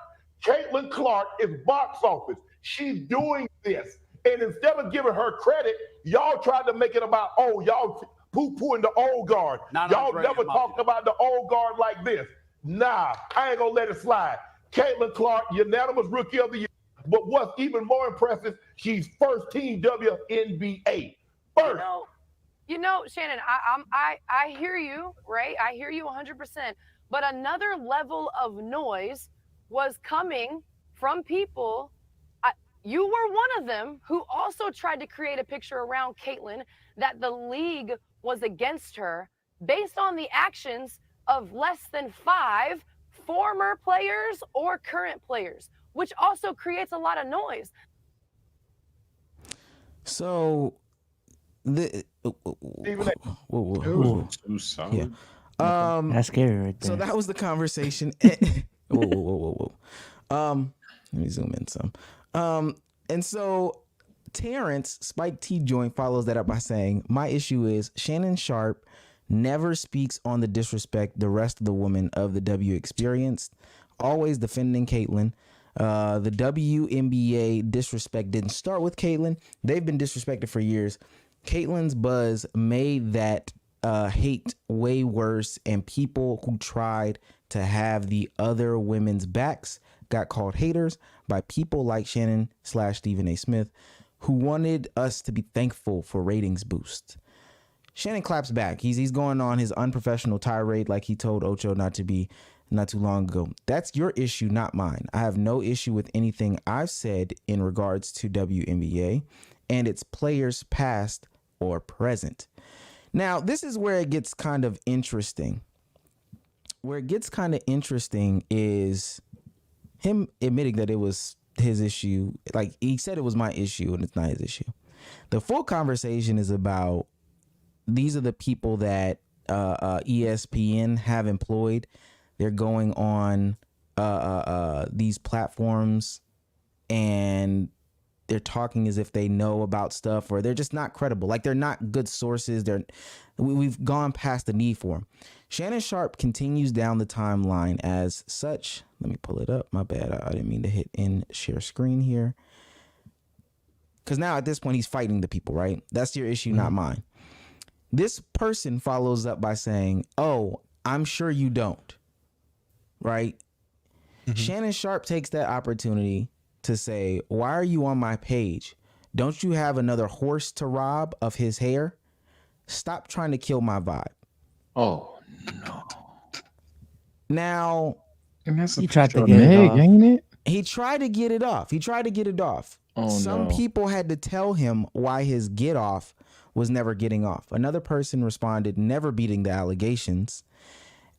Caitlin Clark is box office. She's doing this. And instead of giving her credit, y'all tried to make it about, y'all poo-pooing the old guard. Y'all never talked about the old guard like this. Nah, I ain't gonna let it slide. Caitlin Clark, unanimous rookie of the year. But what's even more impressive, she's first team WNBA. First. Shannon, I hear you, right? I hear you 100%. But another level of noise was coming from people. You were one of them who also tried to create a picture around Caitlin that the league was against her based on the actions of less than 5 former players or current players, which also creates a lot of noise. So the That's scary right there. So that was the conversation. Whoa. Let me zoom in some. And so Terrence Spike T Joint follows that up by saying, my issue is Shannon Sharpe never speaks on the disrespect the rest of the women of the W experienced, always defending Caitlin. The WNBA disrespect didn't start with Caitlyn. They've been disrespected for years. Caitlyn's buzz made that hate way worse, and people who tried to have the other women's backs got called haters by people like Shannon / Stephen A. Smith, who wanted us to be thankful for ratings boost. Shannon claps back. He's going on his unprofessional tirade like he told Ocho not too long ago. That's your issue, not mine. I have no issue with anything I've said in regards to WNBA and its players past or present. Now, this is where it gets kind of interesting. Where it gets kind of interesting is him admitting that it was his issue. Like, he said it was my issue and it's not his issue. The full conversation is about these are the people that ESPN have employed. They're going on these platforms and they're talking as if they know about stuff, or they're just not credible. Like, they're not good sources. We've gone past the need for them. Shannon Sharpe continues down the timeline as such. Let me pull it up. My bad. I didn't mean to hit in share screen here. Because now at this point, he's fighting the people, right? That's your issue, not mine. This person follows up by saying, oh, I'm sure you don't. Right? Shannon Sharpe takes that opportunity to say, why are you on my page? Don't you have another horse to rob of his hair? Stop trying to kill my vibe. Oh, no. Now, and that's he tried to get it off. Ain't it? He tried to get it off. Oh, Some no. people had to tell him why his get off was never getting off. Another person responded, never beating the allegations.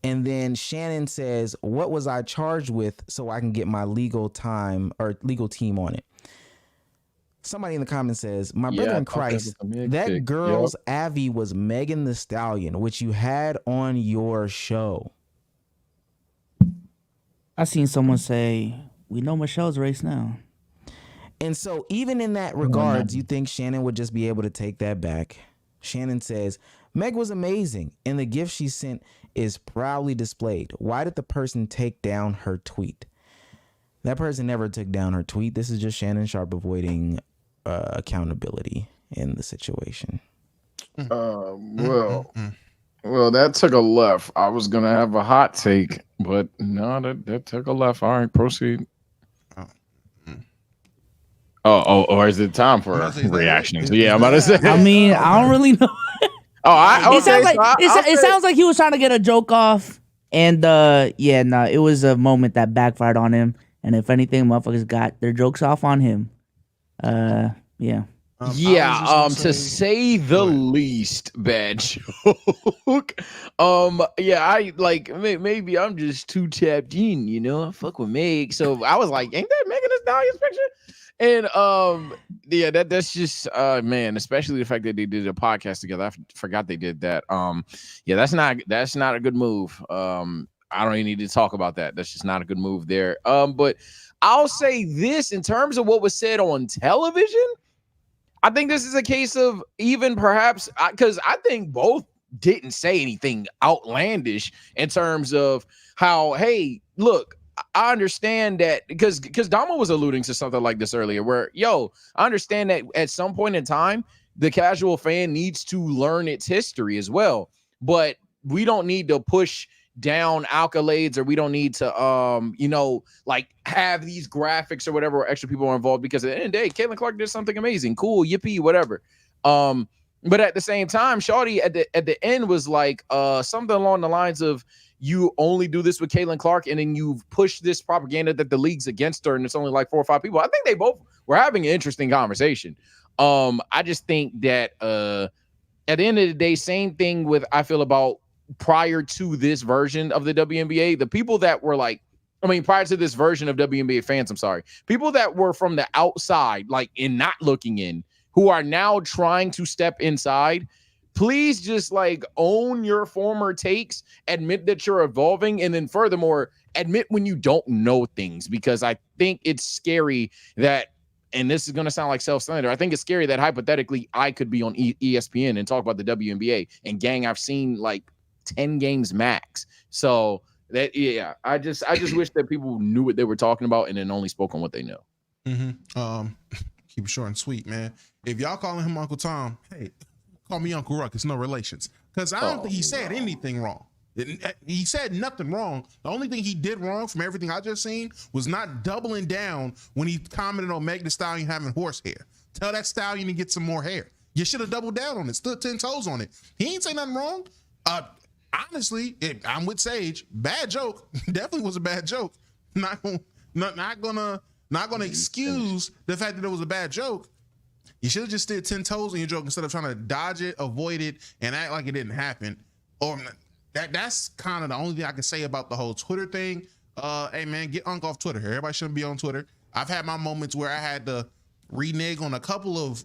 And then Shannon says, what was I charged with so I can get my legal team on it? Somebody in the comments says, my brother in Christ, that girl's Avi was Megan Thee Stallion, which you had on your show. I seen someone say, we know Michelle's race now. And so even in that regards, you think Shannon would just be able to take that back? Shannon says, Meg was amazing, and the gift she sent is proudly displayed. Why did the person take down her tweet? That person never took down her tweet. This is just Shannon Sharpe avoiding accountability in the situation. Well, that took a left. I was gonna have a hot take, but no, that took a left. All right, proceed. Or is it time for reactions? Yeah, I'm about to say. I mean, I don't really know. It sounds like he was trying to get a joke off, and it was a moment that backfired on him. And if anything, motherfuckers got their jokes off on him. To say the least, bad joke. I like maybe I'm just too tapped in, I fuck with Meg. So I was like, ain't that Megan Thee Stallion's picture? And that's just man, especially the fact that they did a podcast together. I forgot they did that. That's not a good move. I don't even need to talk about that. That's just not a good move there. But I'll say this in terms of what was said on television. I think this is a case of even perhaps because I think both didn't say anything outlandish in terms of how, hey, look, I understand that because Domo was alluding to something like this earlier where, I understand that at some point in time, the casual fan needs to learn its history as well. But we don't need to push down accolades, or we don't need to have these graphics or whatever where extra people are involved, because at the end of the day, Caitlin Clark did something amazing, cool, yippee, whatever. But at the same time, Shawty at the end was like something along the lines of, you only do this with Caitlin Clark, and then you've pushed this propaganda that the league's against her, and it's only like 4 or 5 people. I think they both were having an interesting conversation. I just think that at the end of the day, same thing with I feel about prior to this version of the WNBA, the people that were prior to this version of WNBA fans, people that were from the outside, and not looking in, who are now trying to step inside, please just own your former takes, admit that you're evolving, and then furthermore, admit when you don't know things, because I think it's scary that, and this is going to sound like self-slander, I think it's scary that hypothetically I could be on ESPN and talk about the WNBA, and gang, I've seen 10 games max. So That yeah, I just wish that people knew what they were talking about and then only spoke on what they know. Keep it short and sweet, man. If y'all calling him Uncle Tom, hey, call me Uncle Ruck. It's no relations. Because I don't think he said anything wrong. He said nothing wrong. The only thing he did wrong from everything I just seen was not doubling down when he commented on Meg Thee Stallion having horse hair. Tell that stallion to get some more hair. You should have doubled down on it, stood 10 toes on it. He ain't say nothing wrong. Honestly, I'm with Sage. Bad joke. Definitely was a bad joke. Not gonna excuse the fact that it was a bad joke. You should have just stood 10 toes on your joke instead of trying to dodge it, avoid it, and act like it didn't happen. Or that's kind of the only thing I can say about the whole Twitter thing. Hey man, get Unc off Twitter. Everybody shouldn't be on Twitter. I've had my moments where I had to renege on a couple of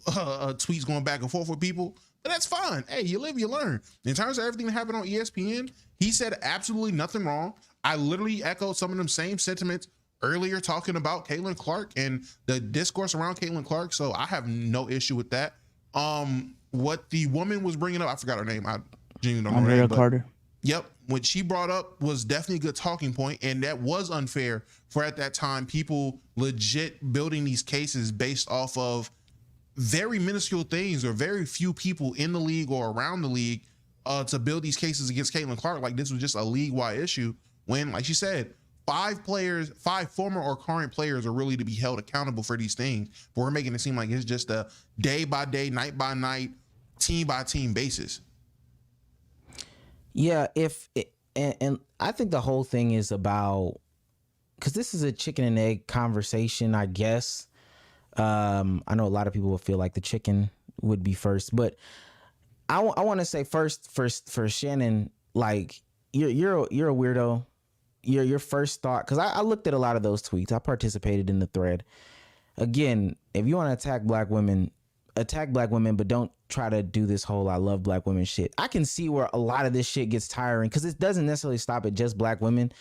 tweets going back and forth with people, but that's fine. Hey, you live, you learn. In terms of everything that happened on ESPN, he said absolutely nothing wrong. I literally echoed some of them same sentiments earlier talking about Caitlin Clark and the discourse around Caitlin Clark, so I have no issue with that. What the woman was bringing up, I forgot her name. I genuinely don't know her name, Carter. Yep, what she brought up was definitely a good talking point, and that was unfair for at that time people legit building these cases based off of very minuscule things or very few people in the league or around the league to build these cases against Caitlin Clark like this was just a league-wide issue when, like she said, 5 former or current players are really to be held accountable for these things, but we're making it seem like it's just a day-by-day, night-by-night, team-by-team basis. Yeah, and I think the whole thing is about, because this is a chicken and egg conversation, I guess. I know a lot of people will feel like the chicken would be first, but I want to say first for Shannon, like you're a weirdo. Your first thought, because I looked at a lot of those tweets. I participated in the thread. Again, if you want to attack black women, but don't try to do this whole I love black women shit. I can see where a lot of this shit gets tiring because it doesn't necessarily stop at just black women.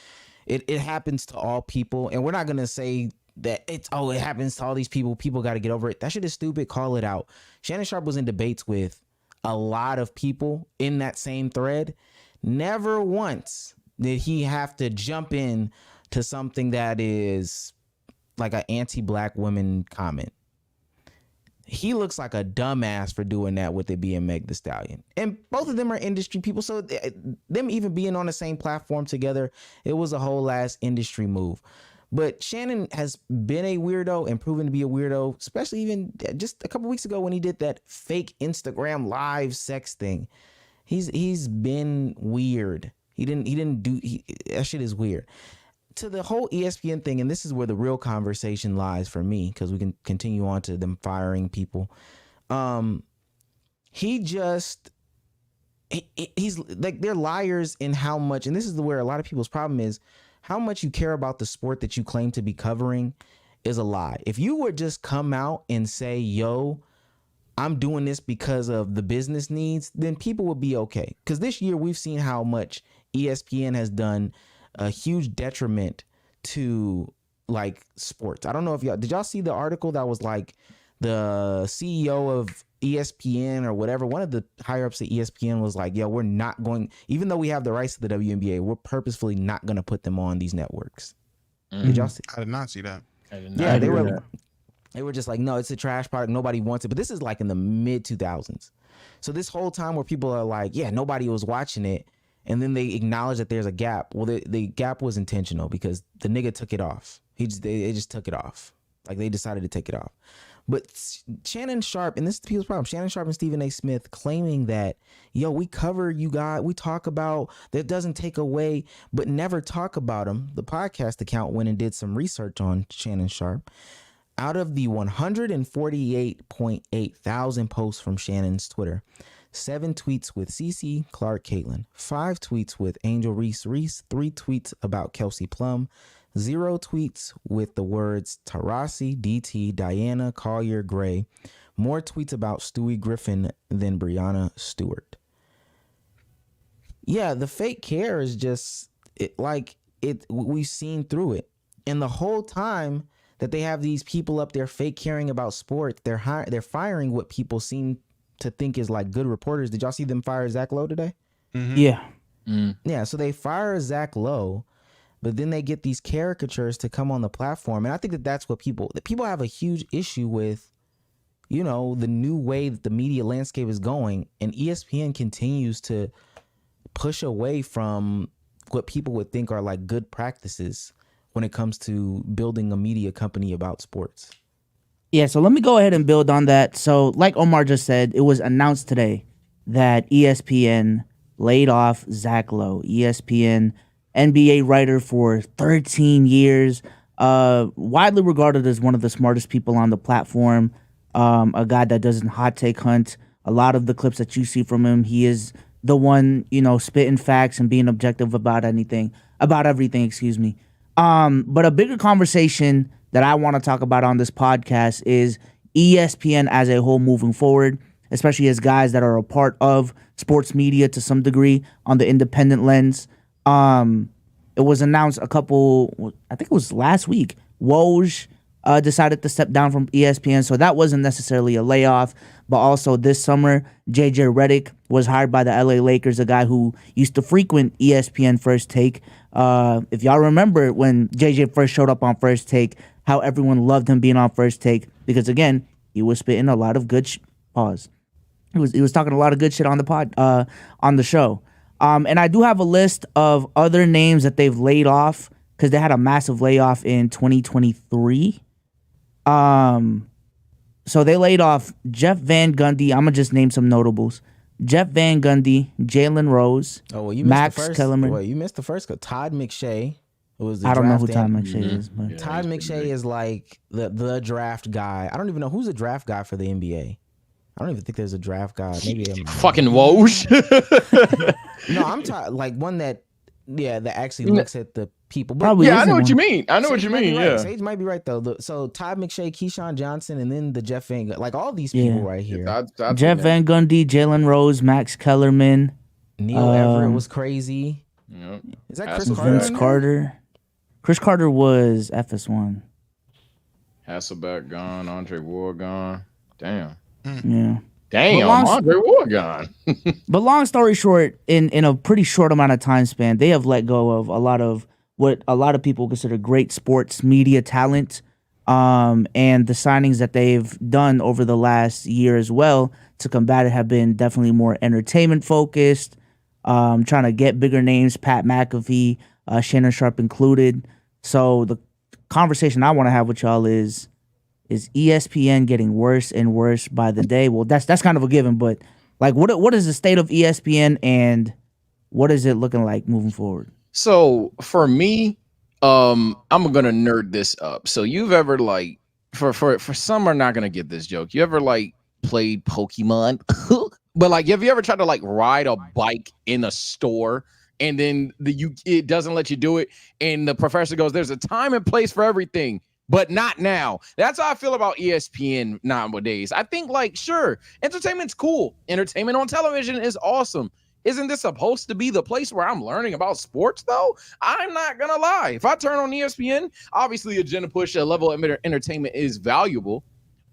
It happens to all people, and we're not gonna say that it happens to all these people. People got to get over it. That shit is stupid. Call it out. Shannon Sharpe was in debates with a lot of people in that same thread. Never once did he have to jump in to something that is like an anti-black women comment. He looks like a dumbass for doing that with it being Meg Thee Stallion. And both of them are industry people, so them even being on the same platform together, it was a whole ass industry move. But Shannon has been a weirdo and proven to be a weirdo, especially even just a couple weeks ago when he did that fake Instagram live sex thing. He's been weird. That shit is weird. To the whole ESPN thing, and this is where the real conversation lies for me, because we can continue on to them firing people. He's like, they're liars in how much, and this is where a lot of people's problem is, how much you care about the sport that you claim to be covering is a lie. If you would just come out and say, yo, I'm doing this because of the business needs, then people would be okay. Because this year we've seen how much ESPN has done a huge detriment to like sports. I don't know if did y'all see the article that was like the CEO of ESPN or whatever, one of the higher ups at ESPN was like, we're not going, even though we have the rights to the WNBA, we're purposefully not going to put them on these networks. Did y'all see? I did not see that. They were just like, no, it's a trash product. Nobody wants it. But this is like in the mid 2000s. So this whole time where people are like, nobody was watching it. And then they acknowledge that there's a gap. Well, the gap was intentional because the nigga took it off. They just took it off. Like they decided to take it off. But Shannon Sharpe, and this is people's problem, Shannon Sharpe and Stephen A. Smith claiming that, we cover you guys, we talk about, that doesn't take away, but never talk about them. The podcast account went and did some research on Shannon Sharpe. Out of the 148.8 thousand posts from Shannon's Twitter, 7 tweets with CeCe, Clark, Caitlin, 5 tweets with Angel Reese, 3 tweets about Kelsey Plum, 0 tweets with the words Taurasi, DT, Diana, Collier, Gray, more tweets about Stewie Griffin than Brianna Stewart. Yeah, the fake care is just we've seen through it. And the whole time that they have these people up there fake caring about sport, they're firing what people seem to think is like good reporters. Did y'all see them fire Zach Lowe today? Mm-hmm. Yeah. Yeah, so they fire Zach Lowe, but then they get these caricatures to come on the platform. And I think that's what people have a huge issue with, you know, the new way that the media landscape is going. And ESPN continues to push away from what people would think are like good practices when it comes to building a media company about sports. Yeah, so let me go ahead and build on that. So like Omar just said, it was announced today that ESPN laid off Zach Lowe, ESPN NBA writer for 13 years, widely regarded as one of the smartest people on the platform, a guy that doesn't hot take hunt. A lot of the clips that you see from him, he is the one, you know, spitting facts and being objective about everything, excuse me. But a bigger conversation that I want to talk about on this podcast is ESPN as a whole moving forward, especially as guys that are a part of sports media to some degree on the independent lens. It was announced I think it was last week, Woj decided to step down from ESPN, so that wasn't necessarily a layoff. But also this summer, JJ Redick was hired by the LA Lakers, a guy who used to frequent ESPN First Take. If y'all remember when JJ first showed up on First Take, how everyone loved him being on First Take, because again, he was spitting a lot of good pause. He was talking a lot of good shit on the on the show. And I do have a list of other names that they've laid off because they had a massive layoff in 2023. So they laid off Jeff Van Gundy. I'm gonna just name some notables: Jeff Van Gundy, Jalen Rose, Max Kellerman. Wait, you missed the first. Todd McShay was the I don't know draft who Todd McShay is. But. Yeah, Todd McShay is like the draft guy. I don't even know who's the draft guy for the NBA. I don't even think there's a draft guy. Maybe fucking Woj. No, I'm talking like one that actually looks at the people. But Probably I know what you mean. I know what you mean. Right. Yeah, Sage might be right though. So Todd McShay, Keyshawn Johnson, and then the Jeff Van Gundy, like all these people right here. Jeff Van Gundy, Jalen Rose, Max Kellerman, Neil Everett was crazy. Yep. Is that Chris Vince Carter? Chris Carter was FS1. Hasselbeck gone. Andre Ward gone. Damn. Yeah. Damn, Andre Ward gone. But long story short, in a pretty short amount of time span, they have let go of a lot of what a lot of people consider great sports media talent. And the signings that they've done over the last year as well to combat it have been definitely more entertainment focused, trying to get bigger names, Pat McAfee, Shannon Sharpe included. So the conversation I want to have with y'all is ESPN getting worse and worse by the day? Well, that's kind of a given, but like what is the state of ESPN and what is it looking like moving forward? So for me, I'm gonna nerd this up. So you've ever like for some are not gonna get this joke. You ever like played Pokemon? But like have you ever tried to like ride a bike in a store and then it doesn't let you do it and the professor goes, there's a time and place for everything, but not now. That's how I feel about ESPN nowadays. I think like, sure, entertainment's cool. Entertainment on television is awesome. Isn't this supposed to be the place where I'm learning about sports though? I'm not gonna lie. If I turn on ESPN, obviously agenda push, a level of entertainment is valuable.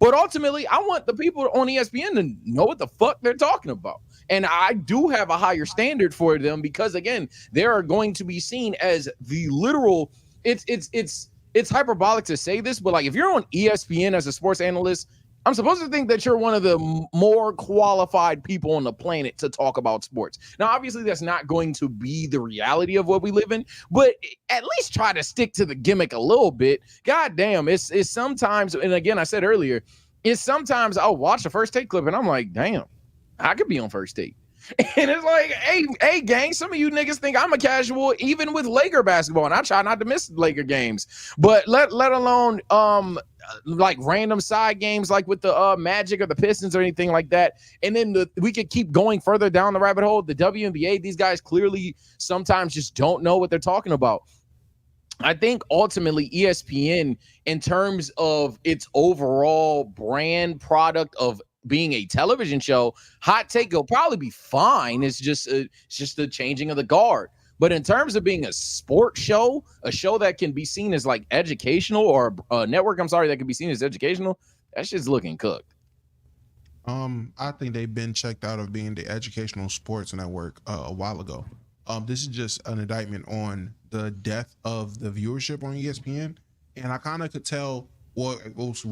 But ultimately, I want the people on ESPN to know what the fuck they're talking about. And I do have a higher standard for them because, again, they are going to be seen as the literal. It's hyperbolic to say this, but like if you're on ESPN as a sports analyst, I'm supposed to think that you're one of the more qualified people on the planet to talk about sports. Now, obviously, that's not going to be the reality of what we live in, but at least try to stick to the gimmick a little bit. God damn, it's sometimes, and again, I said earlier, it's sometimes I'll watch a First Take clip and I'm like, damn, I could be on First Take. And it's like, hey, gang, some of you niggas think I'm a casual, even with Laker basketball, and I try not to miss Laker games. But let alone like random side games like with the Magic or the Pistons or anything like that. And then we could keep going further down the rabbit hole. The WNBA, these guys clearly sometimes just don't know what they're talking about. I think ultimately ESPN, in terms of its overall brand product of being a television show, hot take will probably be fine. It's just the changing of the guard. But in terms of being a sports show, a show that can be seen as like educational, or a network, that can be seen as educational, that shit's looking cooked. I think they've been checked out of being the educational sports network a while ago. This is just an indictment on the death of the viewership on ESPN, and I kind of could tell it was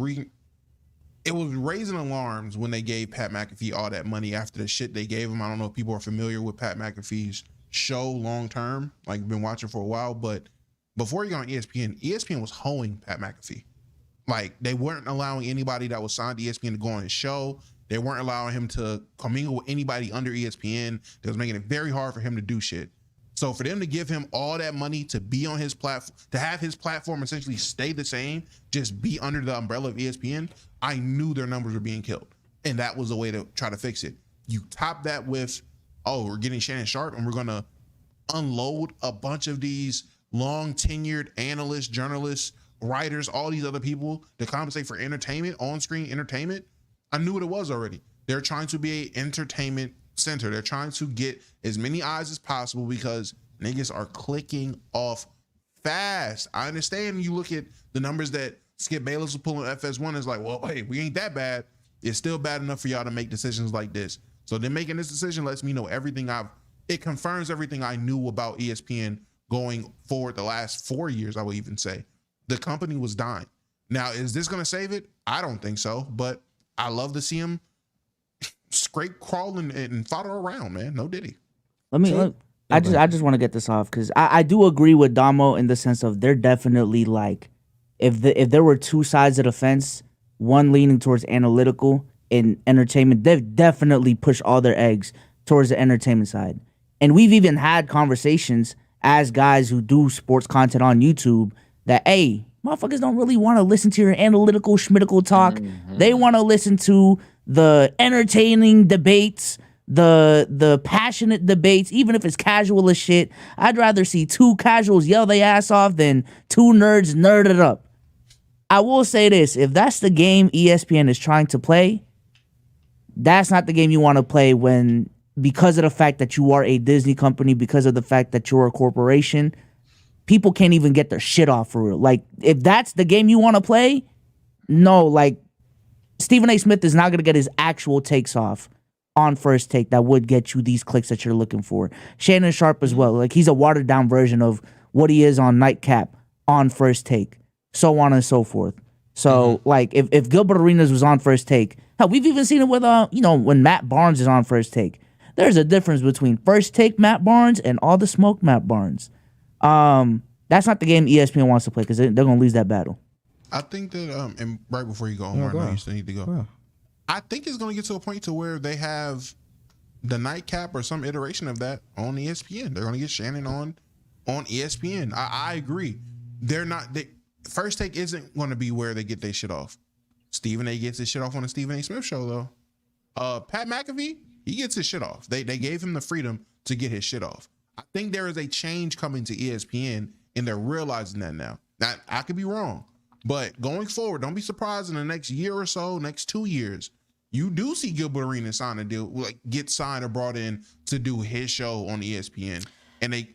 raising alarms when they gave Pat McAfee all that money after the shit they gave him. I don't know if people are familiar with Pat McAfee's show long term, like been watching for a while, but before he got on ESPN was hoeing Pat McAfee. Like, they weren't allowing anybody that was signed to ESPN to go on his show. They weren't allowing him to commingle with anybody under ESPN. They was making it very hard for him to do shit. So for them to give him all that money to be on his platform, to have his platform essentially stay the same, just be under the umbrella of ESPN, I knew their numbers were being killed. And that was a way to try to fix it. You top that with, we're getting Shannon Sharpe and we're going to unload a bunch of these long tenured analysts, journalists, writers, all these other people to compensate for entertainment, on-screen entertainment. I knew what it was already. They're trying to be an entertainment center. They're trying to get as many eyes as possible because niggas are clicking off fast. I understand you look at the numbers that Skip Bayless was pulling FS1 is like, well, hey, we ain't that bad. It's still bad enough for y'all to make decisions like this. So then making this decision lets me know it confirms everything I knew about ESPN going forward the last 4 years, I would even say. The company was dying. Now, is this going to save it? I don't think so, but I love to see him scrape, crawl, and fodder around, man. No diddy. I just want to get this off because I do agree with Domo in the sense of they're definitely like, if there were two sides of the fence, one leaning towards analytical and entertainment, they've definitely pushed all their eggs towards the entertainment side. And we've even had conversations as guys who do sports content on YouTube that, hey, motherfuckers don't really want to listen to your analytical schmitical talk. Mm-hmm. They want to listen to the entertaining debates, the passionate debates, even if it's casual as shit. I'd rather see two casuals yell their ass off than two nerds nerd it up. I will say this, if that's the game ESPN is trying to play, that's not the game you want to play when, because of the fact that you are a Disney company, because of the fact that you're a corporation, people can't even get their shit off for real. Like, if that's the game you want to play, no, like, Stephen A. Smith is not going to get his actual takes off on First Take that would get you these clicks that you're looking for. Shannon Sharpe as well. Like, he's a watered-down version of what he is on Nightcap on First Take, so on and so forth. So, like, if Gilbert Arenas was on First Take, hell, we've even seen it with, when Matt Barnes is on First Take. There's a difference between First Take Matt Barnes and All the Smoke Matt Barnes. That's not the game ESPN wants to play because they're going to lose that battle. I think that, and right before you go, Omar, I know you still need to go. Yeah. I think it's going to get to a point to where they have the Nightcap or some iteration of that on ESPN. They're going to get Shannon on ESPN. I agree. First Take isn't going to be where they get their shit off. Stephen A. gets his shit off on the Stephen A. Smith show, though. Pat McAfee, he gets his shit off. They gave him the freedom to get his shit off. I think there is a change coming to ESPN, and they're realizing that now. Now, I could be wrong, but going forward, don't be surprised in the next year or so, next 2 years, you do see Gilbert Arenas sign a deal, like get signed or brought in to do his show on ESPN, and they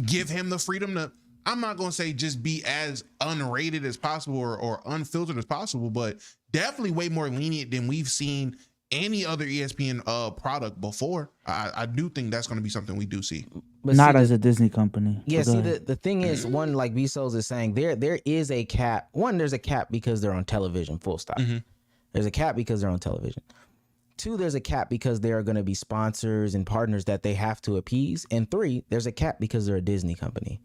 give him the freedom to, I'm not going to say just be as unrated as possible or unfiltered as possible, but definitely way more lenient than we've seen any other ESPN product before. I do think that's going to be something we do see. But not as a Disney company. Yeah, see, the thing is, one, like Bezos is saying, there is a cap. One, there's a cap because they're on television, full stop. Mm-hmm. There's a cap because they're on television. Two, there's a cap because there are going to be sponsors and partners that they have to appease. And three, there's a cap because they're a Disney company.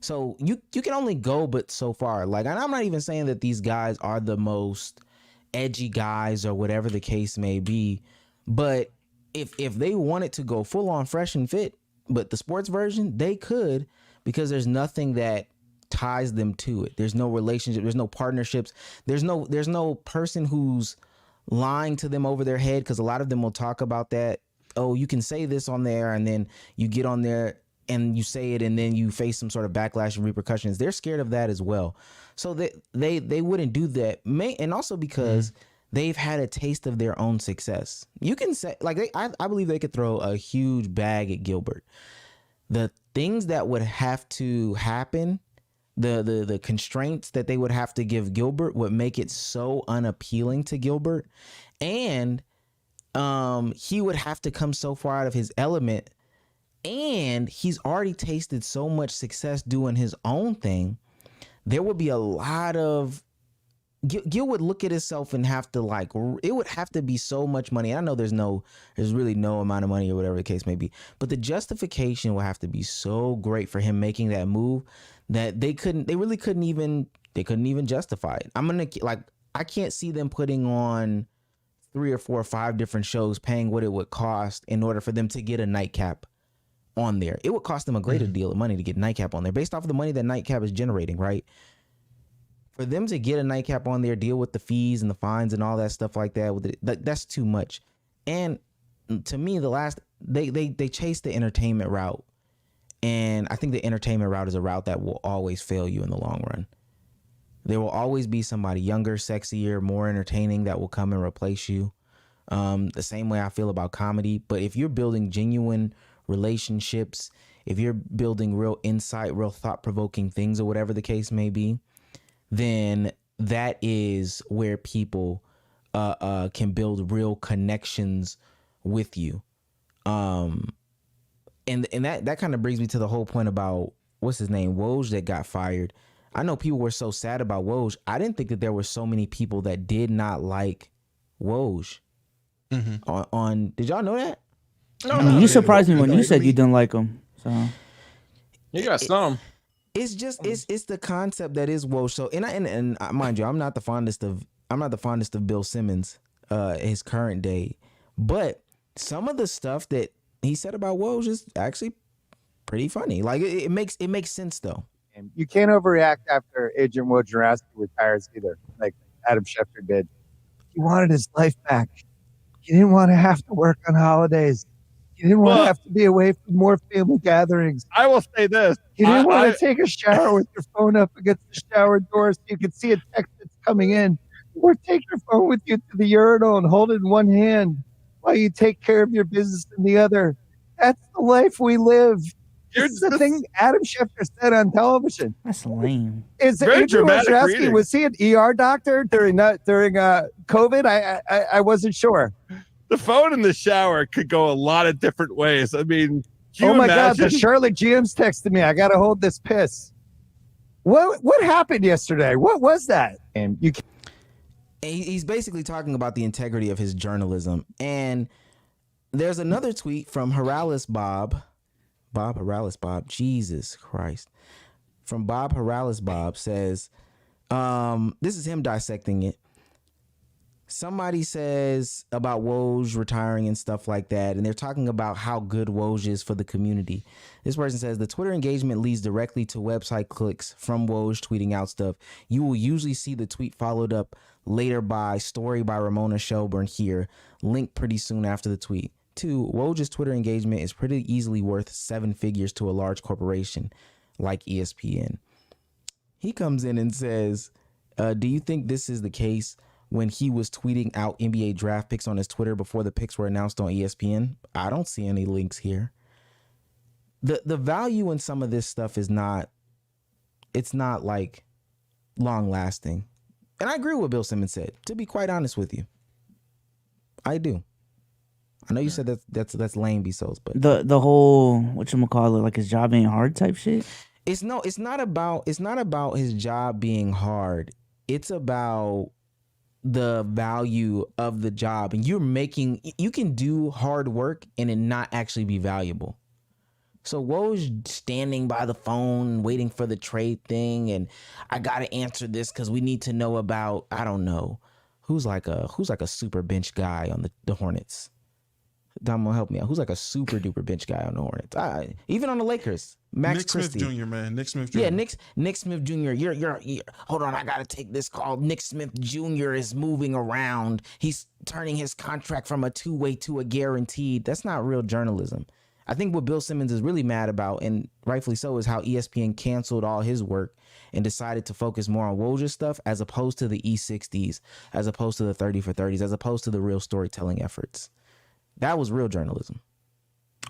So you can only go but so far. Like, and I'm not even saying that these guys are the most edgy guys or whatever the case may be, but if they wanted to go full on fresh and fit, but the sports version, they could, because there's nothing that ties them to it. There's no relationship, there's no partnerships, there's no person who's lying to them over their head, because a lot of them will talk about that. Oh, you can say this on there, and then you get on there and you say it, and then you face some sort of backlash and repercussions. They're scared of that as well. So they wouldn't do that. And also because they've had a taste of their own success. You can say, like, I believe they could throw a huge bag at Gilbert. The things that would have to happen, the constraints that they would have to give Gilbert would make it so unappealing to Gilbert. And he would have to come so far out of his element and he's already tasted so much success doing his own thing. There would be a lot of Gil would look at himself and have to it would have to be so much money. I know there's really no amount of money or whatever the case may be, but the justification will have to be so great for him making that move that they really couldn't even justify it. I can't see them putting on 3 or 4 or 5 different shows, paying what it would cost in order for them to get a nightcap on there. It would cost them a greater deal of money to get nightcap on there based off of the money that nightcap is generating, right? For them to get a nightcap on there, deal with the fees and the fines and all that stuff like that, that's too much. And to me, they chase the entertainment route, and I think the entertainment route is a route that will always fail you in the long run. There will always be somebody younger, sexier, more entertaining that will come and replace you. The same way I feel about comedy. But if you're building genuine relationships, if you're building real insight, real thought-provoking things, or whatever the case may be, then that is where people can build real connections with you. And that kind of brings me to the whole point about what's his name, Woj, that got fired. I know people were so sad about Woj. I didn't think that there were so many people that did not like Woj. On did y'all know that? I mean, you surprised me when you said you didn't like him. So you got some. It's just it's the concept that is Woj. So and mind you, I'm not the fondest of Bill Simmons, his current day, but some of the stuff that he said about Woj is actually pretty funny. Like it makes sense though. You can't overreact after Agent Wojnarowski retires either, like Adam Schefter did. He wanted his life back. He didn't want to have to work on holidays. He didn't want to have to be away from more family gatherings. I will say this. You didn't want to take a shower with your phone up against the shower door so you could see a text that's coming in. Or take your phone with you to the urinal and hold it in one hand while you take care of your business in the other. That's the life we live. This is the thing Adam Schefter said on television. That's lame. Is Andrew Wojnarowski, was he an ER doctor during COVID? I wasn't sure. The phone in the shower could go a lot of different ways. I mean, oh my God, the Charlotte GM's texted me. I got to hold this piss. What happened yesterday? What was that? And he's basically talking about the integrity of his journalism. And there's another tweet from Bob Harrellis Bob, Jesus Christ. From Bob Harrellis Bob says, this is him dissecting it. Somebody says about Woj retiring and stuff like that, and they're talking about how good Woj is for the community. This person says the Twitter engagement leads directly to website clicks from Woj tweeting out stuff. You will usually see the tweet followed up later by story by Ramona Shelburne here, linked pretty soon after the tweet. 2, Woj's Twitter engagement is pretty easily worth 7 figures to a large corporation like ESPN. He comes in and says, do you think this is the case when he was tweeting out NBA draft picks on his Twitter before the picks were announced on ESPN? I don't see any links here. The value in some of this stuff is not like long lasting. And I agree with what Bill Simmons said, to be quite honest with you. I do. I know you said that's lame, Bezos, but the whole whatchamacallit, like his job ain't hard type shit. It's not about his job being hard. It's about the value of the job, and you can do hard work and it not actually be valuable. So Woj standing by the phone waiting for the trade thing, and I gotta answer this because we need to know about, I don't know, who's like a super bench guy on the Hornets. Domo, help me out. Who's like a super duper bench guy on the Hornets? Even on the Lakers, Max Christie. Smith Jr., man. Nick Smith Jr. Yeah, Nick Smith Jr. You're hold on, I gotta take this call. Nick Smith Jr. is moving around. He's turning his contract from a 2-way to a guaranteed. That's not real journalism. I think what Bill Simmons is really mad about, and rightfully so, is how ESPN canceled all his work and decided to focus more on Woj's stuff as opposed to the E60s, as opposed to the 30 for 30s, as opposed to the real storytelling efforts. That was real journalism.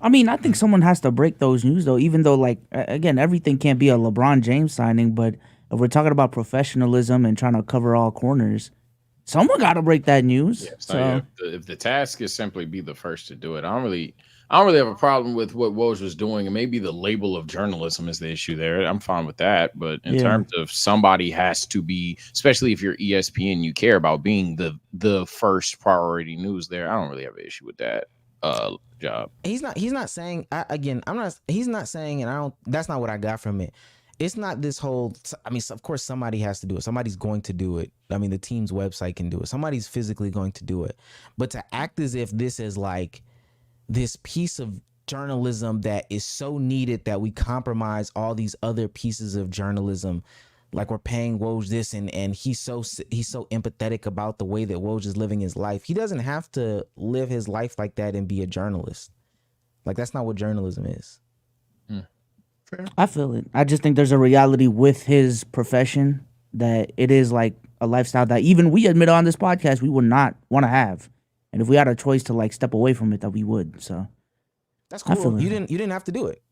I mean, I think someone has to break those news, though, even though, like, again, everything can't be a LeBron James signing. But if we're talking about professionalism and trying to cover all corners, someone got to break that news. Yeah, so if the task is simply be the first to do it, I I don't really have a problem with what Woj was doing, and maybe the label of journalism is the issue there. I'm fine with that, but in terms of somebody has to be, especially if you're ESPN, you care about being the first priority news there. I don't really have an issue with that job. He's not saying he's not saying, and that's not what I got from it. It's not this whole, I mean, of course somebody has to do it. Somebody's going to do it. I mean, the team's website can do it. Somebody's physically going to do it. But to act as if this is like this piece of journalism that is so needed that we compromise all these other pieces of journalism, like we're paying Woj this, and he's so empathetic about the way that Woj is living his life. He doesn't have to live his life like that and be a journalist. Like, that's not what journalism is. I feel it. I just think there's a reality with his profession that it is like a lifestyle that even we admit on this podcast we would not want to have. And if we had a choice to like step away from it, that we would. So that's cool. You didn't have to do it.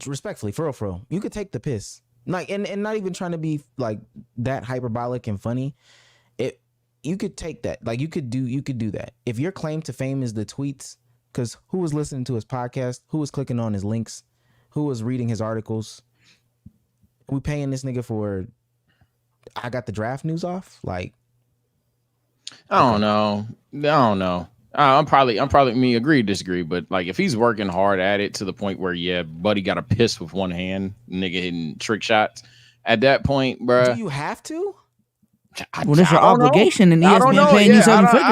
Respectfully, for real. You could take the piss. Like, and not even trying to be like that hyperbolic and funny. You could take that. Like, you could do that. If your claim to fame is the tweets, because who was listening to his podcast? Who was clicking on his links? Who was reading his articles? We paying this nigga for I got the draft news off? Like, I don't know. I'm probably me agree, disagree, but like if he's working hard at it to the point where buddy got a piss with one hand, nigga hitting trick shots. At that point, bro, do you have to? Well, it's your obligation, and ESPN paying you 7 figures.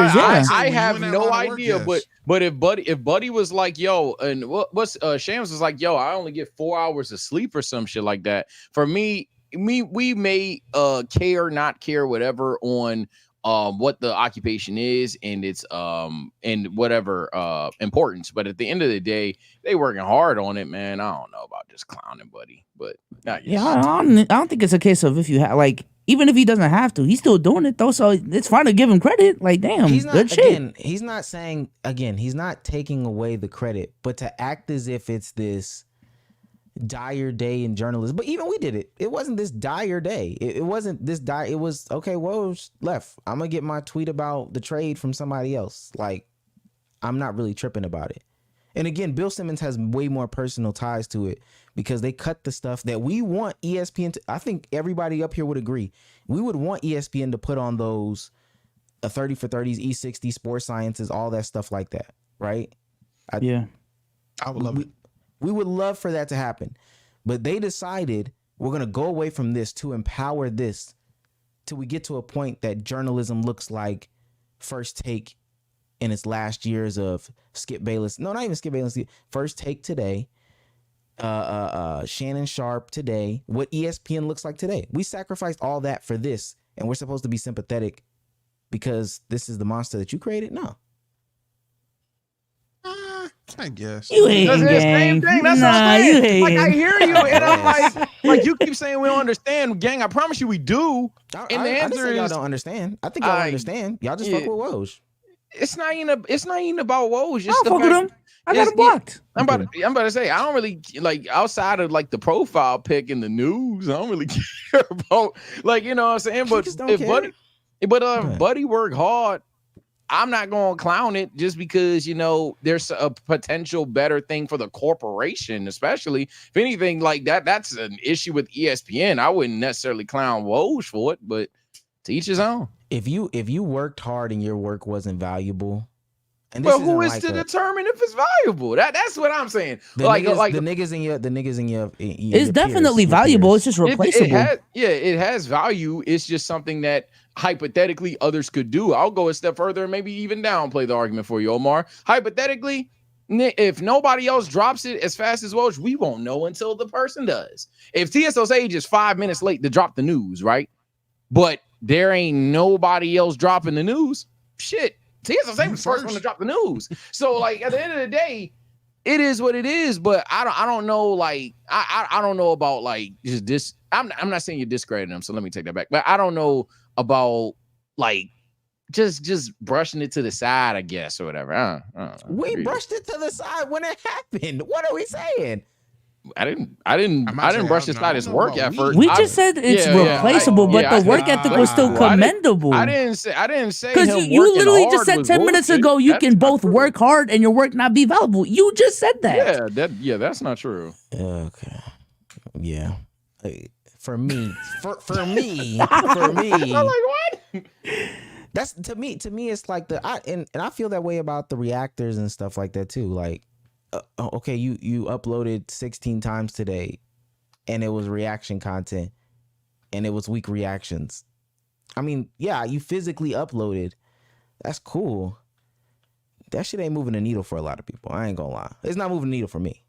I have no idea, but if Buddy was like, yo, and what's Shams was like, yo, I only get 4 hours of sleep or some shit like that. For me, we may care, not care, whatever on what the occupation is and its and whatever importance. But at the end of the day, they working hard on it, man. I don't know about just clowning Buddy, but not yet. I don't think it's a case of if you have like. Even if he doesn't have to, he's still doing it though. So it's fine to give him credit. Like, damn, good shit. He's not saying, he's not taking away the credit, but to act as if it's this dire day in journalism. But even we did it. It wasn't this dire day. It wasn't this dire. It was, okay, Woj left. I'm going to get my tweet about the trade from somebody else. Like, I'm not really tripping about it. And again, Bill Simmons has way more personal ties to it because they cut the stuff that we want ESPN to. I think everybody up here would agree. We would want ESPN to put on those 30 for 30s, E60, sports sciences, all that stuff like that, right? I would love it. We would love for that to happen. But they decided we're going to go away from this to empower this till we get to a point that journalism looks like First Take in its last years of Skip Bayless. No, not even Skip Bayless. First Take today. Shannon Sharpe today. What ESPN looks like today. We sacrificed all that for this, and we're supposed to be sympathetic because this is the monster that you created? No. I guess. You hate That's the same thing. That's what I'm saying. Like, I hear you, and I'm like you keep saying we don't understand, gang. I promise you we do. And the answer is y'all don't understand. I think y'all understand. Y'all just fuck with Woj. It's not even about Woj. I don't fuck with him. I got him blocked. I'm about to say I don't really like outside of like the profile pic in the news. I don't really care about like, you know what I'm saying. But if Buddy work hard, I'm not gonna clown it just because, you know, there's a potential better thing for the corporation, especially if anything like that. That's an issue with ESPN. I wouldn't necessarily clown Woj for it, but to each his own. If you worked hard and your work wasn't valuable, and but who is to determine if it's valuable? That's what I'm saying. The niggas in your it's definitely valuable. It's just replaceable. It has value. It's just something that hypothetically others could do. I'll go a step further and maybe even downplay the argument for you, Omar. Hypothetically, if nobody else drops it as fast as Woj, we won't know until the person does. If TSO Sage is 5 minutes late to drop the news, right? But there ain't nobody else dropping the news. Shit, TSO Sage was the first one to drop the news. So, like, at the end of the day, it is what it is. But I don't know. Like, I don't know about like just this. I'm not saying you're discrediting them. So let me take that back. But I don't know about like just brushing it to the side, I guess, or whatever. We brushed it to the side when it happened. What are we saying? I didn't brush aside his work effort. We just said it's replaceable, but the work ethic was still commendable. I didn't say because you literally just said 10 minutes ago you can both work hard and your work not be valuable. You just said that. That's not true. Okay. Yeah. For me. I'm like, what? That's to me. It's like and I feel that way about the reactors and stuff like that too. Like, okay, you uploaded 16 times today, and it was reaction content, and it was weak reactions. I mean, yeah, you physically uploaded. That's cool. That shit ain't moving the needle for a lot of people. I ain't gonna lie. It's not moving the needle for me.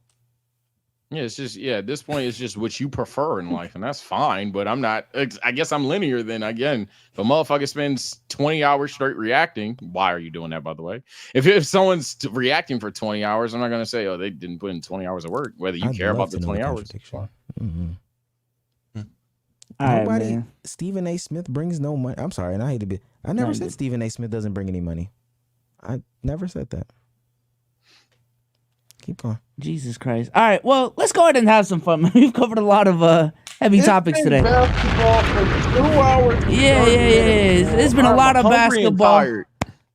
Yeah, it's just at this point, it's just what you prefer in life, and that's fine. But I'm not. I guess I'm linear. Then again, if a motherfucker spends 20 hours straight reacting, why are you doing that? By the way, if someone's reacting for 20 hours, I'm not gonna say, oh, they didn't put in 20 hours of work. Whether you care about the 20 hours. Mm-hmm. All Nobody. right, Stephen A. Smith brings no money. I'm sorry, and I hate to be. I never said Stephen A. Smith doesn't bring any money. I never said that. Keep going. Jesus Christ. All right, well, let's go ahead and have some fun. We've covered a lot of heavy topics today. Basketball for 2 hours. Yeah. It's been a lot of basketball.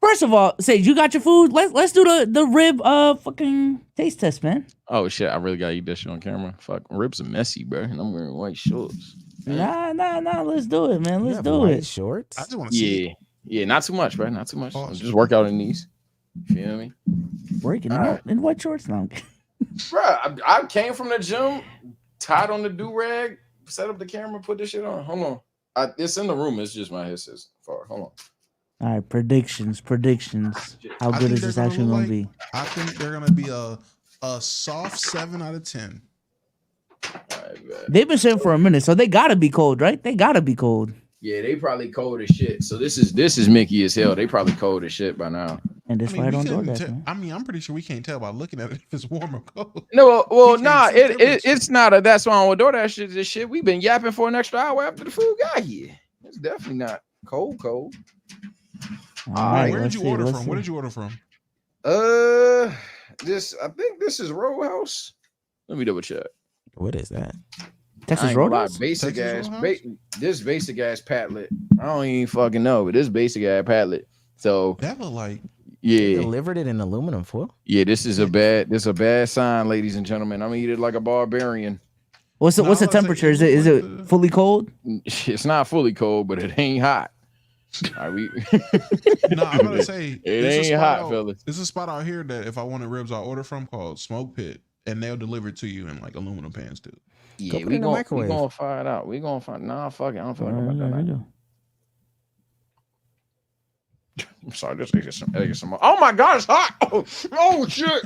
First of all, Sage, you got your food? Let's do the rib fucking taste test, man. Oh shit, I really gotta eat this shit on camera. Fuck, ribs are messy, bro, and I'm wearing white shorts. Nah. Let's do it, man. Let's do it. Shorts. I just want to see. Yeah, not too much, bro. Not too much. Just work out in these. Feel me? Working out in white shorts now. Bro, I came from the gym, tied on the do-rag, set up the camera, put this shit on. Hold on. It's in the room. It's just my headset's far. Hold on. All right, predictions. How good is this actually going to be? I think they're going to be a soft 7 out of 10. They've been sitting for a minute, so they got to be cold, right? They got to be cold. Yeah, they probably cold as shit. So this is Mickey as hell. They probably cold as shit by now. And that's why I don't DoorDash, man. I mean, I'm pretty sure we can't tell by looking at it if it's warm or cold. No, well, nah, it's not that's why on DoorDash this shit. We've been yapping for an extra hour after the food got here. It's definitely not cold. All right, where did you order from? Where did you order from? I think this is Roadhouse. Let me double check. What is that? Texas Roadhouse? Basic ass Patlet. I don't even fucking know, but this basic ass Patlet. So that look like they delivered it in aluminum foil. Yeah, this is a bad sign, ladies and gentlemen. I'm gonna eat it like a barbarian. What's the temperature? Is it fully cold? It's not fully cold, but it ain't hot. I'm gonna say it ain't hot, fellas. There's a spot out here that if I wanted ribs, I'll order from called Smoke Pit, and they'll deliver it to you in like aluminum pans too. Yeah, we gonna find out. We gonna find. Nah, fuck it. I don't feel like I'm about that. I'm sorry. Just get some more. Oh my God, it's hot. Oh shit.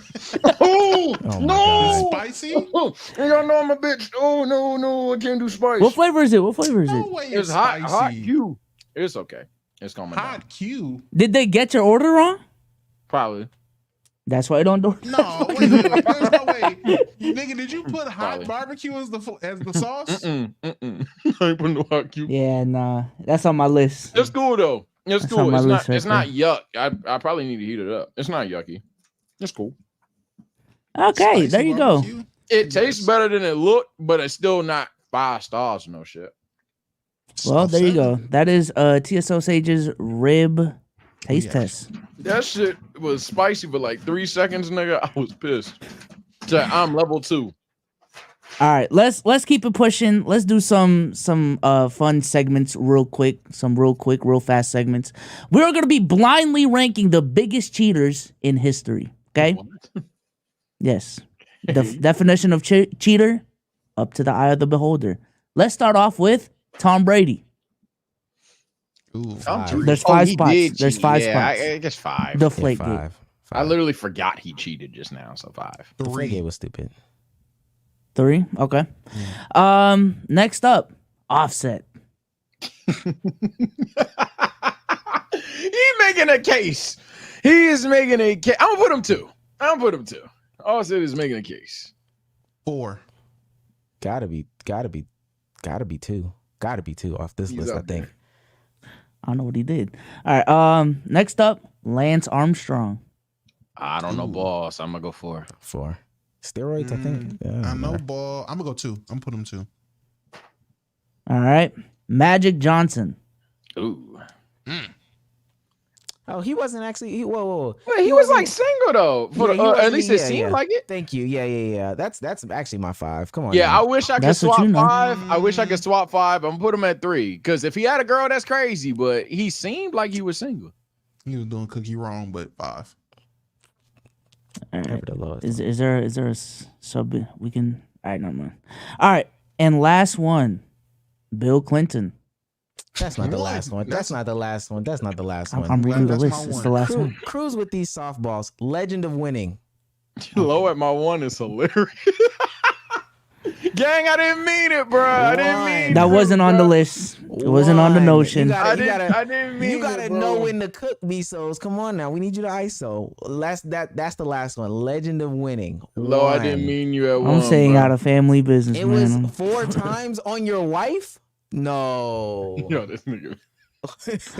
Oh no. Spicy. Y'all know I'm a bitch. Oh no, I can't do spice. What flavor is it? It's hot. Hot Q. It's okay. It's gonna be hot Q. Did they get your order wrong? Probably. That's why I don't do it. No, wait. There's no way. Nigga, did you put hot barbecue as the sauce? I ain't putting no hot Q. Yeah, nah. That's on my list. It's cool though. It's cool. It's not yuck. I probably need to heat it up. It's not yucky. It's cool. Okay, there you go. It tastes better than it looked, but it's still not 5 stars. No shit. Well, there you go. That is TSO Sage's rib taste test. That shit was spicy for like 3 seconds, nigga. I was pissed. So I'm level 2. All right, let's keep it pushing. Let's do some fun segments real quick. Real fast segments. We're gonna be blindly ranking the biggest cheaters in history. Okay. What? Yes. The definition of cheater, up to the eye of the beholder. Let's start off with Tom Brady. Ooh, There's 5 spots. There's 5 spots. I guess 5. Deflate 5. I literally forgot he cheated just now, so 5. The Deflate was stupid. 3. Okay. Next up, Offset. He's making a case. He is making a case. I'm gonna put him 2. Offset is making a case. 4. Gotta be 2. Gotta be 2 off this list, I think. I don't know what he did. All right. Next up, Lance Armstrong. I don't know, boss. I'm gonna go 4. 4. Steroids, I think. I know ball. I'm gonna go 2. I'm gonna put him 2. All right. Magic Johnson. Ooh. Oh, he wasn't actually. Whoa. Well, he was like single though. For at least it seemed like it. Thank you. Yeah. That's actually my 5. Come on. Yeah, now. I wish I could swap 5. I wish I could swap 5. I'm gonna put him at 3 because if he had a girl, that's crazy. But he seemed like he was single. He was doing Cookie wrong, but 5. All right. Is there a sub we can? All right, no man. All right, and last one, Bill Clinton. That's not the last one. That's not the last one. That's not the last one. I'm reading the list. It's the last one. Cruise with these softballs. Legend of winning. Low at my 1 is hilarious. Gang, I didn't mean it, bro. I didn't mean that. Wasn't on the list. It wasn't on the notion. I didn't mean you gotta it, know when to cook misos. Come on now. We need you to ISO. That's the last one. Legend of winning. Low, I didn't mean you at 1. I'm saying out of family business, it man. was 4 times on your wife? No. Yo, this nigga.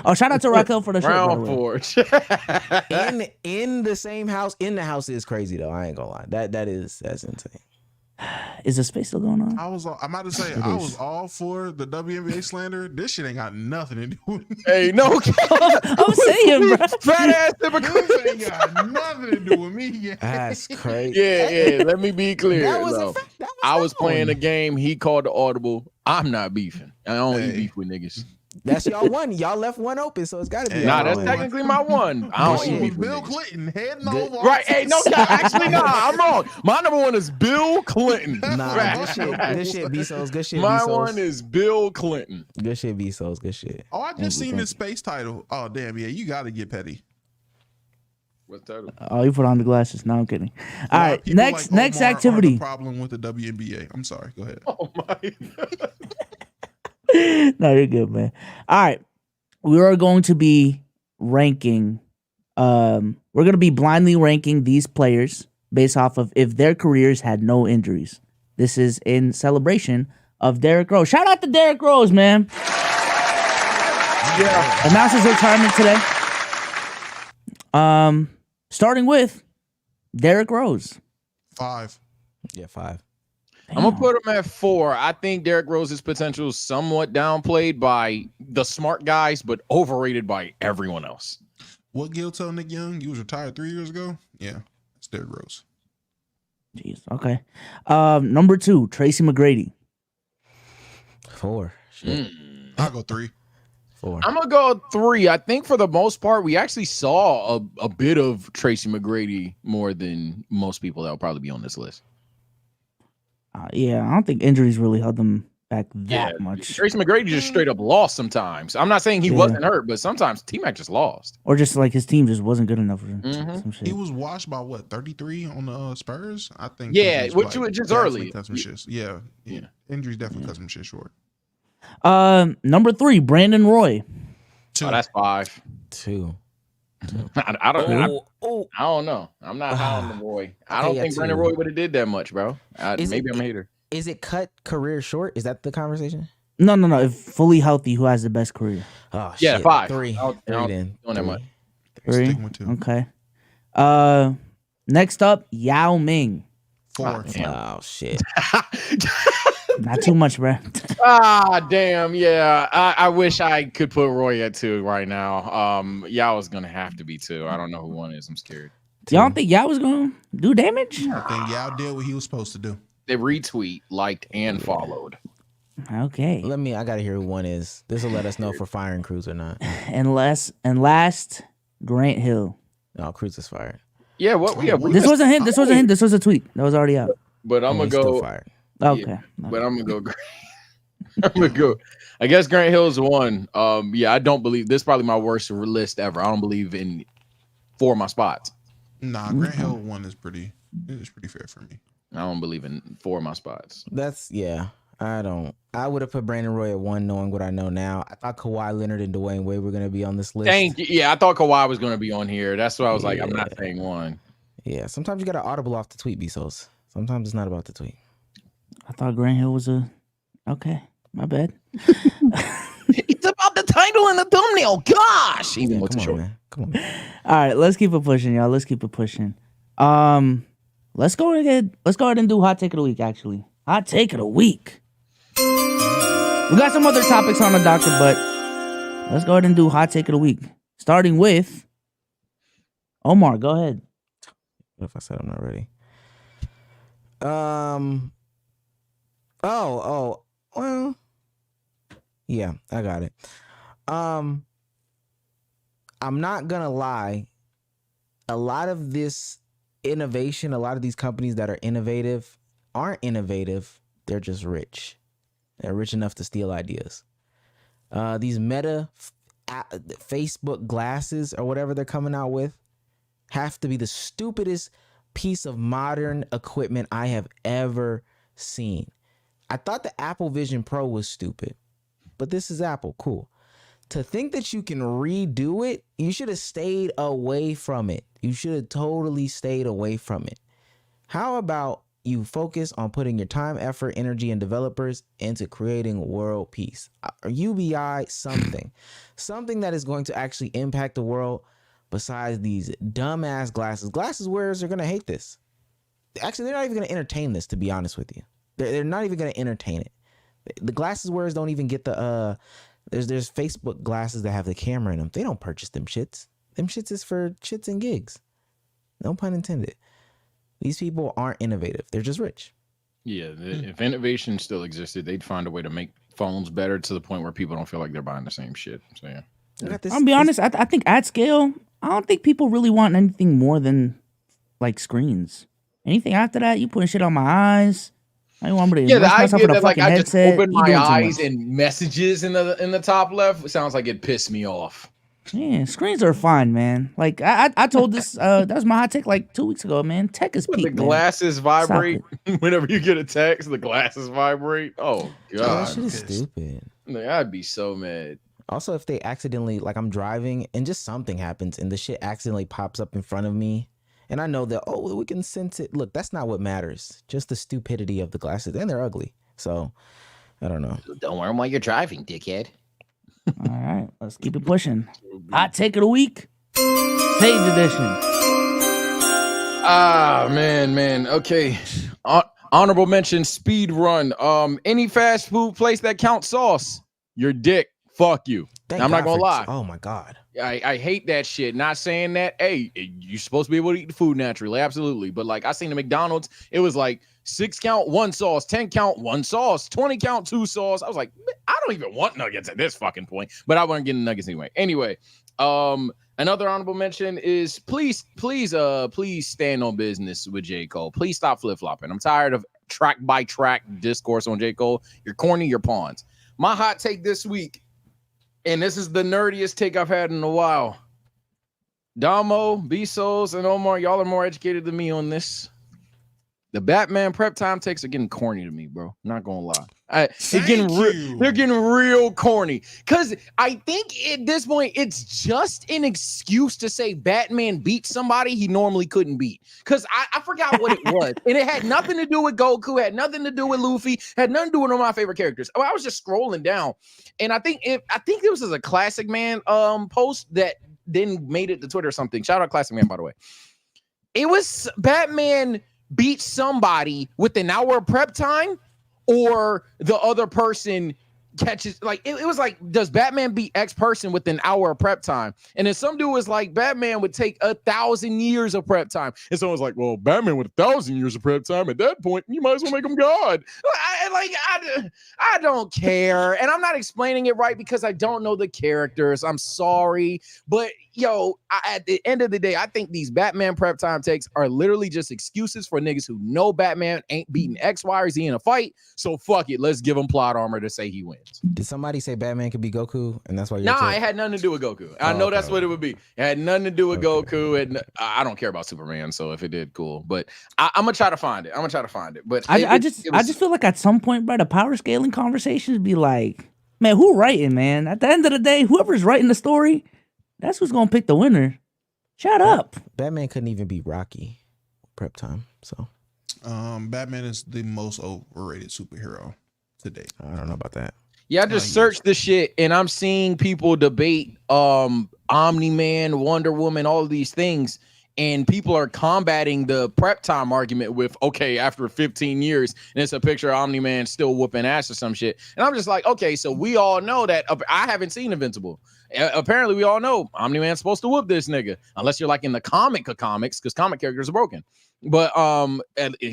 Oh, shout out to Raquel for the show. Round 4. in the same house. In the house is crazy though. I ain't gonna lie. That's insane. Is the space still going on? I'm about to say I was all for the WNBA slander. This shit ain't got nothing to do with me. Hey, no. I'm saying, bro. Fat ass hypocrite. This ain't got nothing to do with me. Yet. That's crazy. Yeah. Let me be clear. That was though. a fact. I was playing a game. He called the audible. I'm not beefing. I don't eat beef with niggas. That's y'all 1. Y'all left 1 open, so it's gotta be. Nah, that's technically my 1. I don't eat beef with Bill niggas. Clinton heading over. Right? Hey, no, actually, nah, I'm wrong. My number 1 is Bill Clinton. Nah, good shit, Bezos. Good shit, My Bezos. 1 is Bill Clinton. Good shit, Bezos. Good shit. Oh, I just seen this space title. Oh, damn, yeah, you got to get petty. What title? Oh, you put on the glasses. No, I'm kidding. All right, next Omar activity. Are the problem with the WNBA. I'm sorry. Go ahead. Oh my. No, you're good, man. All right, we are going to be ranking. We're going to be blindly ranking these players based off of if their careers had no injuries. This is in celebration of Derrick Rose. Shout out to Derrick Rose, man. Yeah. Announced his retirement today. Starting with Derrick Rose. 5. Yeah, 5. I'm gonna put him at 4. I think Derrick Rose's potential is somewhat downplayed by the smart guys, but overrated by everyone else. What Gil told Nick Young? You was retired 3 years ago? Yeah, it's Derrick Rose. Jeez. Okay. Number 2, Tracy McGrady. 4. Shit. I'll go 3. 4. I'm gonna go 3. I think for the most part, we actually saw a bit of Tracy McGrady more than most people that will probably be on this list. Yeah, I don't think injuries really held them back that much. Tracy McGrady just straight up lost sometimes. I'm not saying he wasn't hurt, but sometimes T-Mac just lost. Or just like his team just wasn't good enough for him. Some shit. He was washed by what, 33 on the Spurs? I think. Yeah, which was just early. Cut some shit. Yeah. Injuries definitely cut some shit short. Number 3, Brandon Roy. 2. Oh, that's 5. 2. I don't know. I'm not high on the Roy. I don't think Brandon Roy would have did that much, bro. Maybe I'm a hater. Is it cut career short? Is that the conversation? No. If fully healthy, who has the best career? Oh, yeah, shit. 5. 3. Then. Doing that much. 3. Okay. Next up, Yao Ming. 4. Oh shit. Not too much, bro. Damn. Yeah. I wish I could put Roy at 2 right now. Yao is gonna have to be 2. I don't know who 1 is. I'm scared. Y'all don't think Yao was gonna do damage? I think Yao did what he was supposed to do. They retweet, liked, and followed. Okay. I gotta hear who 1 is. This will let us know if we're firing Cruz or not. And last, Grant Hill. No, Cruz is fired. Yeah. What? Yeah. This wasn't him. This wasn't him. This was a tweet that was already out. But I'm gonna go. Fired. Okay. Yeah, but I'm gonna go. I'm gonna go. I guess Grant Hill is 1. Yeah, I don't believe this is probably my worst list ever. I don't believe in 4 of my spots. Nah, Grant Hill 1 is pretty fair for me. I don't believe in 4 of my spots. I would have put Brandon Roy at 1, knowing what I know now. I thought Kawhi Leonard and Dwayne Wade were gonna be on this list. Thank you. Yeah, I thought Kawhi was gonna be on here. That's why I was like, I'm not saying 1. Yeah, sometimes you gotta audible off the tweet, Bezos. Sometimes it's not about the tweet. I thought Grant Hill was okay. My bad. It's about the title and the thumbnail. Gosh, even with the short. Man. Come on, man. All right, let's keep it pushing, y'all. Let's keep it pushing. let's go ahead and do hot take of the week. Actually, hot take of the week. We got some other topics on the docket, but let's go ahead and do hot take of the week. Starting with Omar. Go ahead. What if I said I'm not ready? Well, yeah, I got it. I'm not gonna lie. A lot of this innovation, a lot of these companies that are innovative aren't innovative. They're just rich. They're rich enough to steal ideas. These Meta Facebook glasses or whatever they're coming out with have to be the stupidest piece of modern equipment I have ever seen. I thought the Apple Vision Pro was stupid, but this is Apple. Cool. To think that you can redo it, you should have stayed away from it. You should have totally stayed away from it. How about you focus on putting your time, effort, energy, and developers into creating world peace? Or UBI something that is going to actually impact the world besides these dumbass glasses. Glasses wearers are going to hate this. Actually, they're not even going to entertain this, to be honest with you. They're not even going to entertain it. The glasses wearers don't even get the... There's Facebook glasses that have the camera in them. They don't purchase them shits. Them shits is for shits and gigs. No pun intended. These people aren't innovative. They're just rich. Yeah, if innovation still existed, they'd find a way to make phones better to the point where people don't feel like they're buying the same shit. So yeah. I'm gonna be honest. I think at scale, I don't think people really want anything more than like screens. Anything after that, you putting shit on my eyes. I want me to the myself idea in a that like fucking I just headset. open You my doing too eyes much. and messages in the top left. It sounds like it pissed me off. Yeah, screens are fine, man. Like I told this that was my hot take like 2 weeks ago, man. Tech is peak, The glasses man. vibrate whenever you get a text. The glasses vibrate. Oh god, that shit is stupid. Like, I'd be so mad. Also, if they accidentally, like I'm driving and just something happens and the shit accidentally pops up in front of me, and I know that, oh, we can sense it. Look, that's not what matters. Just the stupidity of the glasses, and they're ugly. So I don't know. Don't wear them while you're driving, dickhead. All right, let's keep it pushing. Hot take of the week, Sage edition. Ah, man. Okay. Honorable mention, speed run. Any fast food place that counts sauce, your dick. Fuck you. I'm not gonna lie. Oh my god. I hate that shit. Not saying that, hey, you're supposed to be able to eat the food naturally. Absolutely. But like I seen the McDonald's, it was like 6 count, 1 sauce, 10 count, 1 sauce, 20 count, 2 sauce. I was like, I don't even want nuggets at this fucking point. But I wasn't getting nuggets anyway. Anyway, another honorable mention is please stand on business with J. Cole. Please stop flip-flopping. I'm tired of track by track discourse on J. Cole. You're corny, you're pawns. My hot take this week, and this is the nerdiest take I've had in a while. Domo, B-Souls, and Omar, y'all are more educated than me on this. The Batman prep time takes are getting corny to me, bro. I'm not gonna lie. They're getting real corny. Because I think at this point, it's just an excuse to say Batman beat somebody he normally couldn't beat. Because I forgot what it was. And it had nothing to do with Goku, had nothing to do with Luffy, had nothing to do with one of my favorite characters. I was just scrolling down. And I think this was a Classic Man post that then made it to Twitter or something. Shout out Classic Man, by the way. It was Batman beat somebody with an hour of prep time, or the other person catches, like it was like, does Batman beat X person with an hour of prep time? And then some dude was like, Batman would take 1,000 years of prep time. And someone's like, well, Batman with 1,000 years of prep time, at that point, you might as well make him God. I don't care. And I'm not explaining it right because I don't know the characters. I'm sorry. But at the end of the day, I think these Batman prep time takes are literally just excuses for niggas who know Batman ain't beating X, Y, or Z in a fight. So fuck it. Let's give him plot armor to say he wins. Did somebody say Batman could be Goku? And that's why you're Nah, it had nothing to do with Goku. I know that's what it would be. It had nothing to do with Goku. And I don't care about Superman. So if it did, cool. But I'm going to try to find it. But I just feel like at some point, bro, the power scaling conversations be like, man, who writing, man? At the end of the day, whoever's writing the story, that's who's gonna pick the winner. Shut up. Batman couldn't even beat Rocky prep time. So Batman is the most overrated superhero to date. I don't know about that. Yeah, I just searched the shit and I'm seeing people debate Omni-Man, Wonder Woman, all of these things. And people are combating the prep time argument with, okay, after 15 years, and it's a picture of Omni-Man still whooping ass or some shit. And I'm just like, okay, so we all know that. I haven't seen Invincible. Apparently, we all know Omni-Man's supposed to whoop this nigga, unless you're like in the comics, because comic characters are broken. But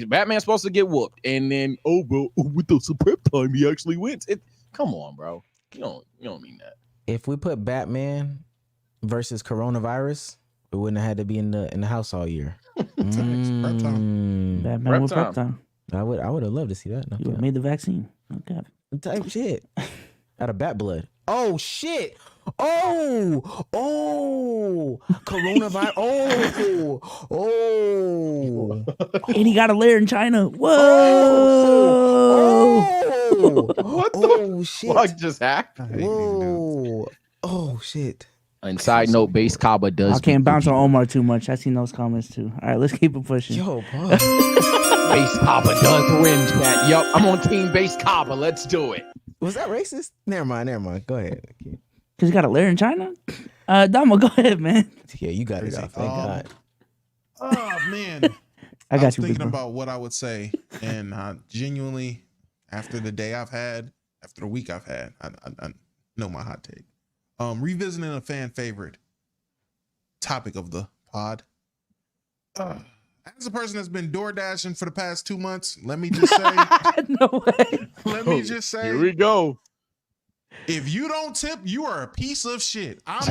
Batman's supposed to get whooped, and then with the prep time, he actually wins. Come on, bro. You don't mean that. If we put Batman versus coronavirus, we wouldn't have had to be in the house all year. Batman with prep time. I would have loved to see that. You made the vaccine. Okay. Type shit. Out of bat blood. Oh shit. Oh, coronavirus. Oh. And he got a lair in China. Whoa. What the fuck just happened? Whoa. Oh shit. And side note, Base Kaba does. I can't bounce on Omar too much. I've seen those comments too. All right, let's keep it pushing. Yo, bro. Base Kaba does win, chat. Yup, I'm on Team Base Kaba. Let's do it. Was that racist? Never mind. Go ahead. Because he got a lair in China? Domo, go ahead, man. Yeah, you got it off. Thank God. Oh, man. I got you, thinking big bro. about what I would say, and genuinely, after the day I've had, after the week I've had, I know my hot take. Revisiting a fan favorite topic of the pod. As a person that's been DoorDashing for the past 2 months, let me just say, no way. Let me just say, here we go. If you don't tip, you are a piece of shit. Yes!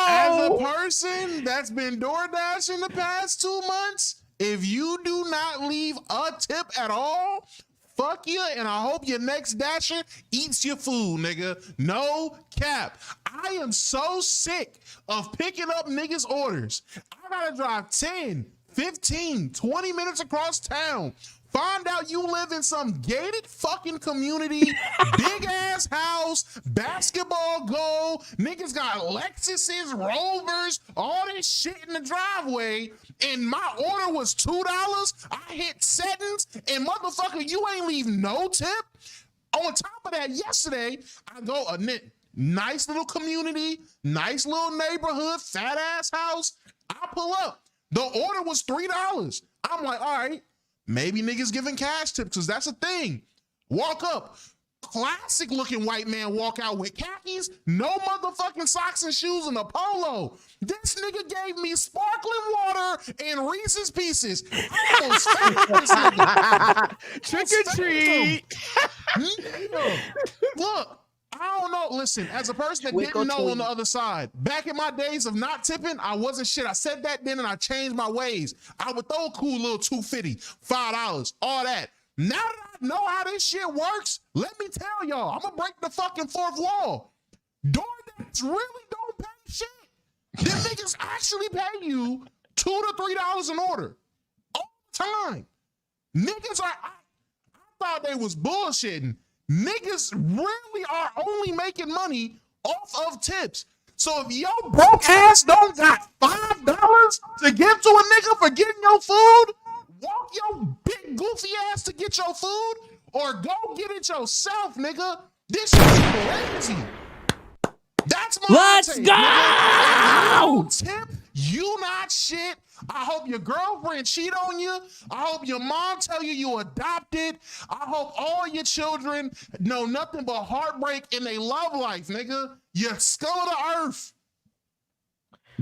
As a person that's been DoorDashing the past 2 months, if you do not leave a tip at all, fuck you, and I hope your next dasher eats your food, nigga. No cap. I am so sick of picking up niggas' orders. I gotta drive 10, 15, 20 minutes across town. Find out you live in some gated fucking community, big ass house, basketball goal. Niggas got Lexuses, Rovers, all this shit in the driveway. And my order was $2. I hit settings, and motherfucker, you ain't leave no tip. On top of that, yesterday, I go a nice little community, nice little neighborhood, fat ass house. I pull up. The order was $3. I'm like, all right. Maybe niggas giving cash tips, because that's a thing. Walk up. Classic looking white man walk out with khakis, no motherfucking socks and shoes, and a polo. This nigga gave me sparkling water and Reese's Pieces. I almost faked this nigga. Trick or treat. Look, I don't know. Listen, as a person that didn't know on the other side, back in my days of not tipping, I wasn't shit. I said that then and I changed my ways. I would throw a cool little $2.50, $5, all that. Now that I know how this shit works, let me tell y'all, I'm gonna break the fucking fourth wall. DoorDash really don't pay shit. Them niggas actually pay you $2 to $3 an order all the time. Niggas are, I thought they was bullshitting. Niggas really are only making money off of tips. So if your broke ass don't got $5 to give to a nigga for getting your food, walk your big goofy ass to get your food, or go get it yourself, nigga. This shit is crazy. That's my Let's take, go! Nigga. Tip, you not shit. I hope your girlfriend cheat on you. I hope your mom tell you you adopted. I hope all your children know nothing but heartbreak in their love life, nigga. You're skull of the earth.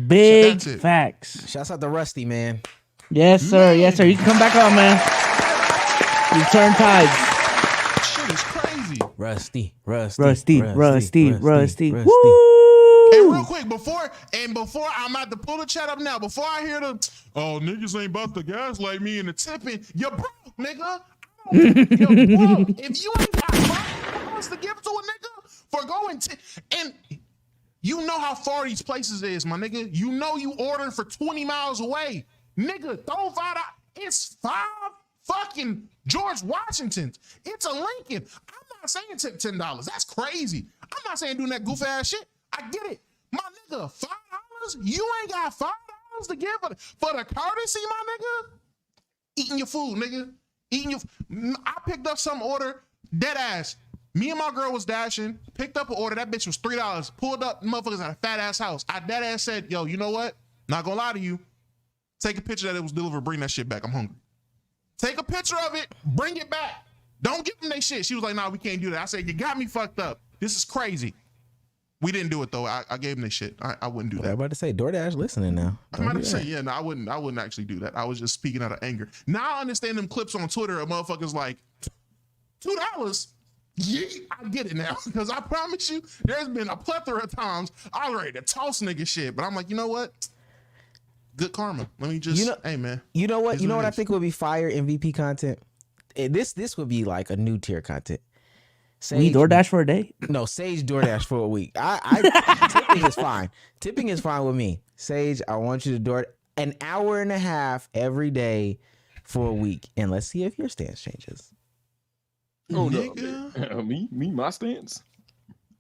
Big facts. Shouts out to Rusty, man. Yes, sir. Yes, sir. You can come back on, man. You turn tides. Shit is crazy. Rusty. And real quick, before I'm about to pull the chat up now, before I hear niggas ain't about to gaslight me in the tipping, you're broke, nigga. You're broke. If you ain't got $5 to give to a nigga for going and you know how far these places is, my nigga. You know you ordering for 20 miles away. Nigga, throw $5. It's 5 fucking George Washingtons. It's a Lincoln. I'm not saying tip $10. That's crazy. I'm not saying doing that goof ass shit. I get it. My nigga, $5? You ain't got $5 to give for the courtesy, my nigga? Eating your food, nigga. I picked up some order, dead ass, Me and my girl was dashing, picked up an order. That bitch was $3. Pulled up, motherfuckers at a fat ass house. I dead ass said, yo, you know what? Not gonna lie to you. Take a picture that it was delivered. Bring that shit back. I'm hungry. Take a picture of it. Bring it back. Don't give them their shit. She was like, nah, we can't do that. I said, you got me fucked up. This is crazy. We didn't do it though. I gave them their shit. I wouldn't do that. I'm about to say DoorDash listening now. I'm about to say, yeah, no, I wouldn't actually do that. I was just speaking out of anger. Now I understand them clips on Twitter of motherfuckers like, $2? Yeah, I get it now. Because I promise you, there's been a plethora of times I was ready to toss nigga shit. But I'm like, you know what? Good karma. Let me just, hey man. You know what? You know what I think would be fire MVP content? This would be like a new tier content. Sage, we DoorDash for a day? No, Sage DoorDash for a week. Tipping is fine. Tipping is fine with me. Sage, I want you to door an hour and a half every day for a week, and let's see if your stance changes. Oh no, me, my stance.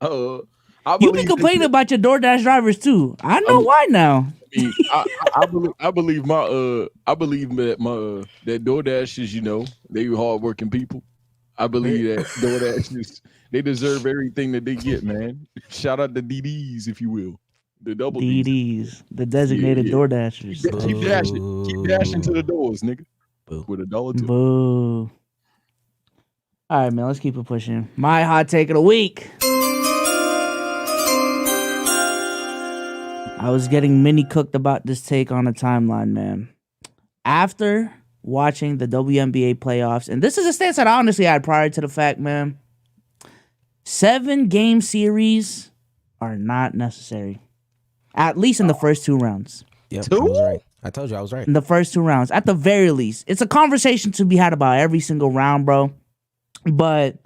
You been complaining about your DoorDash drivers too. I know why now. I believe that that DoorDash is, they hardworking people. I believe that DoorDash they deserve everything that they get, man. Shout out to DDs, if you will. The double DDs, the designated DoorDashers. Keep dashing to the doors, nigga. With $1 tip. Boo. All right, man, let's keep it pushing. My hot take of the week. I was getting mini cooked about this take on the timeline, man. After watching the WNBA playoffs, and this is a stance that I honestly had prior to the fact, man. 7-game series are not necessary. At least in the first 2 rounds. Yep, I was right. I told you I was right. In the first 2 rounds. At the very least. It's a conversation to be had about every single round, bro. But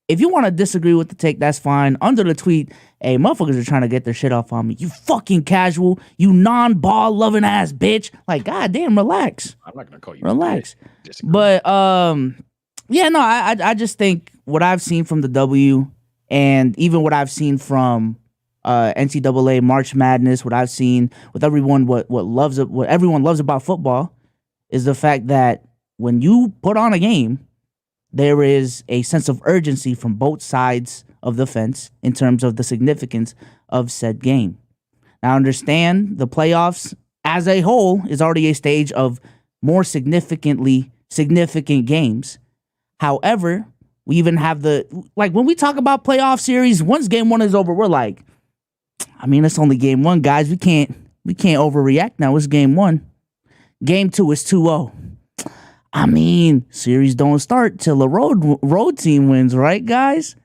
if you want to disagree with the take, that's fine. Under the tweet, hey, motherfuckers are trying to get their shit off on me. You fucking casual. You non-ball loving ass bitch. Like, goddamn, relax. I'm not going to call you. Relax. But, yeah, no, I just think what I've seen from the W and even what I've seen from NCAA March Madness, what I've seen with everyone, what everyone loves about football is the fact that when you put on a game, there is a sense of urgency from both sides of the fence in terms of the significance of said game. Now, understand the playoffs as a whole is already a stage of more significant games. However, we even have when we talk about playoff series, once game 1 is over, we're like, I mean, it's only game 1, guys. We can't overreact now. It's game 1. Game 2 is 2-0. I mean, series don't start till a road team wins, right, guys?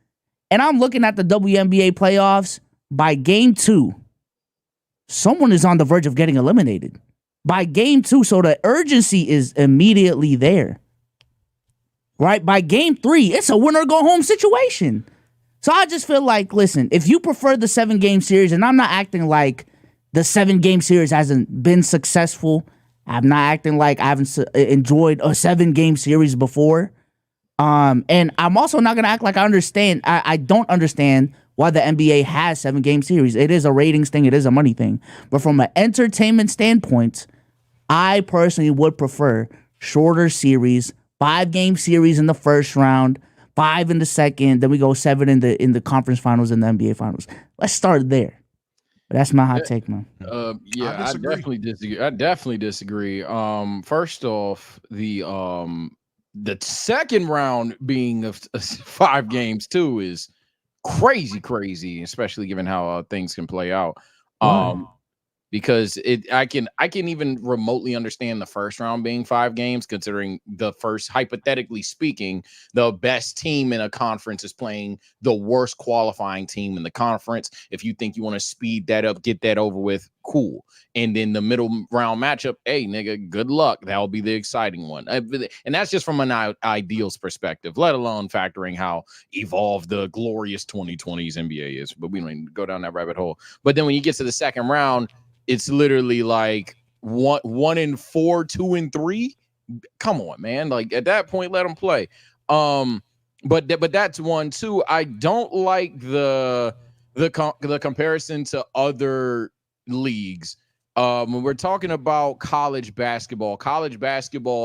And I'm looking at the WNBA playoffs. By game 2, someone is on the verge of getting eliminated. By game 2, so the urgency is immediately there. Right? By game 3, it's a winner-go-home situation. So I just feel like, listen, if you prefer the 7-game series, and I'm not acting like the 7-game series hasn't been successful, I'm not acting like I haven't enjoyed a 7-game series before. And I'm also not going to act like I understand. I don't understand why the NBA has 7-game series. It is a ratings thing. It is a money thing. But from an entertainment standpoint, I personally would prefer shorter series, 5-game series in the first round, 5 in the second, then we go 7 in the conference finals and the NBA finals. Let's start there. But that's my hot take, man. Yeah, I definitely disagree. First off, the second round being of 5 games too is crazy, especially given how things can play out. Because I can even remotely understand the first round being 5 games, considering the first, hypothetically speaking, the best team in a conference is playing the worst qualifying team in the conference. If you think you want to speed that up, get that over with, cool. And then the middle round matchup, hey, nigga, good luck. That'll be the exciting one. And that's just from an ideals perspective, let alone factoring how evolved the glorious 2020s NBA is. But we don't even go down that rabbit hole. But then when you get to the second round, it's literally like 1 in 4, 2 in 3. Come on, man. Like at that point, let them play. But that's one too. I don't like the comparison to other leagues. When we're talking about college basketball,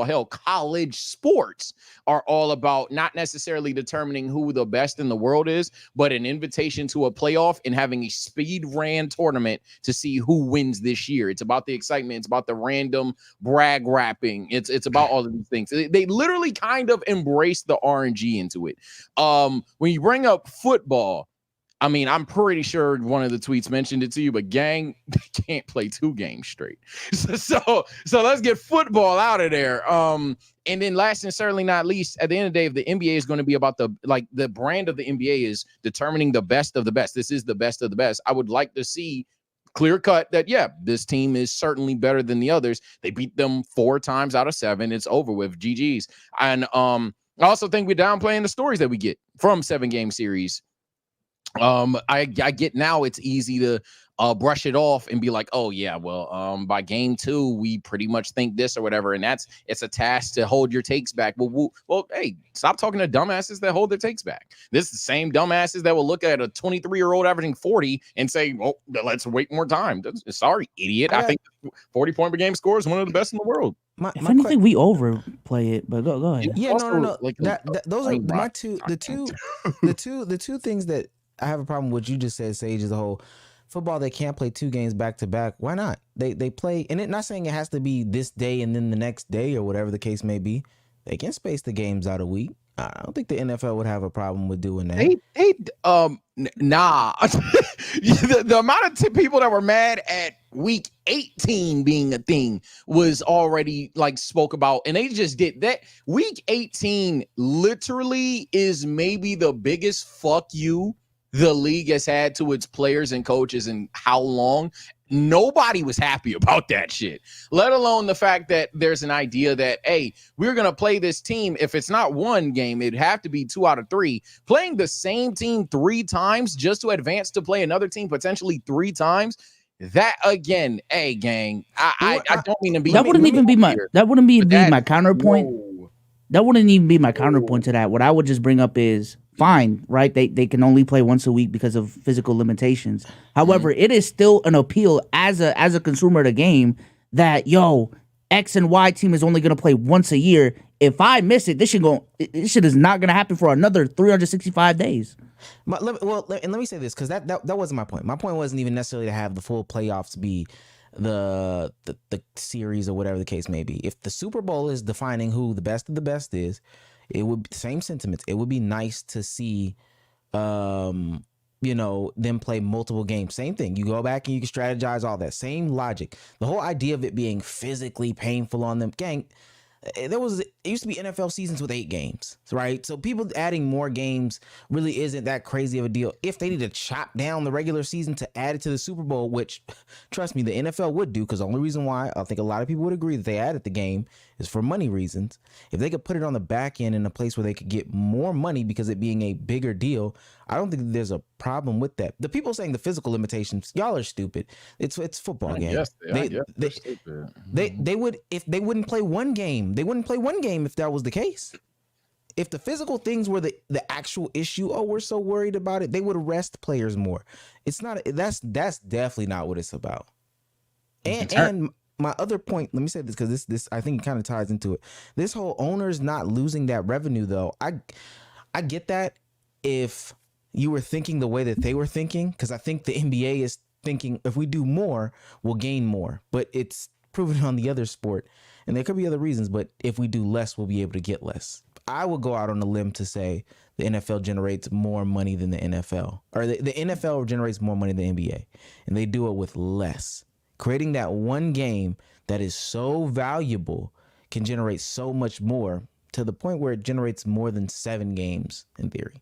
hell, college sports are all about not necessarily determining who the best in the world is, but an invitation to a playoff and having a speed ran tournament to see who wins this year. It's about the excitement. It's about the random brag rapping. It's about all of these things. They literally kind of embrace the RNG into it. When you bring up football, I mean, I'm pretty sure one of the tweets mentioned it to you, but gang, they can't play 2 games straight. So let's get football out of there. And then last and certainly not least, at the end of the day, if the NBA is going to be about the brand of the NBA is determining the best of the best. This is the best of the best. I would like to see clear cut that, yeah, this team is certainly better than the others. They beat them 4 times out of 7. It's over with. GG's. And I also think we're downplaying the stories that we get from 7-game series. I get now it's easy to brush it off and be like, oh yeah, well, by game 2 we pretty much think this or whatever, and it's a task to hold your takes back. Well, hey, stop talking to dumbasses that hold their takes back. This is the same dumbasses that will look at a 23-year-old averaging 40 and say, well, let's wait more time. Sorry, idiot. I think 40-point per game score is one of the best in the world. If anything, we overplay it, but go ahead. Yeah, no. Like, those are my two. The two things that I have a problem with what you just said, Sage, is the whole football. They can't play 2 games back to back. Why not? They play, and not saying it has to be this day and then the next day or whatever the case may be. They can space the games out a week. I don't think the NFL would have a problem with doing that. Nah. the amount of people that were mad at week 18 being a thing was already spoke about, and they just did that. Week 18 literally is maybe the biggest fuck you the league has had to its players and coaches in how long. Nobody was happy about that shit, let alone the fact that there's an idea that, hey, we're going to play this team. If it's not 1 game, it'd have to be 2 out of 3. Playing the same team 3 times just to advance to play another team potentially 3 times. That again, hey, gang, I don't mean to be. That wouldn't even be my counterpoint. That wouldn't even be my counterpoint to that. What I would just bring up is, fine, right? They can only play once a week because of physical limitations. However, it is still an appeal as a consumer of the game that, yo, X and Y team is only going to play once a year. If I miss it, this shit is not going to happen for another 365 days. Let me say this, because that wasn't my point. My point wasn't even necessarily to have the full playoffs be the series or whatever the case may be. If the Super Bowl is defining who the best of the best is, it would be same sentiments. It would be nice to see, them play multiple games. Same thing. You go back and you can strategize, all that same logic. The whole idea of it being physically painful on them, gang. It used to be NFL seasons with 8 games, right? So people adding more games really isn't that crazy of a deal. If they need to chop down the regular season to add it to the Super Bowl, which, trust me, the NFL would do, because the only reason why I think a lot of people would agree that they added the game is for money reasons. If they could put it on the back end in a place where they could get more money because it being a bigger deal, I don't think there's a problem with that. The people saying the physical limitations, y'all are stupid. It's football game. Yes, they would, if they wouldn't play 1 game. They wouldn't play 1 game if that was the case. If the physical things were the actual issue, we're so worried about it, they would rest players more. It's not. That's definitely not what it's about. And my other point, let me say this, because this I think kind of ties into it. This whole owners not losing that revenue, though. I get that if you were thinking the way that they were thinking, because I think the NBA is thinking if we do more, we'll gain more. But it's proven on the other sport, and there could be other reasons, but if we do less, we'll be able to get less. I would go out on a limb to say the NFL generates more money than the NFL, or the NFL generates more money than the NBA, and they do it with less. Creating that 1 game that is so valuable can generate so much more, to the point where it generates more than 7 games in theory.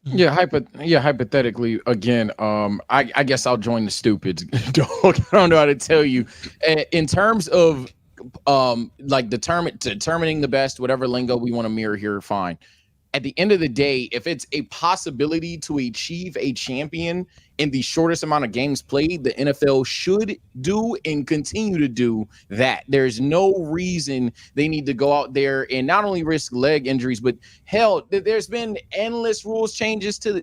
Yeah, hypothetically, again, I guess I'll join the stupids. I don't know how to tell you. In terms of determining the best, whatever lingo we want to mirror here, fine. at the end of the day, if it's a possibility to achieve a champion in the shortest amount of games played, the NFL should do and continue to do that. There's no reason they need to go out there and not only risk leg injuries, but hell, there's been endless rules changes to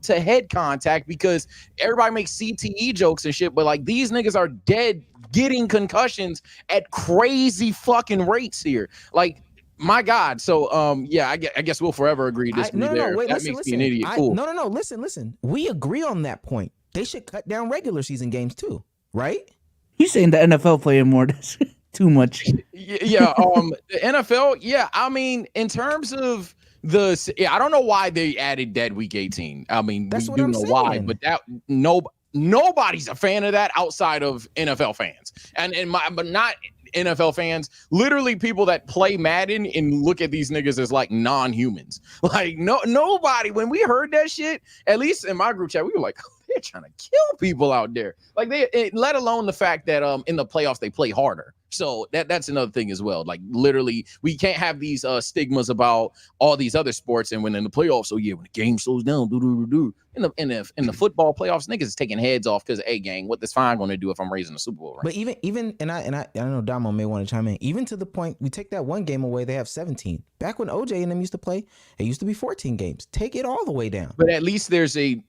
head contact because everybody makes CTE jokes and shit, but like these niggas are dead getting concussions at crazy fucking rates here. Like, my God. So, yeah, I guess we'll forever agree. Wait, that makes me an idiot. Cool. No. Listen. We agree on that point. They should cut down regular season games too, right? You saying the NFL playing more? That's too much. Yeah. The NFL. Yeah. I mean, in terms of I don't know why they added dead week 18. I mean, that's we what do I'm know saying. why, but nobody's a fan of that outside of NFL fans, but not NFL fans. Literally, people that play Madden and look at these niggas as like non-humans. Like nobody. When we heard that shit, at least in my group chat, we were like, oh, they're trying to kill people out there. Like let alone the fact that in the playoffs they play harder. So that's another thing as well. Like literally, we can't have these stigmas about all these other sports. And when in the playoffs, when the game slows down, in the football playoffs, niggas is taking heads off because gang, what this fine going to do if I'm raising the Super Bowl? Right? But even and I know Domo may want to chime in. Even to the point, we take that one game away, they have 17. Back when OJ and them used to play, it used to be 14 games. Take it all the way down. But at least there's a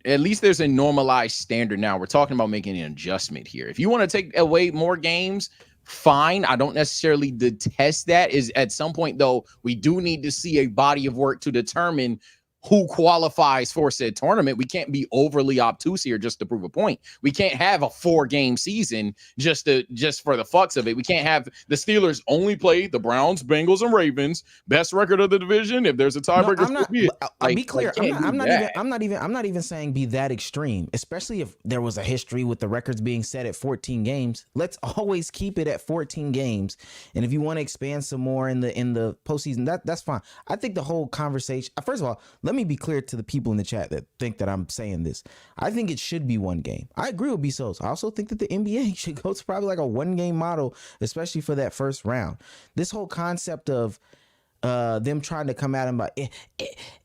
normalized standard now. We're talking about making an adjustment here. If you want to take away more games, fine. I don't necessarily detest that. Is at some point though, we do need to see a body of work to determine who qualifies for said tournament. We can't be overly obtuse here just to prove a point. We can't have a 4-game season just for the fucks of it. We can't have the Steelers only play the Browns, Bengals, and Ravens. Best record of the division. If there's a tiebreaker, I'll be clear. I'm not even saying be that extreme, especially if there was a history with the records being set at 14 games. Let's always keep it at 14 games. And if you want to expand some more in the postseason, that's fine. I think the whole conversation, first of all, let me be clear to the people in the chat that think that I'm saying this. I think it should be one game. I agree with Bezos. I also think that the NBA should go to probably like a 1-game model, especially for that first round. This whole concept of them trying to come at him about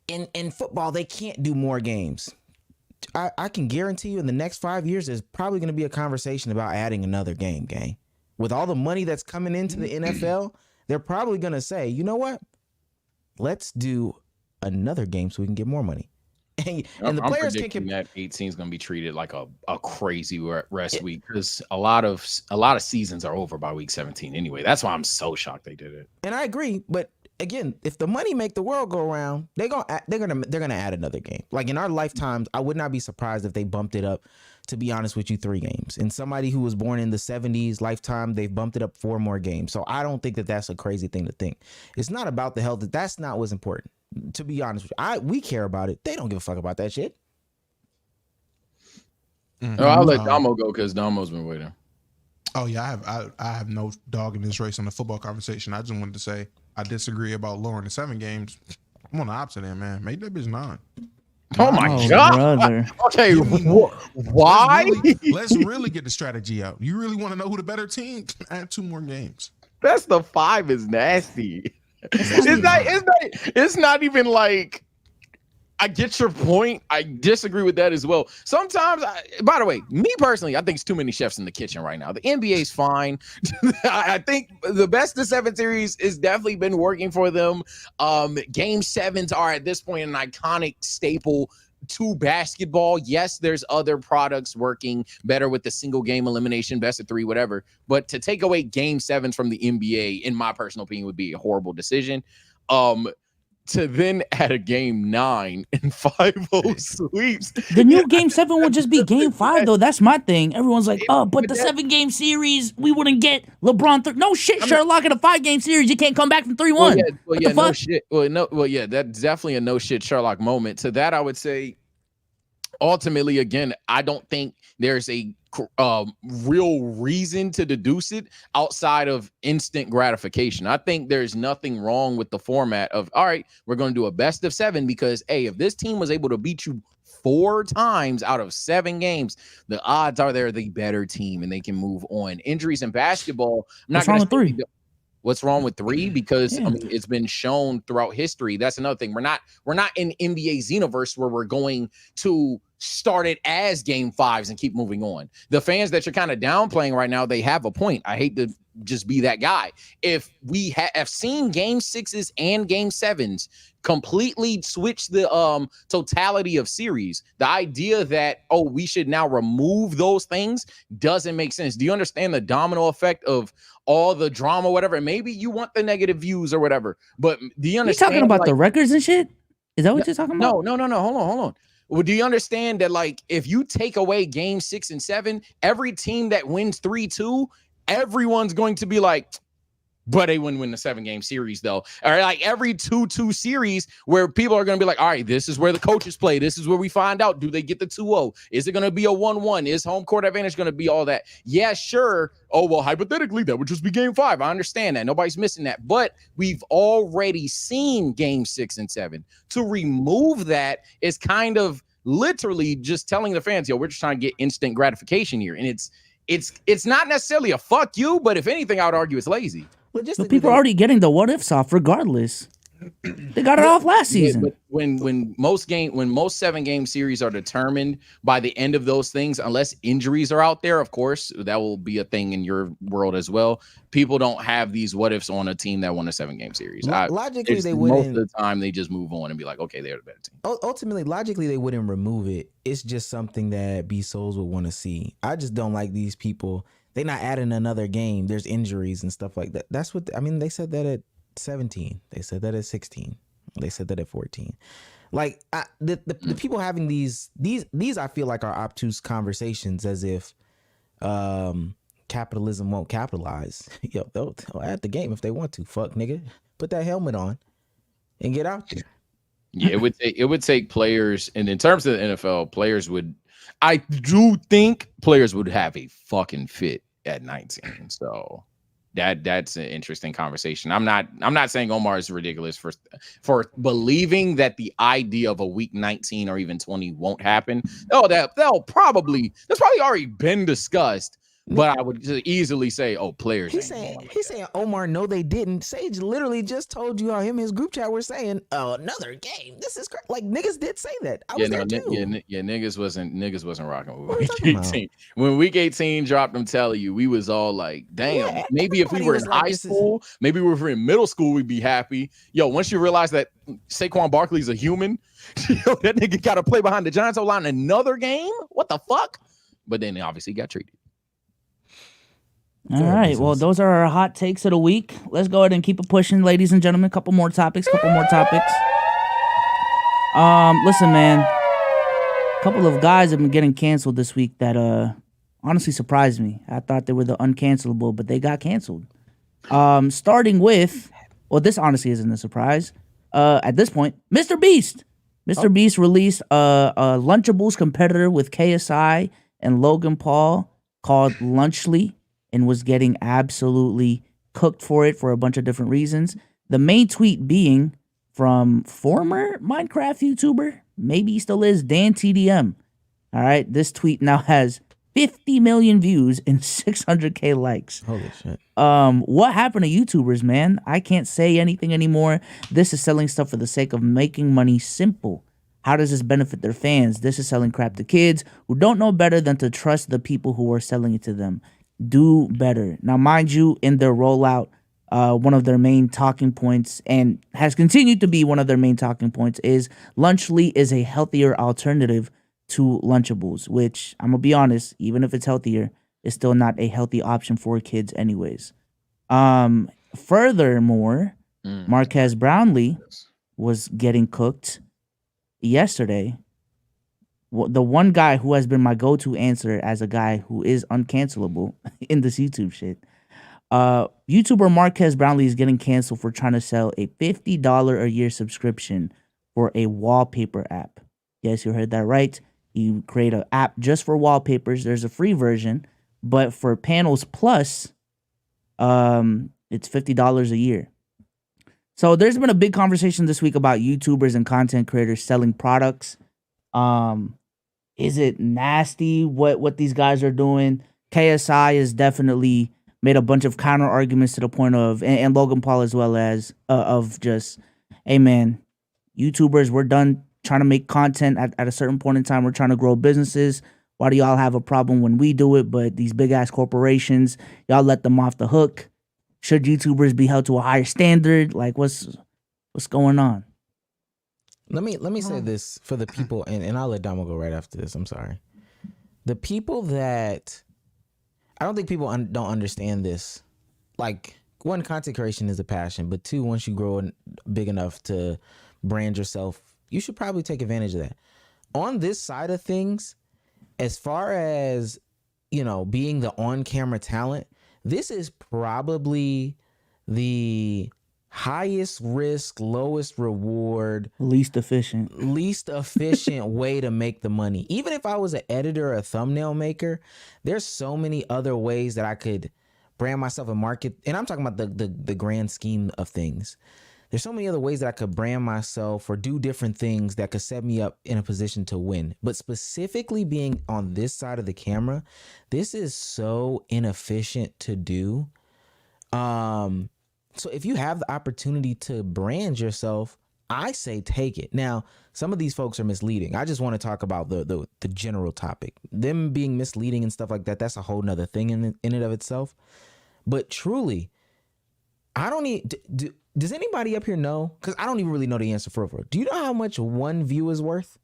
in football, they can't do more games. I can guarantee you in the next 5 years, there's probably going to be a conversation about adding another game, gang. With all the money that's coming into the NFL, they're probably going to say, you know what? Let's do another game so we can get more money. And the players predicting that 18 is going to be treated like a crazy rest week because a lot of seasons are over by week 17 anyway. That's why I'm so shocked they did it. And I agree, but again, if the money make the world go around, they're gonna add another game. Like in our lifetimes, I would not be surprised if they bumped it up. To be honest with you, 3 games. And somebody who was born in the 70s lifetime, they've bumped it up 4 more games. So I don't think that that's a crazy thing to think. It's not about the health. That's not what's important. To be honest with you, we care about it. They don't give a fuck about that shit. Mm-hmm. I'll let Domo go because Domo's been waiting. Oh yeah, I have no dog in this race on the football conversation. I just wanted to say I disagree about lowering the 7 games. I'm on the opposite end, man. Make that bitch 9. Oh my God! Brother. Okay, why? Let's really get the strategy out. You really want to know who the better team? Add 2 more games. Best of 5 is nasty. It's not even like. I get your point. I disagree with that as well. Sometimes, by the way, me personally, I think it's too many chefs in the kitchen right now. The NBA is fine. I think the best of 7 series has definitely been working for them. Game 7s are at this point an iconic staple to basketball. Yes, there's other products working better with the single game elimination, best of 3, whatever. But to take away game 7s from the NBA, in my personal opinion, would be a horrible decision. To then add a game 9 and 5-0 sweeps. The new game 7 would just be game 5, though. That's my thing. Everyone's like, oh, but the 7-game series, we wouldn't get LeBron. No shit, Sherlock, in a 5-game series, you can't come back from 3-1. No shit. That's definitely a no shit Sherlock moment. To that, I would say, ultimately, again, I don't think there's a real reason to deduce it outside of instant gratification. I think there's nothing wrong with the format of, all right, we're going to do a best of 7 because, hey, if this team was able to beat you 4 times out of 7 games, the odds are they're the better team and they can move on. Injuries in basketball. What's wrong with 3? What's wrong with 3? Because I mean, it's been shown throughout history. That's another thing. We're not in NBA Xenoverse where we're going to start it as game 5s and keep moving on. The fans that you're kind of downplaying right now, they have a point. I hate to just be that guy. If we have seen game 6s and game 7s completely switch the totality of series, the idea that we should now remove those things doesn't make sense. Do you understand the domino effect of all the drama, whatever? Maybe you want the negative views or whatever, but do you understand? You're talking about the records and shit? Is that what you're talking about? No. Hold on. Well, do you understand that, like, if you take away game 6 and 7, every team that wins 3-2, everyone's going to be like, but they wouldn't win the 7-game series, though. Or like every 2-2 series where people are going to be like, all right, this is where the coaches play. This is where we find out, do they get the 2-0? Is it going to be a 1-1? Is home court advantage going to be all that? Yeah, sure. Oh, well, hypothetically, that would just be game 5. I understand that. Nobody's missing that. But we've already seen game 6 and 7. To remove that is kind of literally just telling the fans, we're just trying to get instant gratification here. And it's not necessarily a fuck you, but if anything, I would argue it's lazy. But people are already getting the what ifs off regardless. They got it off last season. But when most 7-game series are determined by the end of those things, unless injuries are out there, of course, that will be a thing in your world as well. People don't have these what ifs on a team that won a 7-game series. Logically, they wouldn't. Most of the time, they just move on and be like, okay, they're the better team. Ultimately, logically, they wouldn't remove it. It's just something that B Souls would want to see. I just don't like these people. They're not adding another game. There's injuries and stuff like that. That's what they said that at 17. They said that at 16. They said that at 14. Like the people having these I feel like are obtuse conversations, as if capitalism won't capitalize. They'll add the game if they want to. Fuck, nigga, put that helmet on and get out there. Yeah, it would take players, and in terms of the NFL, I do think players would have a fucking fit at 19. So that's an interesting conversation. I'm not saying Omar is ridiculous for believing that the idea of a week 19 or even 20 won't happen. That's probably already been discussed. But I would easily say, players. He's saying Omar, no, they didn't. Sage literally just told you how him and his group chat were saying, another game. This is like niggas did say that. I was there too. Niggas wasn't rocking with week 18. When week 18 dropped, I'm telling you, we was all like, damn. Maybe if we were in high school, maybe we were in middle school, we'd be happy. Once you realize that Saquon Barkley's a human, that nigga got to play behind the Giants O-line another game. What the fuck? But then they obviously got treated. All right. Well, those are our hot takes of the week. Let's go ahead and keep it pushing, ladies and gentlemen. Couple more topics. Listen, man. A couple of guys have been getting canceled this week that honestly surprised me. I thought they were the uncancelable, but they got canceled. Starting with, this honestly isn't a surprise. At this point, Mr. Beast. Mr. Beast released a Lunchables competitor with KSI and Logan Paul called Lunchly, and was getting absolutely cooked for it for a bunch of different reasons. The main tweet being from former Minecraft YouTuber, maybe he still is, Dan TDM. All right, this tweet now has 50 million views and 600K likes. Holy shit. What happened to YouTubers, man? I can't say anything anymore. This is selling stuff for the sake of making money simple. How does this benefit their fans? This is selling crap to kids who don't know better than to trust the people who are selling it to them. Do better. Now, mind you, in their rollout, one of their main talking points, and has continued to be one of their main talking points, is Lunchly is a healthier alternative to Lunchables, which, I'm going to be honest, even if it's healthier, is still not a healthy option for kids anyways. Furthermore, Marquez Brownlee was getting cooked yesterday. The one guy who has been my go-to answer as a guy who is uncancelable in this YouTube shit. YouTuber Marquez Brownlee is getting canceled for trying to sell a $50 a year subscription for a wallpaper app. Yes, you heard that right. You create an app just for wallpapers. There's a free version, but for Panels Plus, it's $50 a year. So there's been a big conversation this week about YouTubers and content creators selling products. Is it nasty what these guys are doing? KSI is definitely made a bunch of counter arguments to the point of, and Logan Paul as well as, of just, hey man, YouTubers, we're done trying to make content at a certain point in time. We're trying to grow businesses. Why do y'all have a problem when we do it? But these big ass corporations, y'all let them off the hook. Should YouTubers be held to a higher standard? Like, what's going on? Let me say this for the people, and I'll let Domo go right after this. I'm sorry. The people that I don't think people don't understand this. Like, one, content creation is a passion, but two, once you grow big enough to brand yourself, you should probably take advantage of that. On this side of things, as far as, you know, being the on-camera talent, this is probably the highest risk, lowest reward, least efficient way to make the money. Even if I was an editor or a thumbnail maker, there's so many other ways that I could brand myself and market. And I'm talking about the grand scheme of things. There's so many other ways that I could brand myself or do different things that could set me up in a position to win. But specifically being on this side of the camera, this is so inefficient to do. So if you have the opportunity to brand yourself, I say take it. Now, some of these folks are misleading. I just want to talk about the general topic. Them being misleading and stuff like that, that's a whole nother thing in and of itself. But truly, I don't need... Does anybody up here know? Because I don't even really know the answer for it. Do you know how much one view is worth?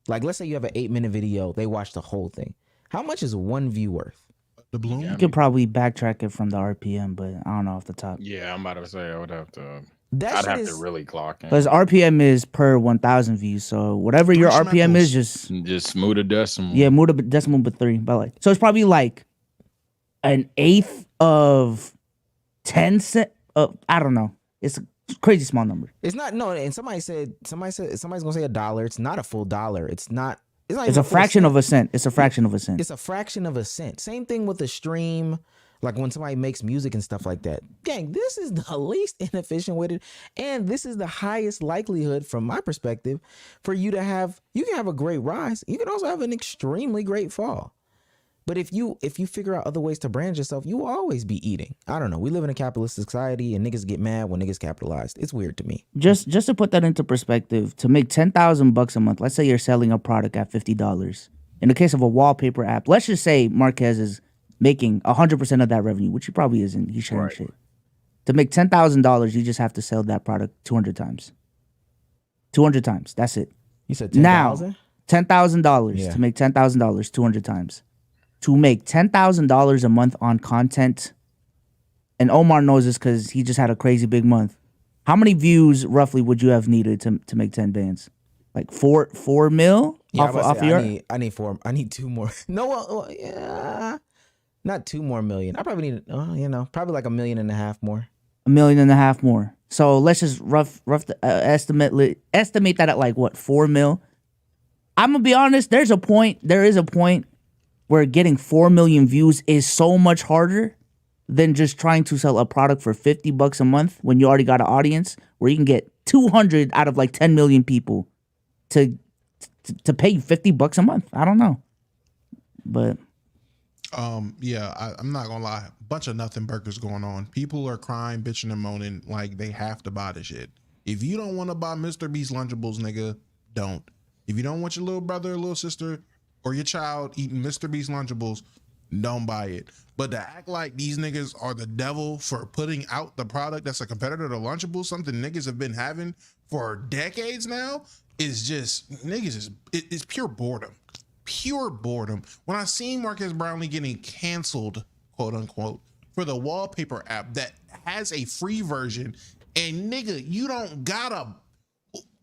Like, let's say you have an 8-minute video. They watch the whole thing. How much is one view worth? The bloom? You could probably backtrack it from the RPM, but I don't know off the top. Yeah, I'm about to say I would have to. I'd have to really clock in. Because RPM is per 1,000 views, so whatever your RPM is, just smooth a decimal. Yeah, move a decimal but 3. But like, so it's probably like an eighth of 10 cent. I don't know. It's a crazy small number. It's not, no, and somebody's gonna say $1. It's not a full dollar. It's not It's a fraction of a cent. It's a fraction of a cent. It's a fraction of a cent. Same thing with the stream. Like when somebody makes music and stuff like that. Gang, this is the least inefficient way to, and this is the highest likelihood from my perspective for you to have, you can have a great rise. You can also have an extremely great fall. But if you figure out other ways to brand yourself, you will always be eating. I don't know. We live in a capitalist society and niggas get mad when niggas capitalized. It's weird to me. Just to put that into perspective, to make $10,000 a month, let's say you're selling a product at $50. In the case of a wallpaper app, let's just say Marquez is making 100% of that revenue, which he probably isn't. He's sharing shit. To make $10,000, you just have to sell that product 200 times. 200 times. That's it. You said $10,000? Now, $10,000 to make $10,000 200 times. To make $10,000 a month on content, and Omar knows this because he just had a crazy big month. How many views roughly would you have needed to make 10 bands? Like 4 mil off your? I need 4. I need 2 more. No, not 2 more million. I probably need, probably like $1.5 million more. $1.5 million more. So let's just rough estimate that at like what, 4 mil. I'm gonna be honest. There is a point where getting 4 million views is so much harder than just trying to sell a product for $50 a month when you already got an audience, where you can get 200 out of like 10 million people to pay you $50 a month. I don't know, but I'm not gonna lie, bunch of nothing burgers going on. People are crying, bitching, and moaning like they have to buy the shit. If you don't want to buy Mr. Beast Lunchables, nigga, don't. If you don't want your little brother or little sister or your child eating Mr. Beast Lunchables, don't buy it. But to act like these niggas are the devil for putting out the product that's a competitor to Lunchables, something niggas have been having for decades now, is just, it's pure boredom. Pure boredom. When I seen Marquez Brownlee getting canceled, quote unquote, for the wallpaper app that has a free version, and nigga, you don't gotta,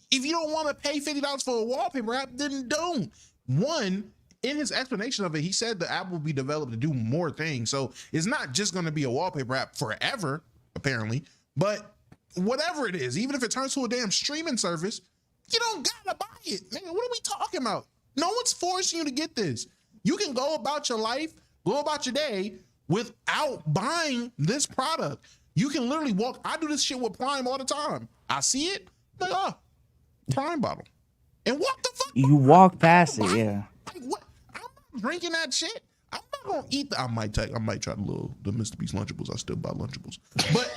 if you don't want to pay $50 for a wallpaper app, then don't. One, in his explanation of it, he said the app will be developed to do more things. So it's not just going to be a wallpaper app forever, apparently. But whatever it is, even if it turns to a damn streaming service, you don't gotta buy it. Man, what are we talking about? No one's forcing you to get this. You can go about your life, go about your day without buying this product. You can literally walk. I do this shit with Prime all the time. I see it, like, Prime bottle. And what the fuck? You walk past it, yeah. Like, what? I'm not drinking that shit. I'm not gonna eat. I might try the Mr. Beast Lunchables. I still buy Lunchables, but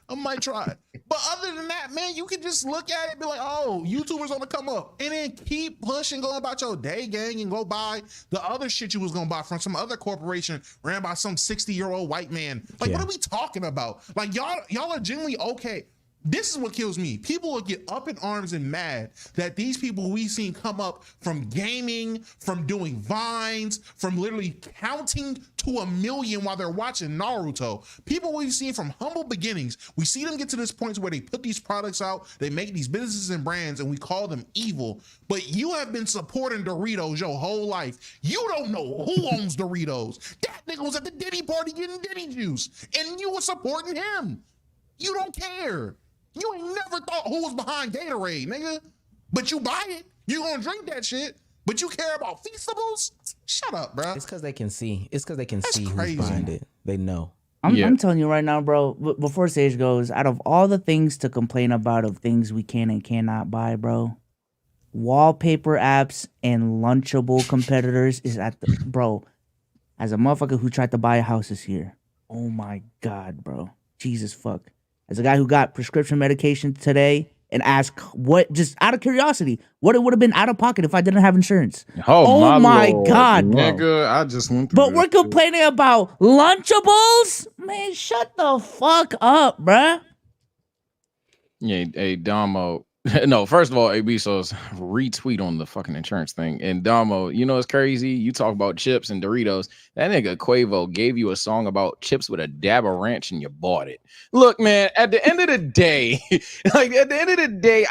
I might try it. But other than that, man, you can just look at it and be like, oh, YouTubers on the come up, and then keep pushing, going about your day, gang, and go buy the other shit you was gonna buy from some other corporation ran by some 60-year-old white man. Like, what are we talking about? Like, y'all are genuinely okay. This is what kills me. People will get up in arms and mad that these people we've seen come up from gaming, from doing vines, from literally counting to 1 million while they're watching Naruto. People we've seen from humble beginnings. We see them get to this point where they put these products out, they make these businesses and brands, and we call them evil. But you have been supporting Doritos your whole life. You don't know who owns Doritos. That nigga was at the Diddy party getting Diddy juice, and you were supporting him. You don't care. You ain't never thought who was behind Gatorade, nigga. But you buy it. You gonna drink that shit. But you care about Feastables? Shut up, bro. It's because they can see. It's because they can see crazy. who's behind it. They know. I'm telling you right now, bro, before Sage goes, out of all the things to complain about of things we can and cannot buy, bro, wallpaper apps and Lunchable competitors is at the, bro, as a motherfucker who tried to buy a house this year, oh my God, bro. Jesus fuck. As a guy who got prescription medication today and asked what, just out of curiosity, what it would have been out of pocket if I didn't have insurance. Oh my Lord, God, nigga, I just went through but we're complaining about Lunchables? Man, shut the fuck up, bruh. Yeah, hey, Domo. No, first of all, AB So's retweet on the fucking insurance thing. And Domo, you know it's crazy? You talk about chips and Doritos. That nigga Quavo gave you a song about chips with a dab of ranch and you bought it. Look, man, at the end of the day,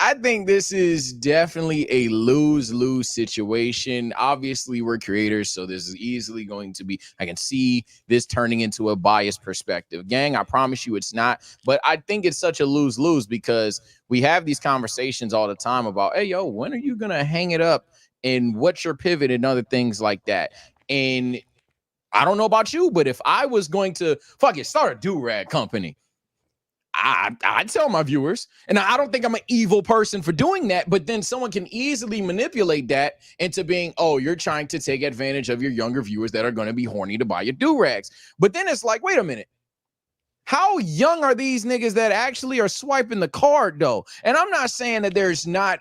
I think this is definitely a lose-lose situation. Obviously, we're creators, so this is easily going to be, I can see this turning into a biased perspective. Gang, I promise you it's not. But I think it's such a lose-lose because we have these conversations all the time about, hey, yo, when are you going to hang it up and what's your pivot and other things like that? And I don't know about you, but if I was going to start a do-rag company, I'd tell my viewers, and I don't think I'm an evil person for doing that, but then someone can easily manipulate that into being, oh, you're trying to take advantage of your younger viewers that are going to be horny to buy your do-rags. But then it's like, wait a minute. How young are these niggas that actually are swiping the card though? And I'm not saying that there's not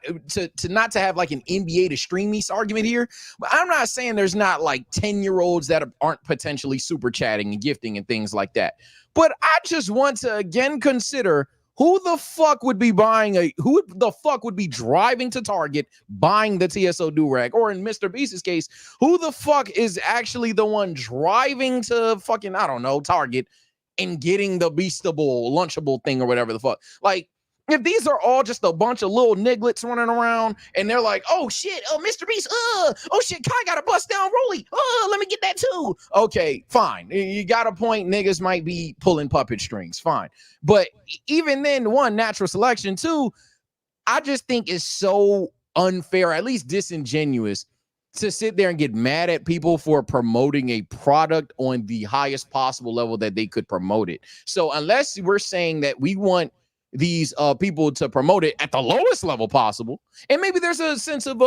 not to have like an NBA to streamies argument here, but I'm not saying there's not like 10-year-olds that aren't potentially super chatting and gifting and things like that. But I just want to again consider who the fuck would be driving to Target buying the TSO do-rag, or in Mr. Beast's case, who the fuck is actually the one driving to fucking, I don't know, Target and getting the Beastable, Lunchable thing or whatever the fuck. Like, if these are all just a bunch of little nigglets running around and they're like, oh shit, Mr. Beast, oh shit, Kai got a bust down Rolly, let me get that too. Okay, fine. You got a point, niggas might be pulling puppet strings, fine. But even then, one, natural selection, two, I just think it's so unfair, at least disingenuous, to sit there and get mad at people for promoting a product on the highest possible level that they could promote it. So unless we're saying that we want these people to promote it at the lowest level possible, and maybe there's a sense of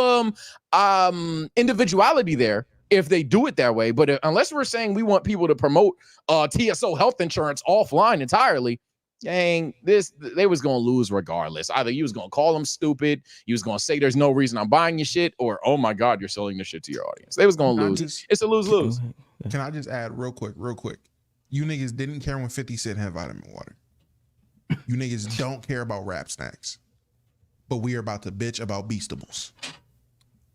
individuality there if they do it that way, but unless we're saying we want people to promote TSO health insurance offline entirely, dang, they was gonna lose regardless. Either you was gonna call them stupid, you was gonna say there's no reason I'm buying your shit, or oh my God, you're selling this shit to your audience. They was gonna lose. It's a lose-lose. Can I just add real quick? You niggas didn't care when 50 Cent had vitamin water. You niggas don't care about rap snacks. But we are about to bitch about Beastables.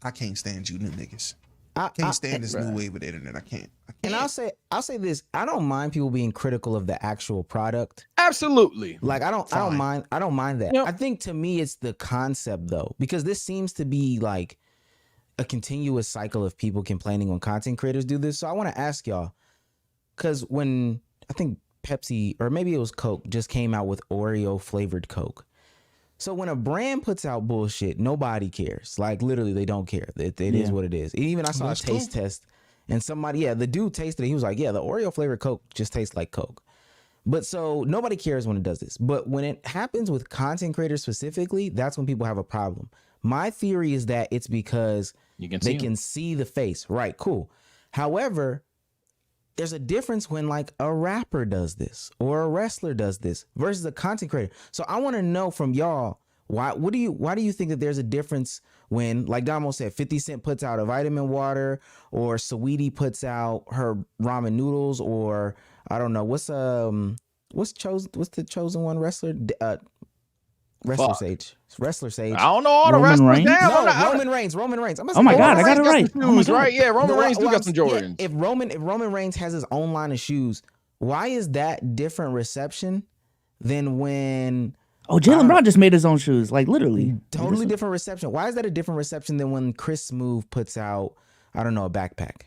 I can't stand you new niggas. I can't stand this new wave of the internet. I can't. And I'll say this. I don't mind people being critical of the actual product. Absolutely. Like I don't mind that. Yep. I think to me it's the concept though, because this seems to be like a continuous cycle of people complaining when content creators do this. So I want to ask y'all, because when I think Pepsi or maybe it was Coke just came out with Oreo flavored Coke. So when a brand puts out bullshit, nobody cares. Like literally, they don't care. It is what it is. Even I saw a taste test, and somebody, the dude tasted it. He was like, "Yeah, the Oreo flavored Coke just tastes like Coke." But so nobody cares when it does this. But when it happens with content creators specifically, that's when people have a problem. My theory is that it's because they can see the face. Right? Cool. However, there's a difference when like a rapper does this or a wrestler does this versus a content creator. So I want to know from y'all, why do you think that there's a difference when, like Domo said, 50 Cent puts out a vitamin water, or Saweetie puts out her ramen noodles, or I don't know what's the chosen one wrestler? Wrestler Sage. I don't know all the wrestlers now. Roman Reigns. Oh my God, I got it right. Shoes, right? Yeah, Roman Reigns do got some Jordans. If Roman Reigns has his own line of shoes, why is that different reception than when? Oh, Jalen Brown just made his own shoes, like literally. Totally different reception. Why is that a different reception than when Chris Smooth puts out, I don't know, a backpack?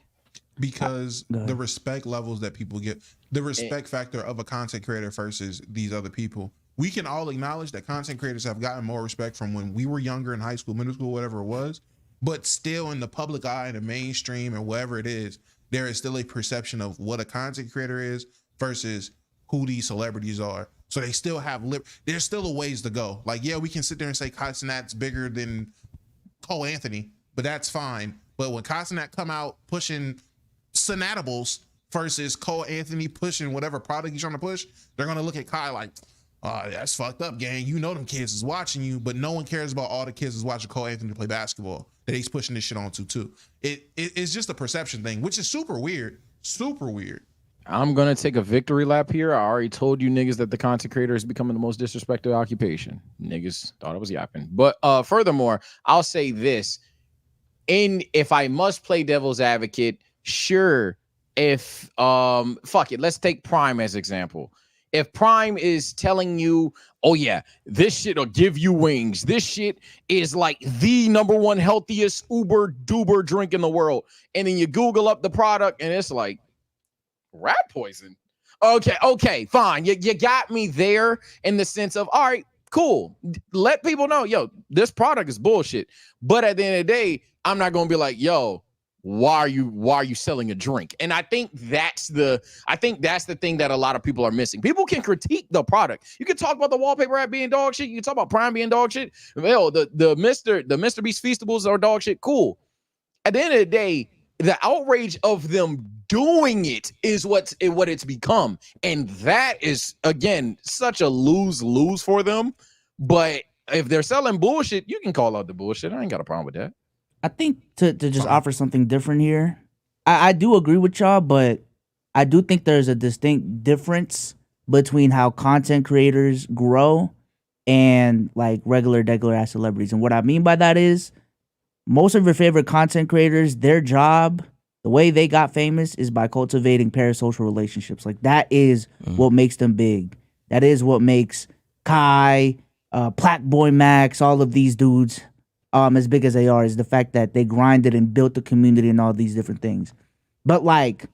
Because the respect levels that people get, the respect factor of a content creator versus these other people. We can all acknowledge that content creators have gotten more respect from when we were younger in high school, middle school, whatever it was. But still in the public eye, in the mainstream, and whatever it is, there is still a perception of what a content creator is versus who these celebrities are. So they still have there's still a ways to go. Like, yeah, we can sit there and say Casanat's bigger than Cole Anthony, but that's fine. But when Casanat come out pushing Sanatables versus Cole Anthony pushing whatever product he's trying to push, they're going to look at Kai like, that's fucked up, gang. You know them kids is watching you, but no one cares about all the kids is watching Cole Anthony play basketball that he's pushing this shit onto too. It's just a perception thing, which is super weird. Super weird. I'm going to take a victory lap here. I already told you niggas that the content creator is becoming the most disrespected occupation. Niggas thought I was yapping. But furthermore, I'll say this. If I must play devil's advocate, sure. If fuck it, let's take Prime as example. If Prime is telling you, oh yeah, this shit'll give you wings. This shit is like the #1 healthiest uber duber drink in the world. And then you Google up the product and it's like rat poison. Okay, fine. You got me there in the sense of, all right, cool. Let people know, yo, this product is bullshit. But at the end of the day, I'm not gonna be like, yo, why are you selling a drink? And I think that's the thing that a lot of people are missing. People can critique the product. You can talk about the wallpaper app being dog shit. You can talk about Prime being dog shit. Hell, the Mr. Beast Feastables are dog shit. Cool. At the end of the day, the outrage of them doing it is what it's become. And that is, again, such a lose-lose for them. But if they're selling bullshit, you can call out the bullshit. I ain't got a problem with that. I think to just offer something different here, I do agree with y'all, but I do think there's a distinct difference between how content creators grow and like regular ass celebrities. And what I mean by that is most of your favorite content creators, their job, the way they got famous is by cultivating parasocial relationships. Like that is what makes them big. That is what makes Kai, Plaque Boy Max, all of these dudes as big as they are, is the fact that they grinded and built the community and all these different things. But like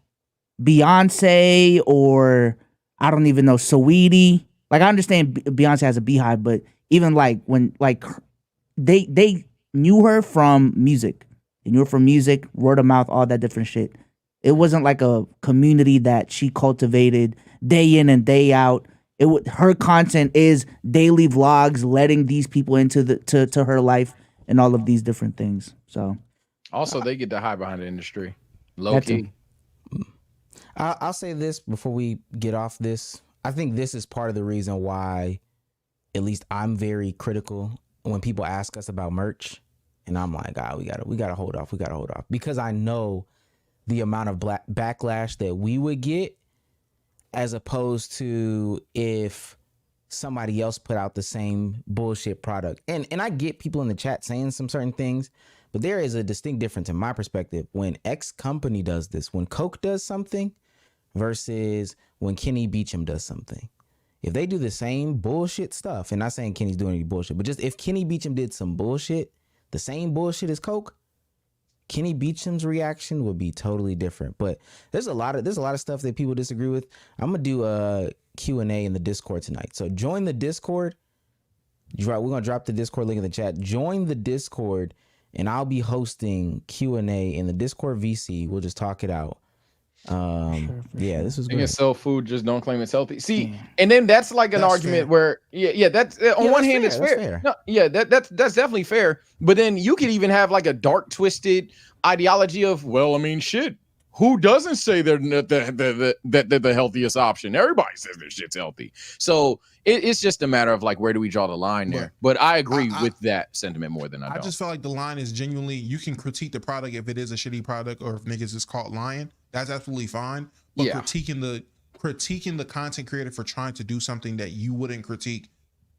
Beyonce or I don't even know, Saweetie, like I understand Beyonce has a beehive, but even like when like they knew her from music. They knew her from music, word of mouth, all that different shit. It wasn't like a community that she cultivated day in and day out. Her content is daily vlogs, letting these people into to her life and all of these different things. So also they get to hide behind the industry. Low key. I'll say this before we get off this. I think this is part of the reason why at least I'm very critical when people ask us about merch. And I'm like, we gotta hold off. Because I know the amount of backlash that we would get as opposed to if somebody else put out the same bullshit product. And I get people in the chat saying some certain things, but there is a distinct difference in my perspective when X company does this, when Coke does something versus when Kenny Beecham does something. If they do the same bullshit stuff, and not saying Kenny's doing any bullshit, but just if Kenny Beecham did some bullshit, the same bullshit as Coke, Kenny Beecham's reaction would be totally different. But there's a lot of stuff that people disagree with. I'm gonna do a Q&A in the Discord tonight. So join the Discord. We're gonna drop the Discord link in the chat. Join the Discord, and I'll be hosting Q&A in the Discord VC. We'll just talk it out. Yeah, this was great. good. Sell food, just don't claim it's healthy. See, and then that's like an argument where that's on one hand it's fair. No, that's definitely fair. But then you could even have like a dark twisted ideology of, well, I mean, shit. Who doesn't say they're the healthiest option? Everybody says their shit's healthy. So it's just a matter of like, where do we draw the line there? But I agree with that sentiment more than I don't. just feel like the line is genuinely, you can critique the product if it is a shitty product or if niggas is caught lying. That's absolutely fine. But critiquing the content creator for trying to do something that you wouldn't critique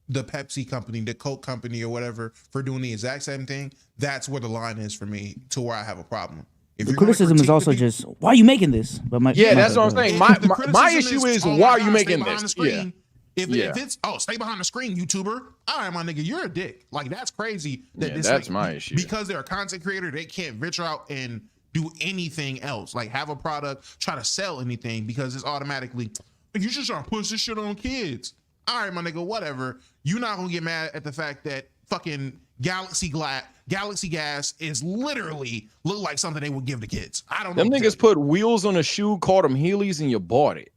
the Pepsi company, the Coke company, or whatever for doing the exact same thing, that's where the line is for me to where I have a problem. If the criticism is also just, why are you making this? But that's what I'm saying. My issue is, why are you making this? If it's stay behind the screen, YouTuber. All right, my nigga, you're a dick. Like, that's crazy. That's my issue. Because they're a content creator, they can't venture out and do anything else. Like, have a product, try to sell anything, because it's automatically, you just trying to push this shit on kids. All right, my nigga, whatever. You're not gonna get mad at the fact that fucking Galaxy Gas is literally look like something they would give to kids. I don't know. Them niggas put wheels on a shoe, called them Heelys, and you bought it.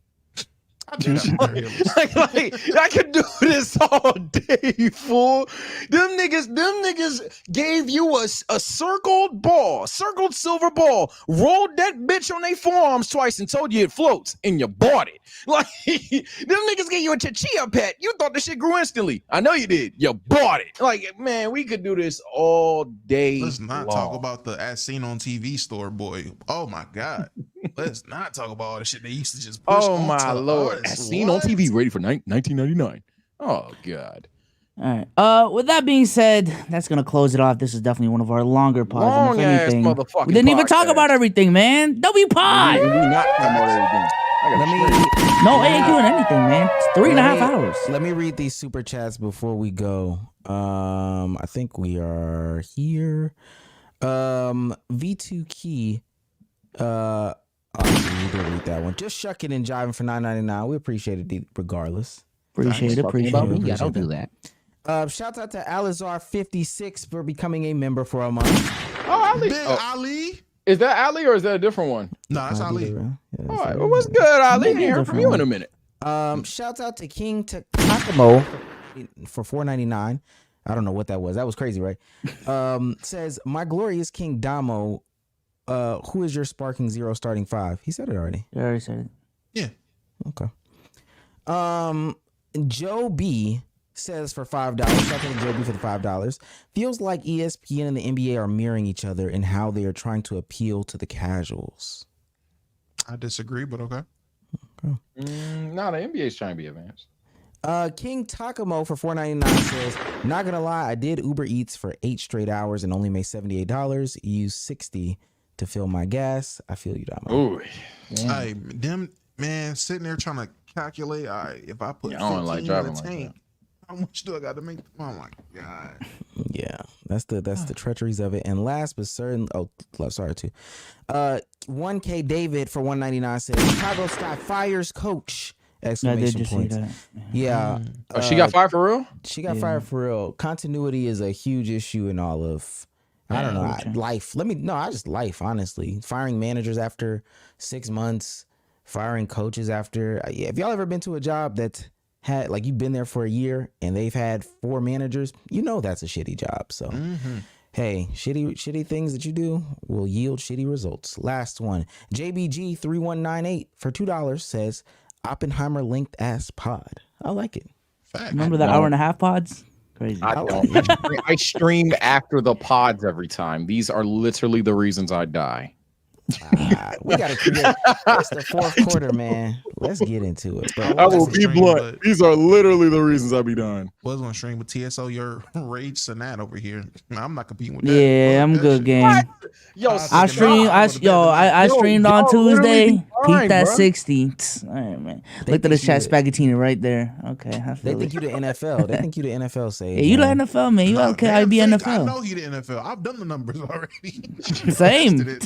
like, I could do this all day, fool. Them niggas gave you a circled silver ball, rolled that bitch on their forearms twice and told you it floats, and you bought it. Like, them niggas gave you a chia pet. You thought the shit grew instantly. I know you did. You bought it. Like, man, we could do this all day. Let's not talk about the as seen on TV store, boy. Oh my God. Let's not talk about all the shit they used to just push. Oh my Lord. As seen on TV, ready for 1999. Oh God. All right. With that being said, that's gonna close it off. This is definitely one of our longer pods. Long ass motherfucking. We didn't even talk about everything, man. W pod. We not talking about everything. Ain't doing anything, man. It's 3.5 hours. Let me read these super chats before we go. I think we are here. V2 Key. You didn't read that one. Just shucking and jiving for $9.99. We appreciate it regardless. Appreciate it. Yeah, don't do that. Shout out to Alizar56 for becoming a member for a month. Oh, Ali. Ali. Is that Ali or is that a different one? No, that's Ali. All right. Well, what's good, Ali? I hear from you in a minute. Shout out to King Takamo for $4.99. I don't know what that was. That was crazy, right? Says, my glorious King Domo, who is your sparking zero starting five? He said it already. You already said it. Yeah. Okay. Joe B says for $5. Shout out to Joe B for the $5. Feels like ESPN and the NBA are mirroring each other in how they are trying to appeal to the casuals. I disagree, but okay. No, the NBA is trying to be advanced. King Takamo for $4.99 says, not gonna lie, I did Uber Eats for 8 straight hours and only made $78. Used $60 to fill my gas. I feel you, Domo. Ooh. Hey, them man sitting there trying to calculate. All right, if I put 15 I don't like driving in the tank, how much do I got to make? Oh my God. Yeah, that's the treacheries of it. And last but certain, sorry too. 1K David for $1.99 says, Chicago Sky fires coach! Exclamation points. Yeah. She got fired for real? She got fired for real. Continuity is a huge issue in all of, I don't know, life. Life, honestly. Firing managers after 6 months, firing coaches after. Yeah, if y'all ever been to a job that had, like, you've been there for a year and they've had 4 managers, you know that's a shitty job. So, hey, shitty things that you do will yield shitty results. Last one. JBG3198 for $2 says, Oppenheimer linked ass pod. I like it. Remember the hour and a half pods? Crazy. I don't. I stream after the pods every time. These are literally the reasons I die. We gotta create. It's the fourth quarter, man. Let's get into it. Bro. I will be blunt. These are literally the reasons I be dying. Was on stream with TSO, your rage Sanat over here. I'm not competing with that. Yeah, I'm good, game. I streamed on Tuesday. Peaked at 60. All right, man. Looked at the chat Spaghettini right there. Okay, they think you the NFL. They think you the NFL. Sage. Yeah, you the NFL, man. You okay? I be NFL. I know he the NFL. I've done the numbers already. Same.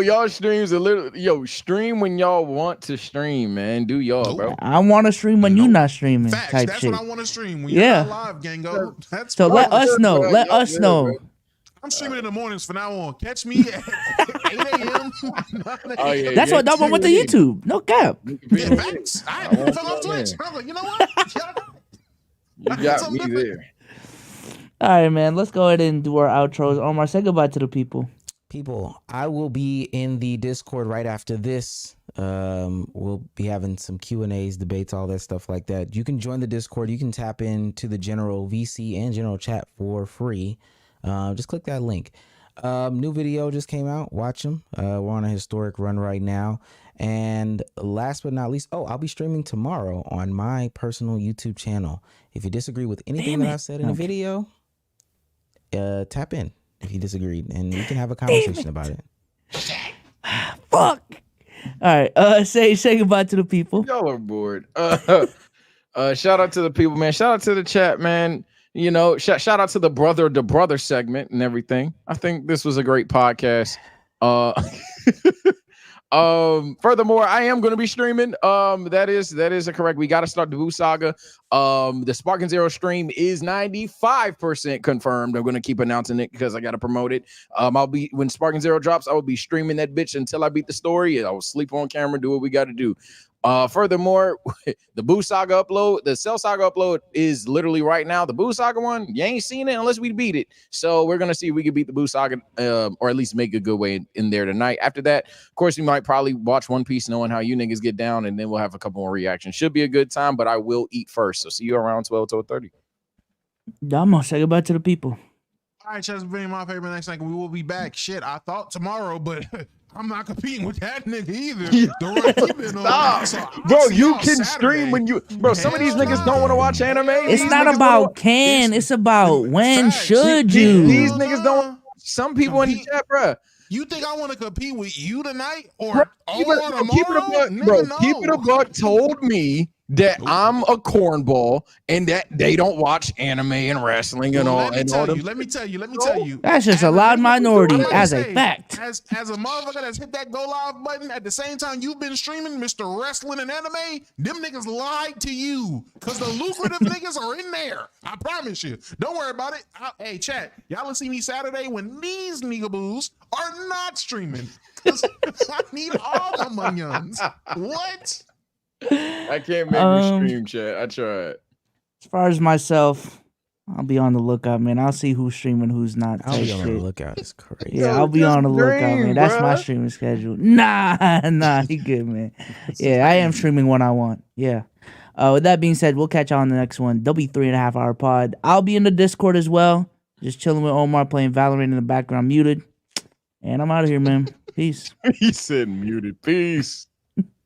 Y'all streams are literally stream when y'all want to stream, man. Do y'all, bro. I want to stream when you not streaming. Facts. Type that's shit. when I want to stream. When you're not live, Gango. That's so let us know. Let us know. Bro. I'm streaming in the mornings from now on. Catch me at 8 a.m. That's what Domo went to YouTube. No cap. Yeah, facts. I fell off Twitch. I'm like, you know what? You got me there. All right, man. Let's go ahead and do our outros. Omar, say goodbye to the people. People, I will be in the Discord right after this. We'll be having some Q&As, debates, all that stuff like that. You can join the Discord. You can tap into the general VC and general chat for free. Just click that link. New video just came out. Watch them. We're on a historic run right now. And last but not least, I'll be streaming tomorrow on my personal YouTube channel. If you disagree with anything that I said in the video, tap in if you disagreed, and we can have a conversation about it. Fuck. All right. Say goodbye to the people. Y'all are bored. Shout out to the people, man. Shout out to the chat, man. You know, shout out to the brother segment and everything. I think this was a great podcast. Furthermore, I am going to be streaming. That is correct. We got to start the Boo Saga. The Sparking Zero stream is 95% confirmed. I'm going to keep announcing it because I got to promote it. I'll be, when Sparking Zero drops, I will be streaming that bitch until I beat the story. I will sleep on camera, do what we got to do. Furthermore, the Boo Saga upload, the Cell Saga upload is literally right now. The Boo Saga one, you ain't seen it unless we beat it. So we're gonna see if we can beat the Boo Saga, or at least make a good way in there tonight. After that, of course, we might probably watch One Piece, knowing how you niggas get down, and then we'll have a couple more reactions. Should be a good time, but I will eat first. So see you around 12 to 30. Domo, say goodbye to the people. All right, Chess being my favorite next night. We will be back. Shit, I thought tomorrow, but I'm not competing with that nigga either. Stop. Bro, you can stream when you, bro. Some of these niggas don't want to watch anime. It's not about can. It's about when should you. These niggas don't. Some people in the chat, bro. You think I want to compete with you tonight or Keep it a buck told me that I'm a cornball and that they don't watch anime and wrestling and all. Let me tell you. That's just a loud minority as a fact. As a motherfucker that's hit that go live button at the same time you've been streaming Mr. Wrestling and Anime, them niggas lied to you because the lucrative niggas are in there. I promise you. Don't worry about it. Hey, chat, y'all will see me Saturday when these niggaboos are not streaming because I need all the monions. What? I can't make you stream, chat. I tried. As far as myself, I'll be on the lookout, man. I'll see who's streaming, who's not. I'll be on the lookout. It's crazy. Yeah, I'll be on the lookout, man. That's my streaming schedule. Nah, he good, man. Yeah, I am streaming when I want. Yeah. With that being said, we'll catch y'all on the next one. There'll be 3.5 hour pod. I'll be in the Discord as well. Just chilling with Omar, playing Valorant in the background, muted. And I'm out of here, man. Peace. He said muted. Peace.